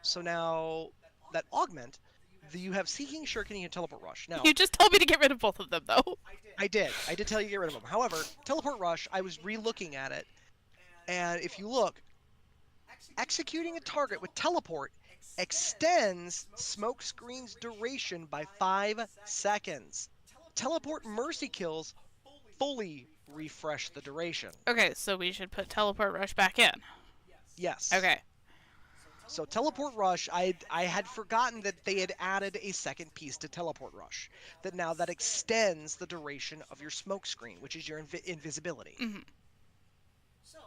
So now, that augment, you have Seeking Shuriken and Teleport Rush. Now, You just told me to get rid of both of them, though. I did tell you to get rid of them. However, Teleport Rush, I was re-looking at it, and if you look, executing a target with Teleport extends Smokescreen's duration by 5 seconds. Teleport Mercy Kills fully refresh the duration. Okay, so we should put Teleport Rush back in. Yes. Okay. So Teleport Rush, I had forgotten that they had added a second piece to Teleport Rush. That extends the duration of your Smokescreen, which is your invisibility.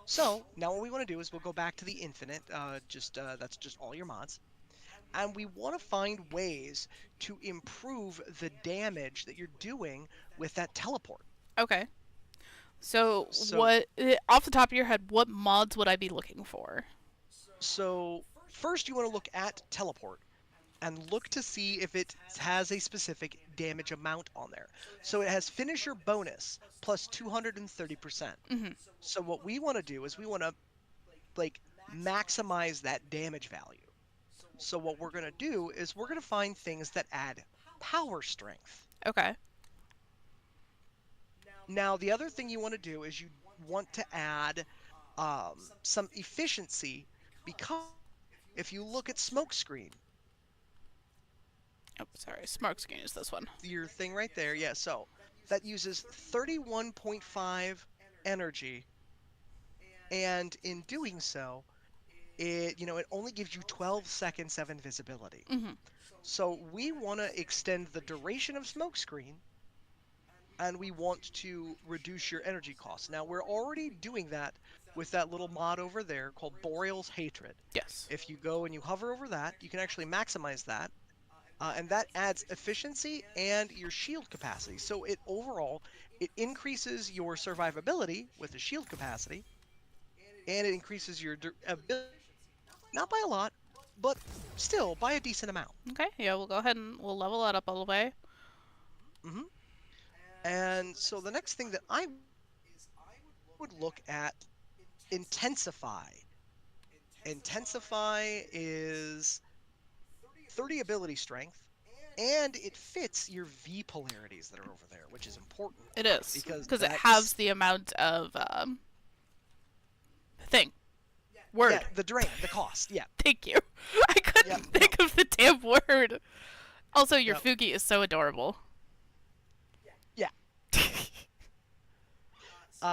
So now what we want to do is we'll go back to the Infinite. That's just all your mods. And we want to find ways to improve the damage that you're doing with that teleport. Okay. So what, off the top of your head, what mods would I be looking for? So first you want to look at teleport and look to see if it has a specific damage amount on there. So it has finisher bonus plus 230%. So what we want to do is we want to maximize that damage value. So what we're going to do is we're going to find things that add power strength. Okay. Now the other thing you want to do is you want to add some efficiency, because if you look at Smokescreen, Oh, sorry. Smokescreen is this one. your thing right there, yeah, so that uses 31.5 energy, and in doing so, it only gives you 12 seconds of invisibility. So we want to extend the duration of Smokescreen, and we want to reduce your energy costs. Now we're already doing that with that little mod over there called Boreal's Hatred. Yes. If you go and you hover over that, you can actually maximize that, and that adds efficiency and your shield capacity. So it increases your survivability with the shield capacity, and it increases your ability, not by a lot, but still by a decent amount. Okay, yeah, we'll go ahead and we'll level that up all the way. And so the next thing that I would look at, Intensify. Intensify is 30 ability strength, and it fits your V polarities that are over there, which is important. It is, Because it that's- halves the amount of, thing. Word. Yeah, the drain, the cost, yeah. Thank you. I Yep. think of the damn word. Also, your Yep. Fugi is so adorable. Yeah.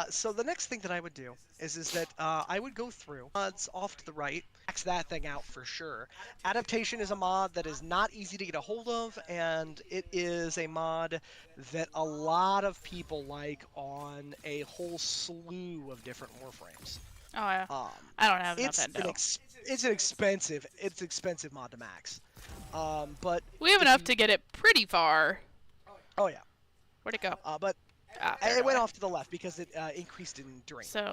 So the next thing that I would do is that I would go through mods off to the right, max that thing out for sure. Adaptation is a mod that is not easy to get a hold of, and it is a mod that a lot of people like on a whole slew of different Warframes. Oh, yeah. Um, I don't have it's enough an endo. it's an expensive mod to max. But We have if enough you- to get it pretty far. oh yeah. Where'd it go? But Ah, there it went went. off to the left because it increased in drain. So-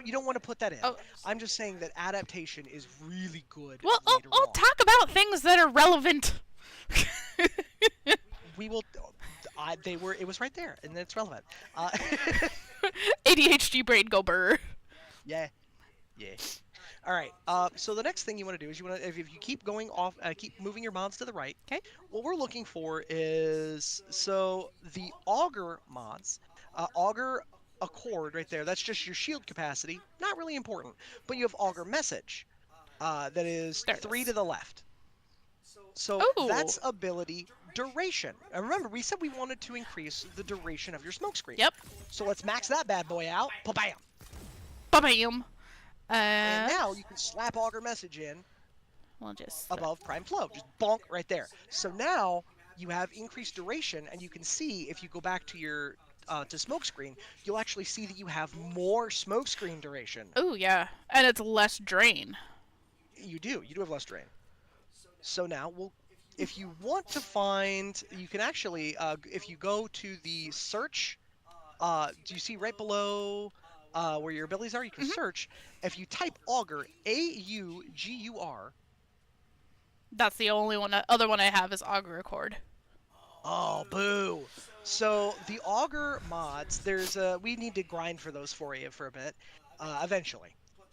You don't want to put that in. Oh. I'm just saying that adaptation is really good Well, later I'll on. talk about things that are relevant. We will. It was right there, and it's relevant. ADHD brain go burr. Yeah. All right. So the next thing you want to do is if you keep going off, keep moving your mods to the right. 'Kay. What we're looking for is the augur mods. Augur Accord right there. That's just your shield capacity. Not really important. But you have augur message. That is There it 3 is. to the left. So Ooh. that's ability duration. And remember, we said we wanted to increase the duration of your smokescreen. Yep. So let's max that bad boy out. Bam. Bam. And now you can slap augur message in We'll just. above prime flow. Just bonk right there. So now you have increased duration, and you can see if you go back to your to smokescreen, you'll actually see that you have more smokescreen duration. Oh, yeah. And it's less drain. You do have less drain. So now if you want to find, you can actually if you go to the search, do you see right below where your abilities are? You can search. If you type augur, AUGUR. That's the only one. Other one I have is Augur Accord. Oh, boo. So the augur mods, we need to grind for those for you for a bit, eventually.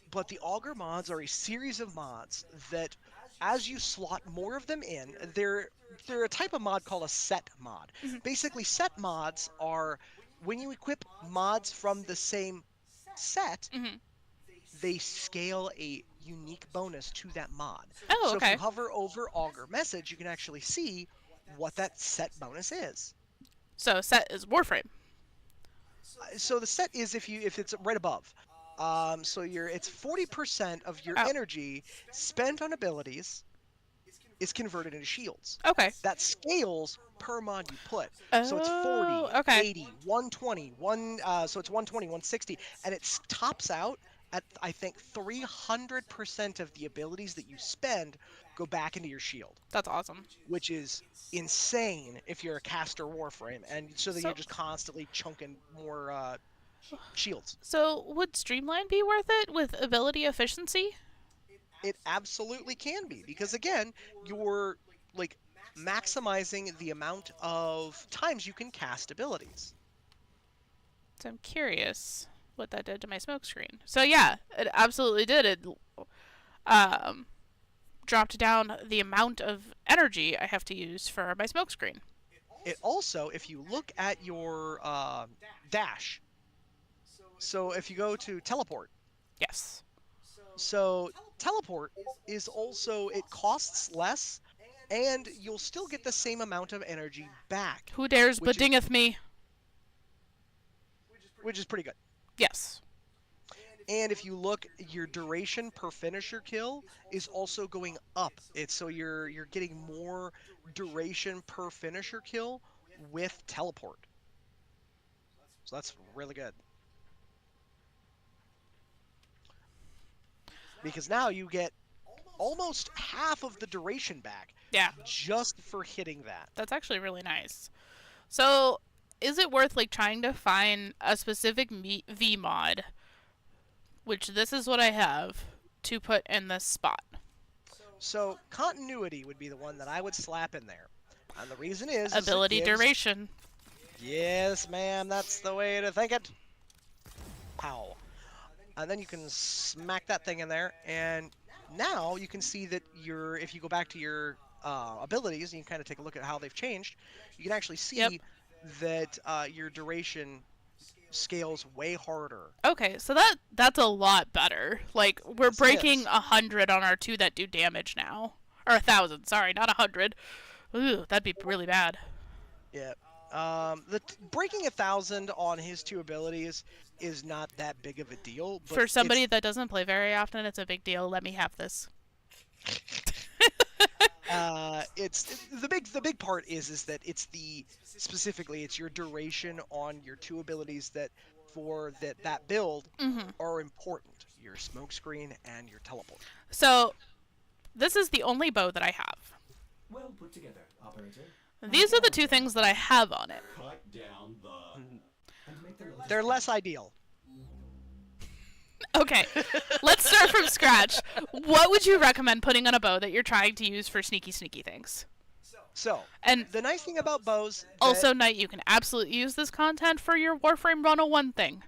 But the augur mods are a series of mods that, as you slot more of them in, they're a type of mod called a set mod. Basically, set mods are when you equip mods from the same set, they scale a unique bonus to that mod. Oh, so okay. if you hover over augur message, you can actually see what that set bonus is. So set is Warframe. So the set is if it's right above. So it's 40% of your Oh. energy spent on abilities is converted into shields. Okay. That scales per mod you put. So it's Oh, 40, okay. 80, 120, so it's 120, 160, and it tops out at, I think, 300% of the abilities that you spend go back into your shield, That's awesome. which is insane if you're a caster Warframe, and so that So- you're just constantly chunking more shields. So would Streamline be worth it with ability efficiency? It absolutely can be, because again, you're like maximizing the amount of times you can cast abilities. So I'm curious what that did to my smoke screen. So yeah, it absolutely did. It dropped down the amount of energy I have to use for my smoke screen. It also, if you look at your dash, so if you go to teleport, Yes. so teleport is also, it costs less, and you'll still get the same amount of energy back, Who dares Which is- bedingeth me? which is pretty good. Yes. And if you look, your duration per finisher kill is also going up. So you're getting more duration per finisher kill with teleport. So that's really good. Because now you get almost half of the duration back Yeah. just for hitting that. That's actually really nice. So, is it worth like trying to find a specific V mod, which this is what I have, to put in this spot? So continuity would be the one that I would slap in there. And the reason is it Ability gives- duration. Yes, ma'am, that's the way to think it. Pow. And then you can smack that thing in there, and now you can see that if you go back to your abilities, and you kind of take a look at how they've changed, you can actually see Yep. that your duration scales way harder. Okay, so that's a lot better. Like we're Yes, it breaking is. 100 on our two that do damage now, Or 1,000, sorry, not 100. Ooh, that'd be really bad. Yeah. Breaking 1,000 on his 2 abilities is not that big of a deal. But For somebody that doesn't play very often, it's a big deal. Let me have this. It's the big part is that it's specifically it's your duration on your 2 abilities that for that build are important. Your smokescreen and your teleport. So, this is the only bow that I have. Well put together, operator. These are the 2 things that I have on it. Cut down the... And make the list. They're less ideal. Okay, let's start from scratch. What would you recommend putting on a bow that you're trying to use for sneaky things? So, And the nice thing about bows... also, Knight, you can absolutely use this content for your Warframe 101 thing.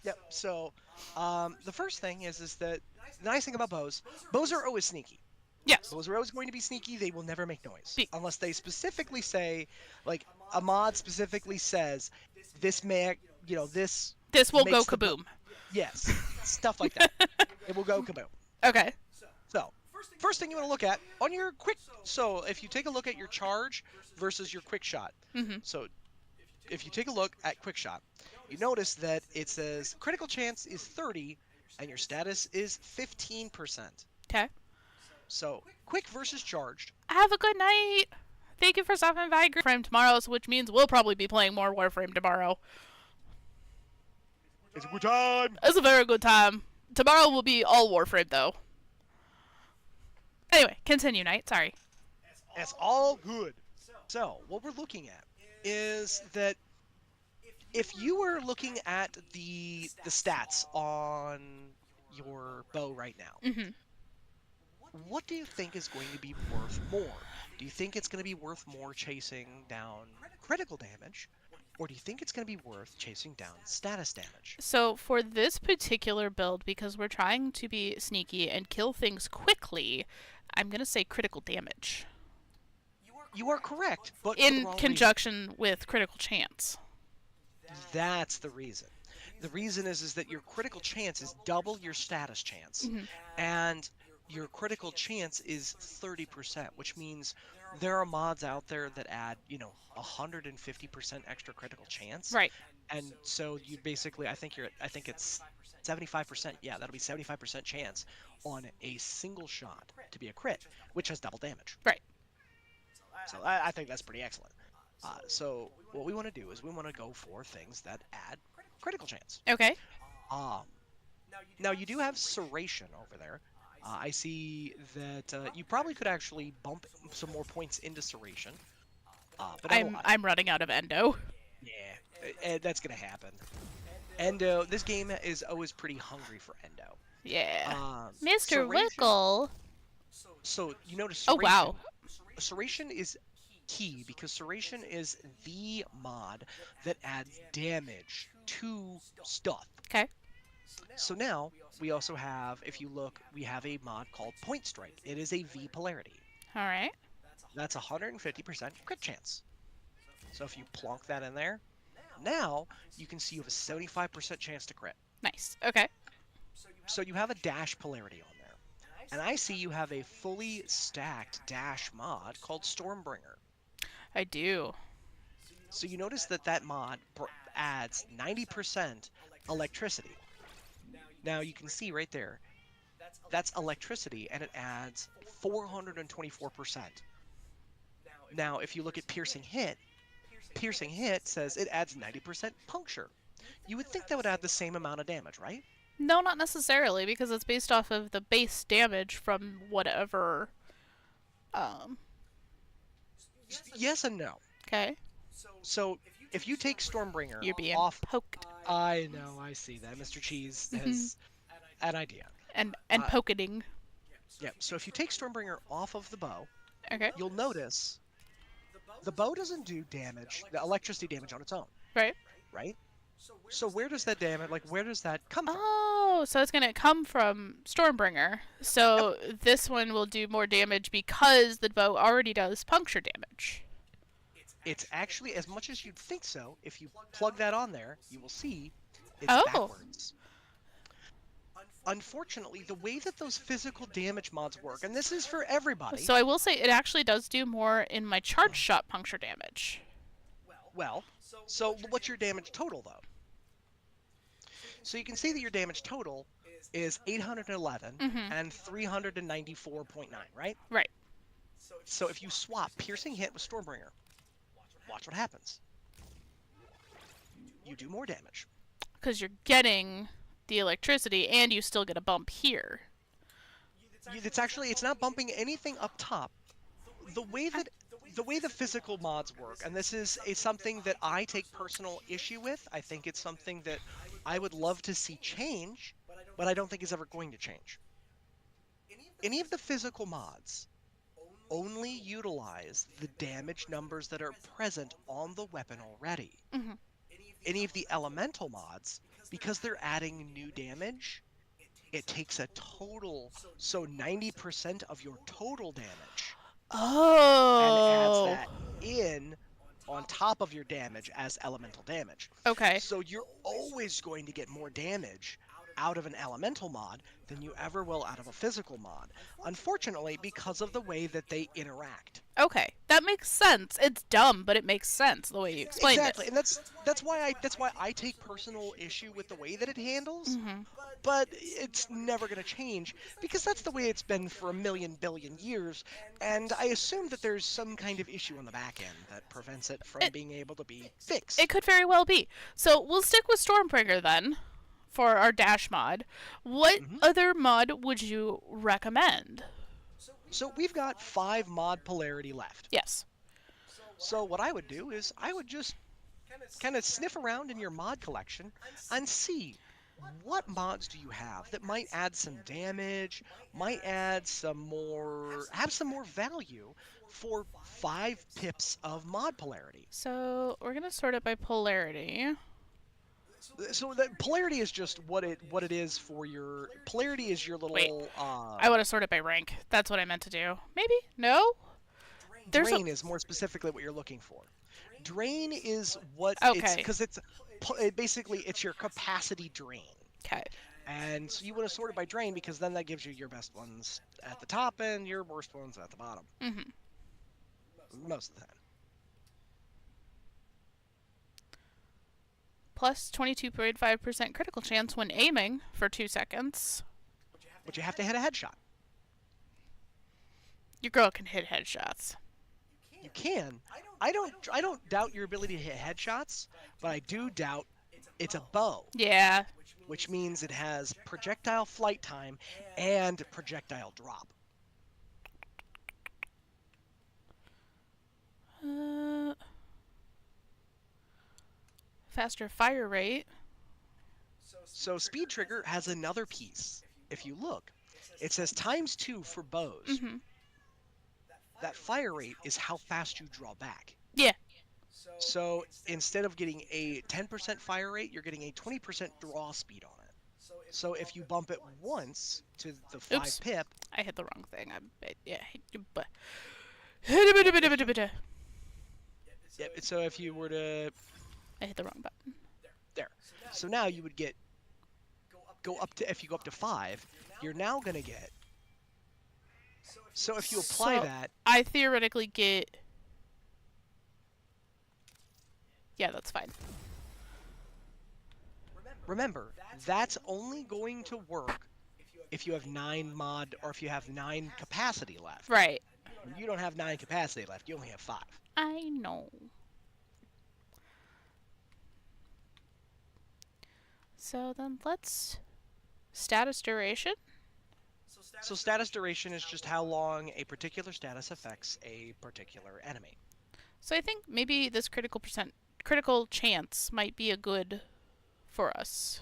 Yep, so, the first thing is that the nice thing about bows are always sneaky. Yes. Bows are always going to be sneaky, they will never make noise. Unless they specifically say, like, a mod specifically says, this may, this... This will go makes the kaboom. Yes, stuff like that. It will go kaboom. Okay. So, first thing you want to look at on your quick. So, if you take a look at your charge versus your quick shot. So, if you take a look at quick shot, you notice that it says critical chance is 30 and your status is 15%. Okay. So, quick versus charged. Have a good night. Thank you for stopping by Warframe tomorrow, which means we'll probably be playing more Warframe tomorrow. It's a good time. It's a very good time. Tomorrow will be all Warframe, though. Anyway, continue, Knight. Sorry. That's all good. So, what we're looking at is that if you were looking at the stats on your bow right now, what do you think is going to be worth more? Do you think it's going to be worth more chasing down critical damage? Or do you think it's going to be worth chasing down status damage? So for this particular build, because we're trying to be sneaky and kill things quickly, I'm going to say critical damage. You are correct, but in conjunction with critical chance. That's the reason. The reason is that your critical chance is double your status chance. And your critical chance is 30%, which means there are mods out there that add, 150% extra critical chance. Right. And so you basically, I think it's 75%. Yeah, that'll be 75% chance on a single shot to be a crit, which has double damage. Right. So I think that's pretty excellent. So what we want to do is we want to go for things that add critical chance. Okay. Now you do have Serration over there. I see that you probably could actually bump some more points into Serration. But I'm running out of endo. Yeah, that's gonna happen. Endo, this game is always pretty hungry for endo. Yeah. Mr. Wickle. So you notice. Oh wow. Serration is key because Serration is the mod that adds damage to stuff. Okay. So now we also have, if you look, we have a mod called Point Strike. It is a V polarity. All right. That's 150% crit chance. So if you plonk that in there, now you can see you have a 75% chance to crit. Nice. Okay. So you have a dash polarity on there. And I see you have a fully stacked dash mod called Stormbringer. I do. So you notice that mod adds 90% electricity. Now you can see right there, that's electricity, and it adds 424%. Now, if you look at Piercing Hit says it adds 90% puncture. You would think that would add the same amount of damage, right? No, not necessarily, because it's based off of the base damage from whatever. Yes and no. Okay. So, if you take Stormbringer You're being off... poked. I know, I see that. Mr. Cheese has an idea. And poketing. Yeah, so if you take Stormbringer off of the bow, Okay. you'll notice the bow doesn't do damage, the electricity damage on its own, Right. right? So where does that damage, where does that come from? Oh, so it's going to come from Stormbringer. So this one will do more damage because the bow already does puncture damage. It's actually, as much as you'd think so, if you plug that on there, you will see it's Oh. backwards. unfortunately, the way that those physical damage mods work, and this is for everybody. So I will say it actually does do more in my charge shot puncture damage. Well, so what's your damage total, though? So you can see that your damage total is 811 and 394.9, right? Right. So if you swap Piercing Hit with Stormbringer, watch what happens. You do more damage. Because you're getting the electricity and you still get a bump here. It's not bumping anything up top. The way the physical mods work, and this is something that I take personal issue with. I think it's something that I would love to see change, but I don't think is ever going to change. Any of the physical mods only utilize the damage numbers that are present on the weapon already. Any of the elemental mods, because they're adding new damage, it takes a total, so 90% of your total damage, Oh. and adds that in on top of your damage as elemental damage. Okay. So you're always going to get more damage out of an elemental mod than you ever will out of a physical mod. Unfortunately, because of the way that they interact. Okay, that makes sense. It's dumb, but it makes sense the way you explained Exactly, it. and that's why I take personal issue with the way that it handles. But it's never going to change because that's the way it's been for a million billion years, and I assume that there's some kind of issue on the back end that prevents it from being able to be fixed. It could very well be. So we'll stick with Stormbringer then for our dash mod. What other mod would you recommend? So we've got 5 mod polarity left. Yes. So what I would do is I would just kind of sniff around in your mod collection and see what mods do you have that might add some damage, might add some more, have some more value for 5 pips of mod polarity. So we're gonna sort it by polarity. So the polarity is just what it is for your polarity is your little. Wait, I would have sorted by rank. That's what I meant to do. Maybe? No? Drain is more specifically what you're looking for. Drain is what Okay. because basically it's your capacity drain. Okay. And so you want to sort it by drain because then that gives you your best ones at the top and your worst ones at the bottom. Most of the time. Plus 22.5% critical chance when aiming for 2 seconds. But you have to hit a headshot. Your girl can hit headshots. You can. I don't doubt your ability to hit headshots, but I do doubt it's a bow. Yeah. Which means it has projectile flight time and projectile drop. Faster fire rate. So Speed Trigger has another piece. If you look, it says ×2 for bows. That fire rate is how fast you draw back. Yeah. So instead of getting a 10% fire rate, you're getting a 20% draw speed on it. So if you bump it once to the 5 Oops. pip, I hit the wrong thing. so if you were to I hit the wrong button. there. So now you would get if you go up to 5, you're now going to get. So if you apply that, I theoretically get. Yeah, that's fine. remember, that's only going to work if you have 9 mod or if you have 9 capacity left. Right. You don't have 9 capacity left. You only have 5. I know. So then let's status duration. So status duration is just how long a particular status affects a particular enemy. So I think maybe this critical chance might be a good for us.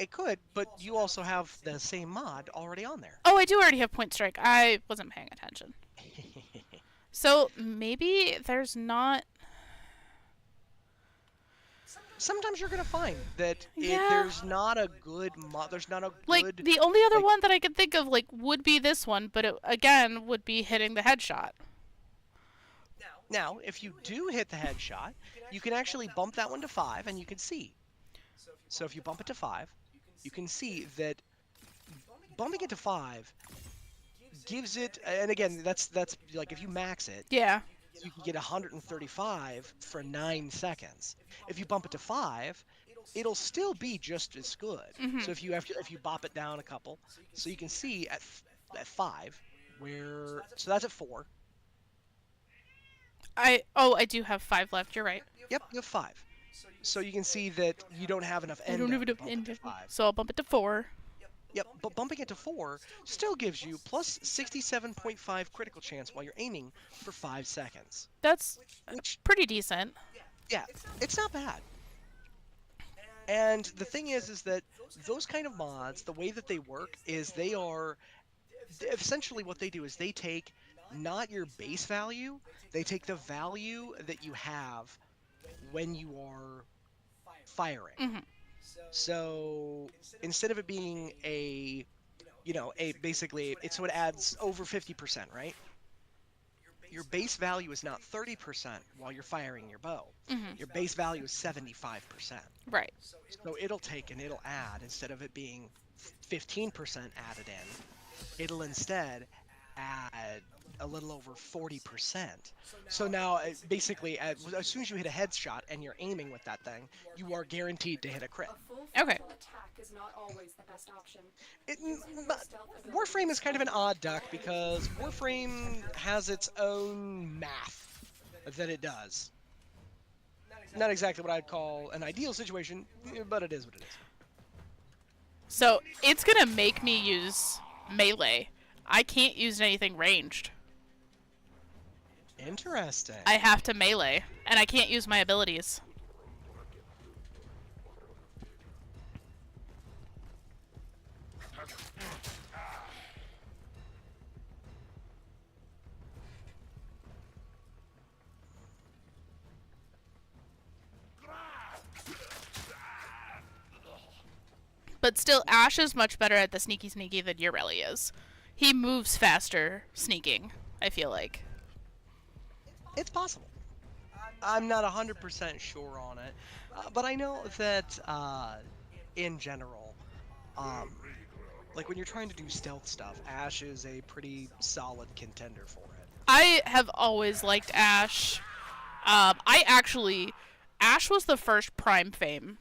It could, but you also have the same mod already on there. Oh, I do already have point strike. I wasn't paying attention. So maybe there's not. Sometimes you're gonna find that Yeah. there's not a good mod. There's not a Like, good. the only other like- one that I could think of, like, would be this one, but it, again, would be hitting the headshot. Now, if you do hit the headshot, you can actually bump that one to 5, and you can see. So if you bump it to 5, you can see that bumping it to 5 gives it, and again, that's like if you max it, Yeah. you can get 135 for 9 seconds. If you bump it to 5, it'll still be just as good. So if you bop it down a couple, so you can see at 5 where, so that's at 4. I do have 5 left. You're right. Yep, you have 5. So you can see that you don't have enough I end don't have to enough bump it end. to 5. So I'll bump it to 4. Yep, but bumping it to 4 still gives you plus 67.5 critical chance while you're aiming for 5 seconds. That's Which, pretty decent. yeah, it's not bad. And the thing is that those kind of mods, the way that they work is they are, essentially what they do is they take not your base value, they take the value that you have when you are firing. So instead of it being a, basically, so it adds over 50%, right? Your base value is not 30% while you're firing your bow. Your base value is 75%. Right. So it'll take and it'll add, instead of it being 15% added in, it'll instead add a little over 40%. So now, basically, as soon as you hit a headshot and you're aiming with that thing, you are guaranteed to hit a crit. A full Okay. frontal attack is not always the best option. Warframe is kind of an odd duck because Warframe has its own math that it does. Not exactly what I'd call an ideal situation, but it is what it is. So it's gonna make me use melee. I can't use anything ranged. Interesting. I have to melee, and I can't use my abilities. But still, Ash is much better at the sneaky than Ureli is. He moves faster sneaking, I feel like. It's possible. I'm not 100% sure on it, but I know that in general, like when you're trying to do stealth stuff, Ash is a pretty solid contender for it. I have always liked Ash. Ash was the first frame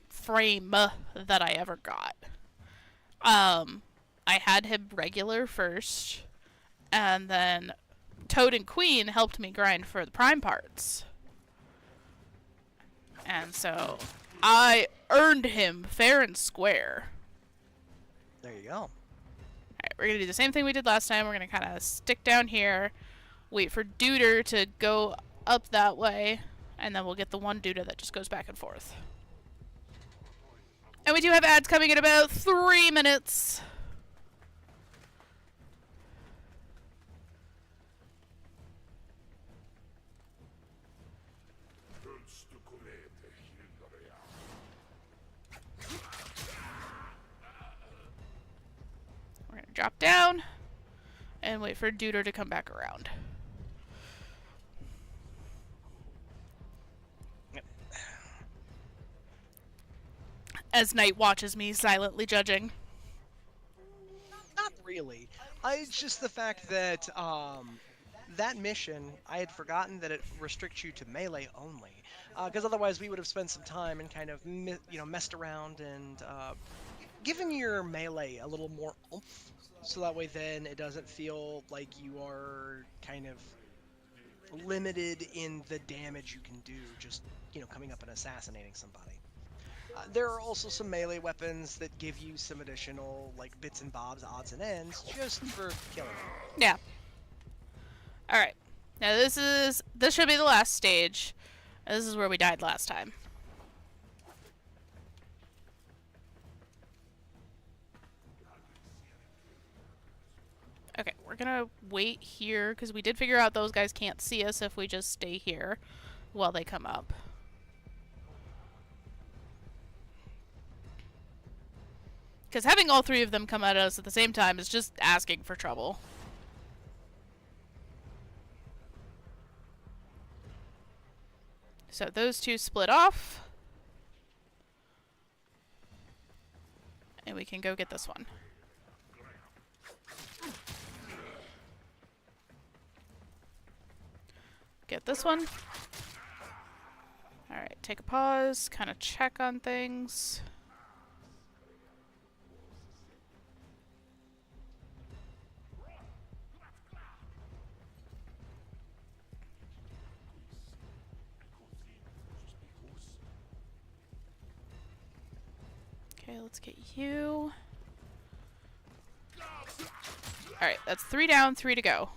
that I ever got. I had him regular first, and then Toad and Queen helped me grind for the prime parts. And so I earned him fair and square. There you go. Alright, we're gonna do the same thing we did last time. We're gonna kind of stick down here, wait for Duder to go up that way, and then we'll get the one Duder that just goes back and forth. And we do have ads coming in about 3 minutes. We're going to drop down and wait for Duder to come back around. As Knight watches me silently judging. Not really. It's just the fact that that mission, I had forgotten that it restricts you to melee only. Because otherwise we would have spent some time and kind of messed around and given your melee a little more oomph. So that way then it doesn't feel like you are kind of limited in the damage you can do just, coming up and assassinating somebody. There are also some melee weapons that give you some additional, like, bits and bobs, odds and ends, just for killing them. Yeah. Alright. Now this should be the last stage. This is where we died last time. Okay, we're gonna wait here, because we did figure out those guys can't see us if we just stay here while they come up. Because having all three of them come at us at the same time is just asking for trouble. So those two split off. And we can go get this one. get this one. Alright, take a pause, kind of check on things. Okay, let's get you. Alright, that's 3 down, 3 to go.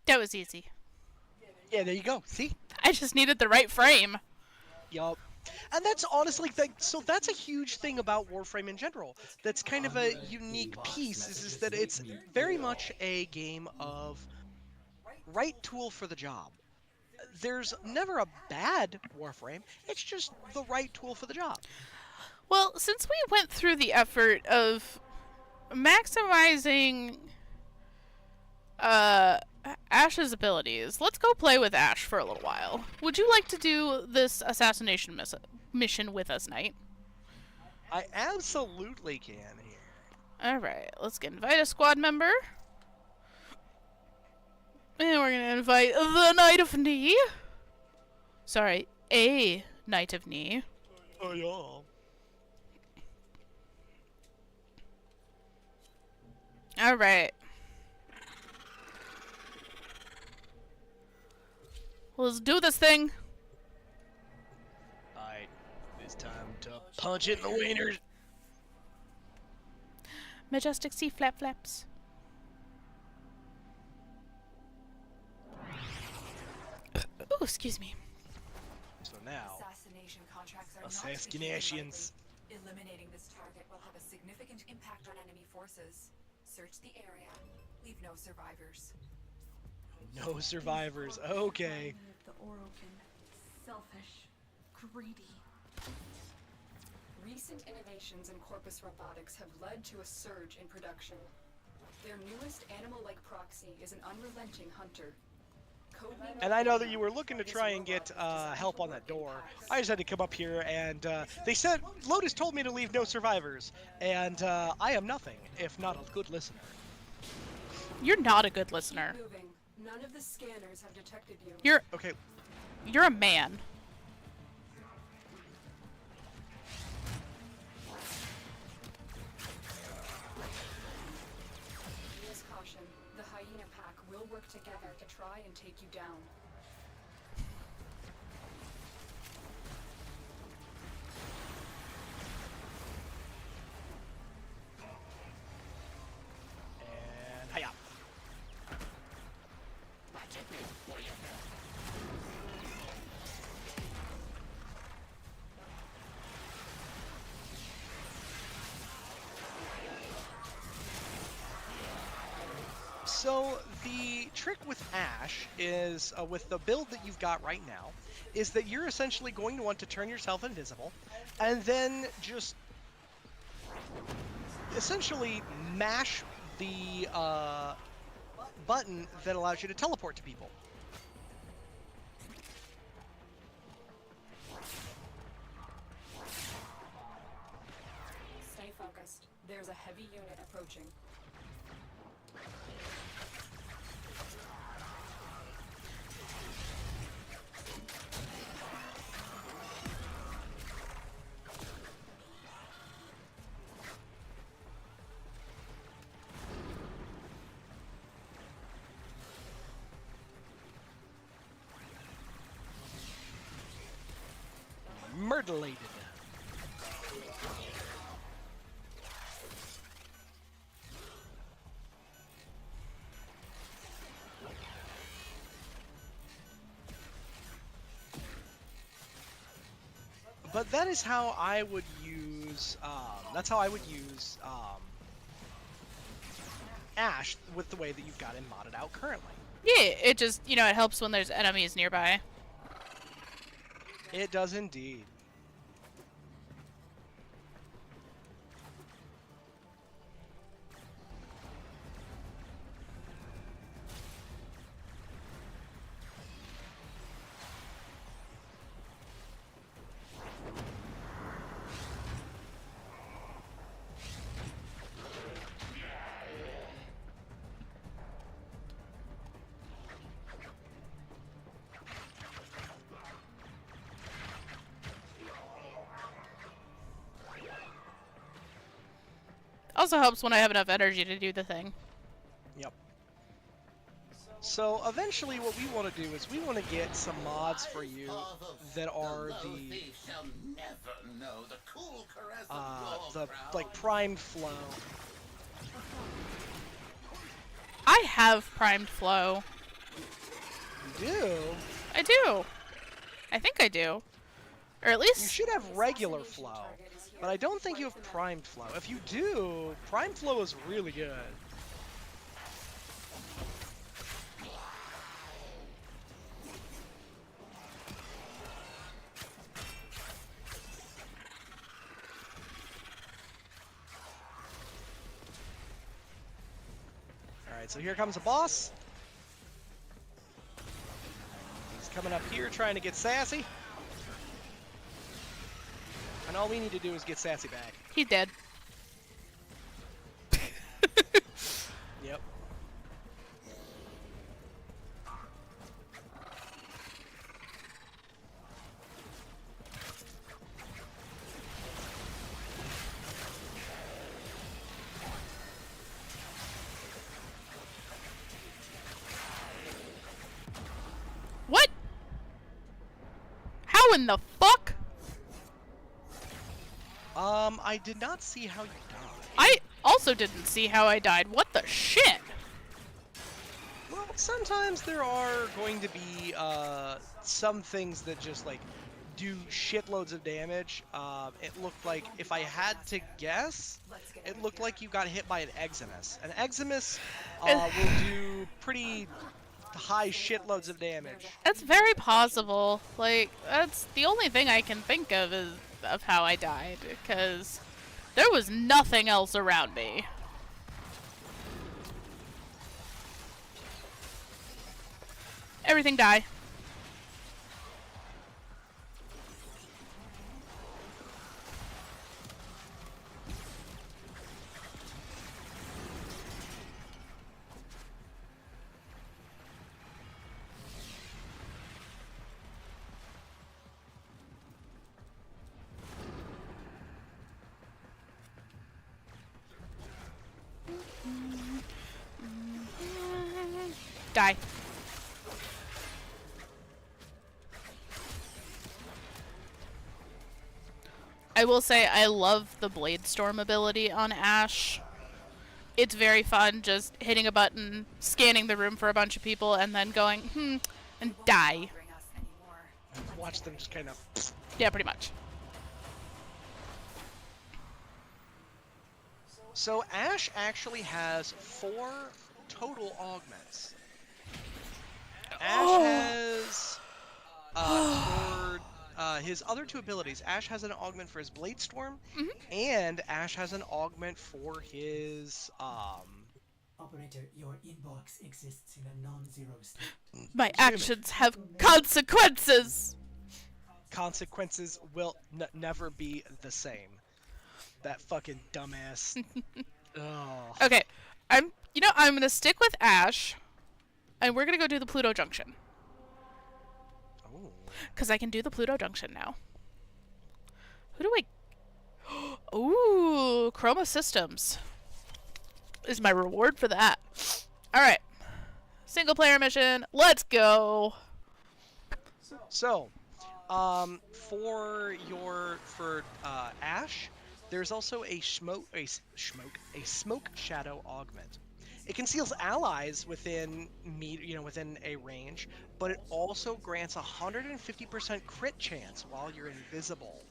That was easy. Yeah, there you go. See? I just needed the right frame. Yup. And that's honestly, so that's a huge thing about Warframe in general. That's kind of a unique piece, is that it's very much a game of right tool for the job. There's never a bad Warframe, it's just the right tool for the job. Well, since we went through the effort of maximizing Ash's abilities, let's go play with Ash for a little while. Would you like to do this assassination mission with us, Knight? I absolutely can here. Alright, let's invite a squad member. And we're gonna invite the Knight of Knee. Sorry, a Knight of Knee. Oh, yeah. Alright. Let's do this thing. Alright, it's time to punch it in the wieners. Majestic sea flap flaps. Oh, excuse me. So now, Assassination contracts are Assassinations. Eliminating this target will have a significant impact on enemy forces. Search the area. Leave no survivors. No survivors. Okay. The Orokin. Selfish. Greedy. Recent innovations in Corpus Robotics have led to a surge in production. Their newest animal-like proxy is an unrelenting hunter. Codename And I know that you were looking to try and get help on that door. I just had to come up here, and they said Lotus told me to leave no survivors, and I am nothing if not a good listener. You're not a good listener. moving. None of the scanners have detected you. You're a man. Use caution. The hyena pack will work together to try and take you down. And hiya. So the trick with Ash is, with the build that you've got right now, is that you're essentially going to want to turn yourself invisible, and then just essentially mash the button that allows you to teleport to people. Stay focused. There's a heavy unit approaching. Murderlated. But that is how I would use, that's how I would use, Ash with the way that you've got him modded out currently. Yeah, it just, you know, it helps when there's enemies nearby. It does indeed. Also helps when I have enough energy to do the thing. Yep. So eventually what we want to do is we want to get some mods for you that are the like primed flow. I have primed flow. You do? I do. I think I do. Or at least... You should have regular flow, but I don't think you have primed flow. If you do, primed flow is really good. Alright, so here comes a boss. He's coming up here trying to get sassy. And all we need to do is get Sassy back. He's dead. Yep. What? How in the fuck? I did not see how you died. I also didn't see how I died. What the shit? Well, sometimes there are going to be, some things that just, like, do shitloads of damage. It looked like, if I had to guess, it looked like you got hit by an Eximus. An Eximus, will do pretty high shitloads of damage. That's very possible. Like, that's the only thing I can think of is of how I died, because there was nothing else around me. Everything die. Die. I will say I love the Blade Storm ability on Ash. It's very fun just hitting a button, scanning the room for a bunch of people, and then going, and die. Watch them just kind of... Yeah, pretty much. So Ash actually has 4 total augments. Ash has for his other two abilities. Ash has an augment for his Blade Storm, and Ash has an augment for his Operator, your inbox exists in a non-zero state. My actions have consequences. Consequences will never be the same. That fucking dumbass. Ugh. Okay, I'm gonna stick with Ash, and we're gonna go do the Pluto Junction. Oh. Cause I can do the Pluto Junction now. Who do I? Ooh, Chroma Systems is my reward for that. All right, single player mission. Let's go. So, for Ash, there's also a smoke shadow augment. It conceals allies within within a range, but it also grants 150% crit chance while you're invisible,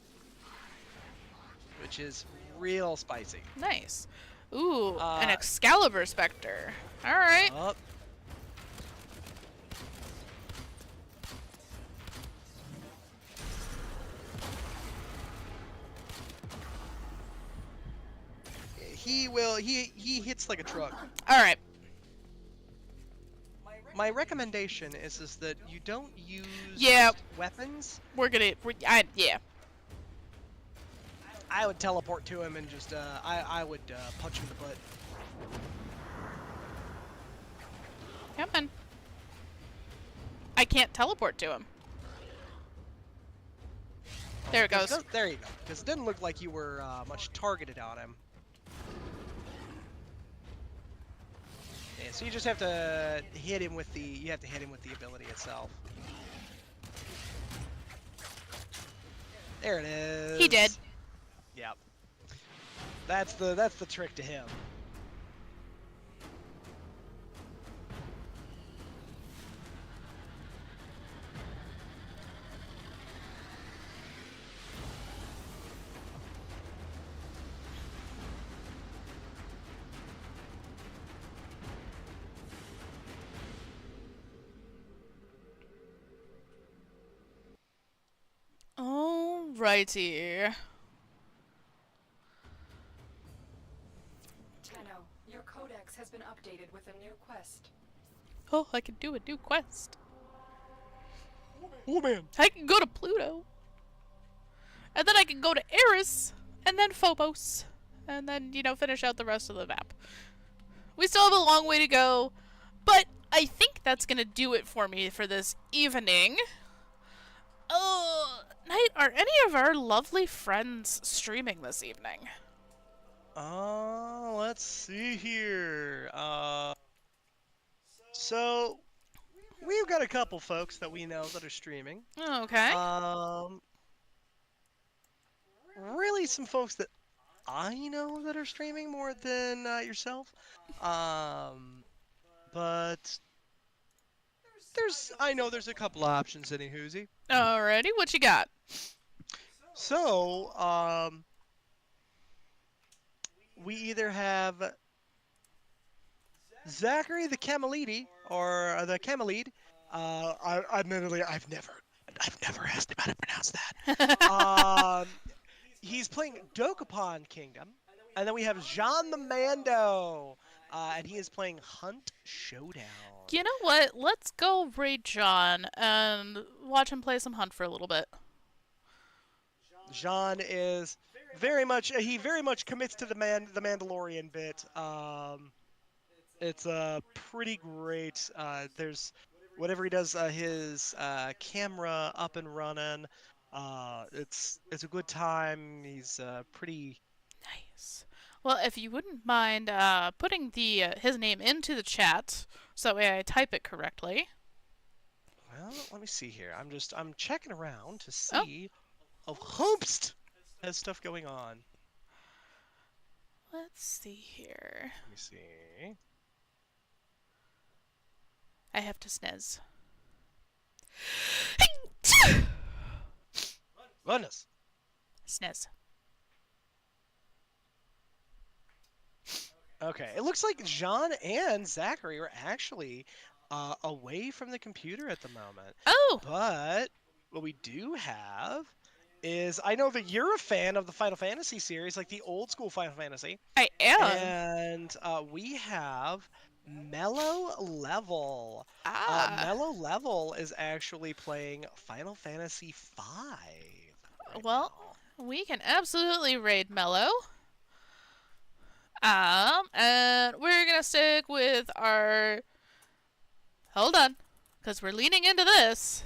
which is real spicy. Nice. Ooh, an Excalibur Spectre. All right. He hits like a truck. All right. My recommendation is that you don't use weapons. Yeah. I would teleport to him and just I would punch him in the butt. Come on. I can't teleport to him. There it goes. There you go. Because it didn't look like you were much targeted on him. Yeah, so you just have to hit him with the ability itself. There it is. He did. Yep. That's the trick to him. Alrighty. Tenno, your codex has been updated with a new quest. Oh, I can do a new quest. Oh man. I can go to Pluto. And then I can go to Eris. And then Phobos. And then, finish out the rest of the map. We still have a long way to go. But I think that's going to do it for me for this evening. Knight, are any of our lovely friends streaming this evening? Let's see here. So we've got a couple folks that we know that are streaming. Okay. Really some folks that I know that are streaming more than yourself. But I know there's a couple options, any hoozy. Alrighty, what you got? So, we either have Zachary the Camelidi or the Camelid. Admittedly, I've never asked him how to pronounce that. He's playing Dokapon Kingdom, and then we have Jean the Mando, and he is playing Hunt Showdown. You know what? Let's go raid John and watch him play some Hunt for a little bit. Jean is very much commits to the Mandalorian bit. It's pretty great. There's whatever he does, his camera up and running. It's a good time. He's pretty nice. Well, if you wouldn't mind putting his name into the chat, so that way I type it correctly. Well, let me see here. I'm checking around to see if Hoopst has stuff going on. Let's see here. Let me see. I have to sneeze. Goodness. Sneeze. Okay, it looks like John and Zachary are actually away from the computer at the moment. Oh! But what we do have is, I know that you're a fan of the Final Fantasy series, like the old school Final Fantasy. I am! And we have Mellow Level. Mellow Level is actually playing Final Fantasy V. Well, we can absolutely raid Mellow. And we're gonna stick with our... Hold on, because we're leaning into this.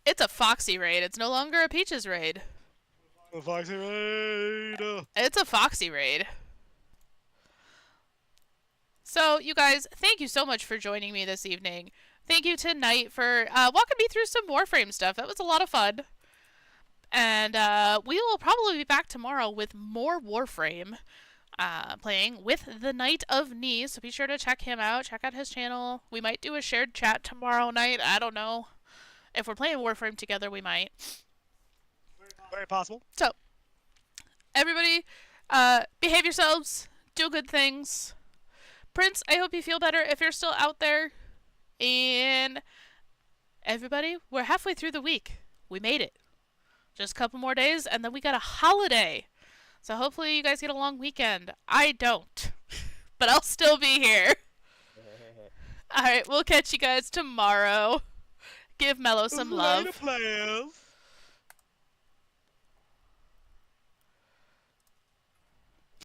It's a Foxy raid. It's no longer a Peaches raid. A Foxy raid! It's a Foxy raid. So, you guys, thank you so much for joining me this evening. Thank you to Knight for walking me through some Warframe stuff. That was a lot of fun. And we will probably be back tomorrow with more Warframe. Playing with the Knight of Knee, so be sure to check him out. Check out his channel. We might do a shared chat tomorrow night. I don't know. If we're playing Warframe together, we might. Very possible. So, everybody, behave yourselves. Do good things. Prince, I hope you feel better if you're still out there. And everybody, we're halfway through the week. We made it. Just a couple more days, and then we got a holiday. So hopefully you guys get a long weekend. I don't. But I'll still be here. Alright, we'll catch you guys tomorrow. Give Mellow some love. Later, players.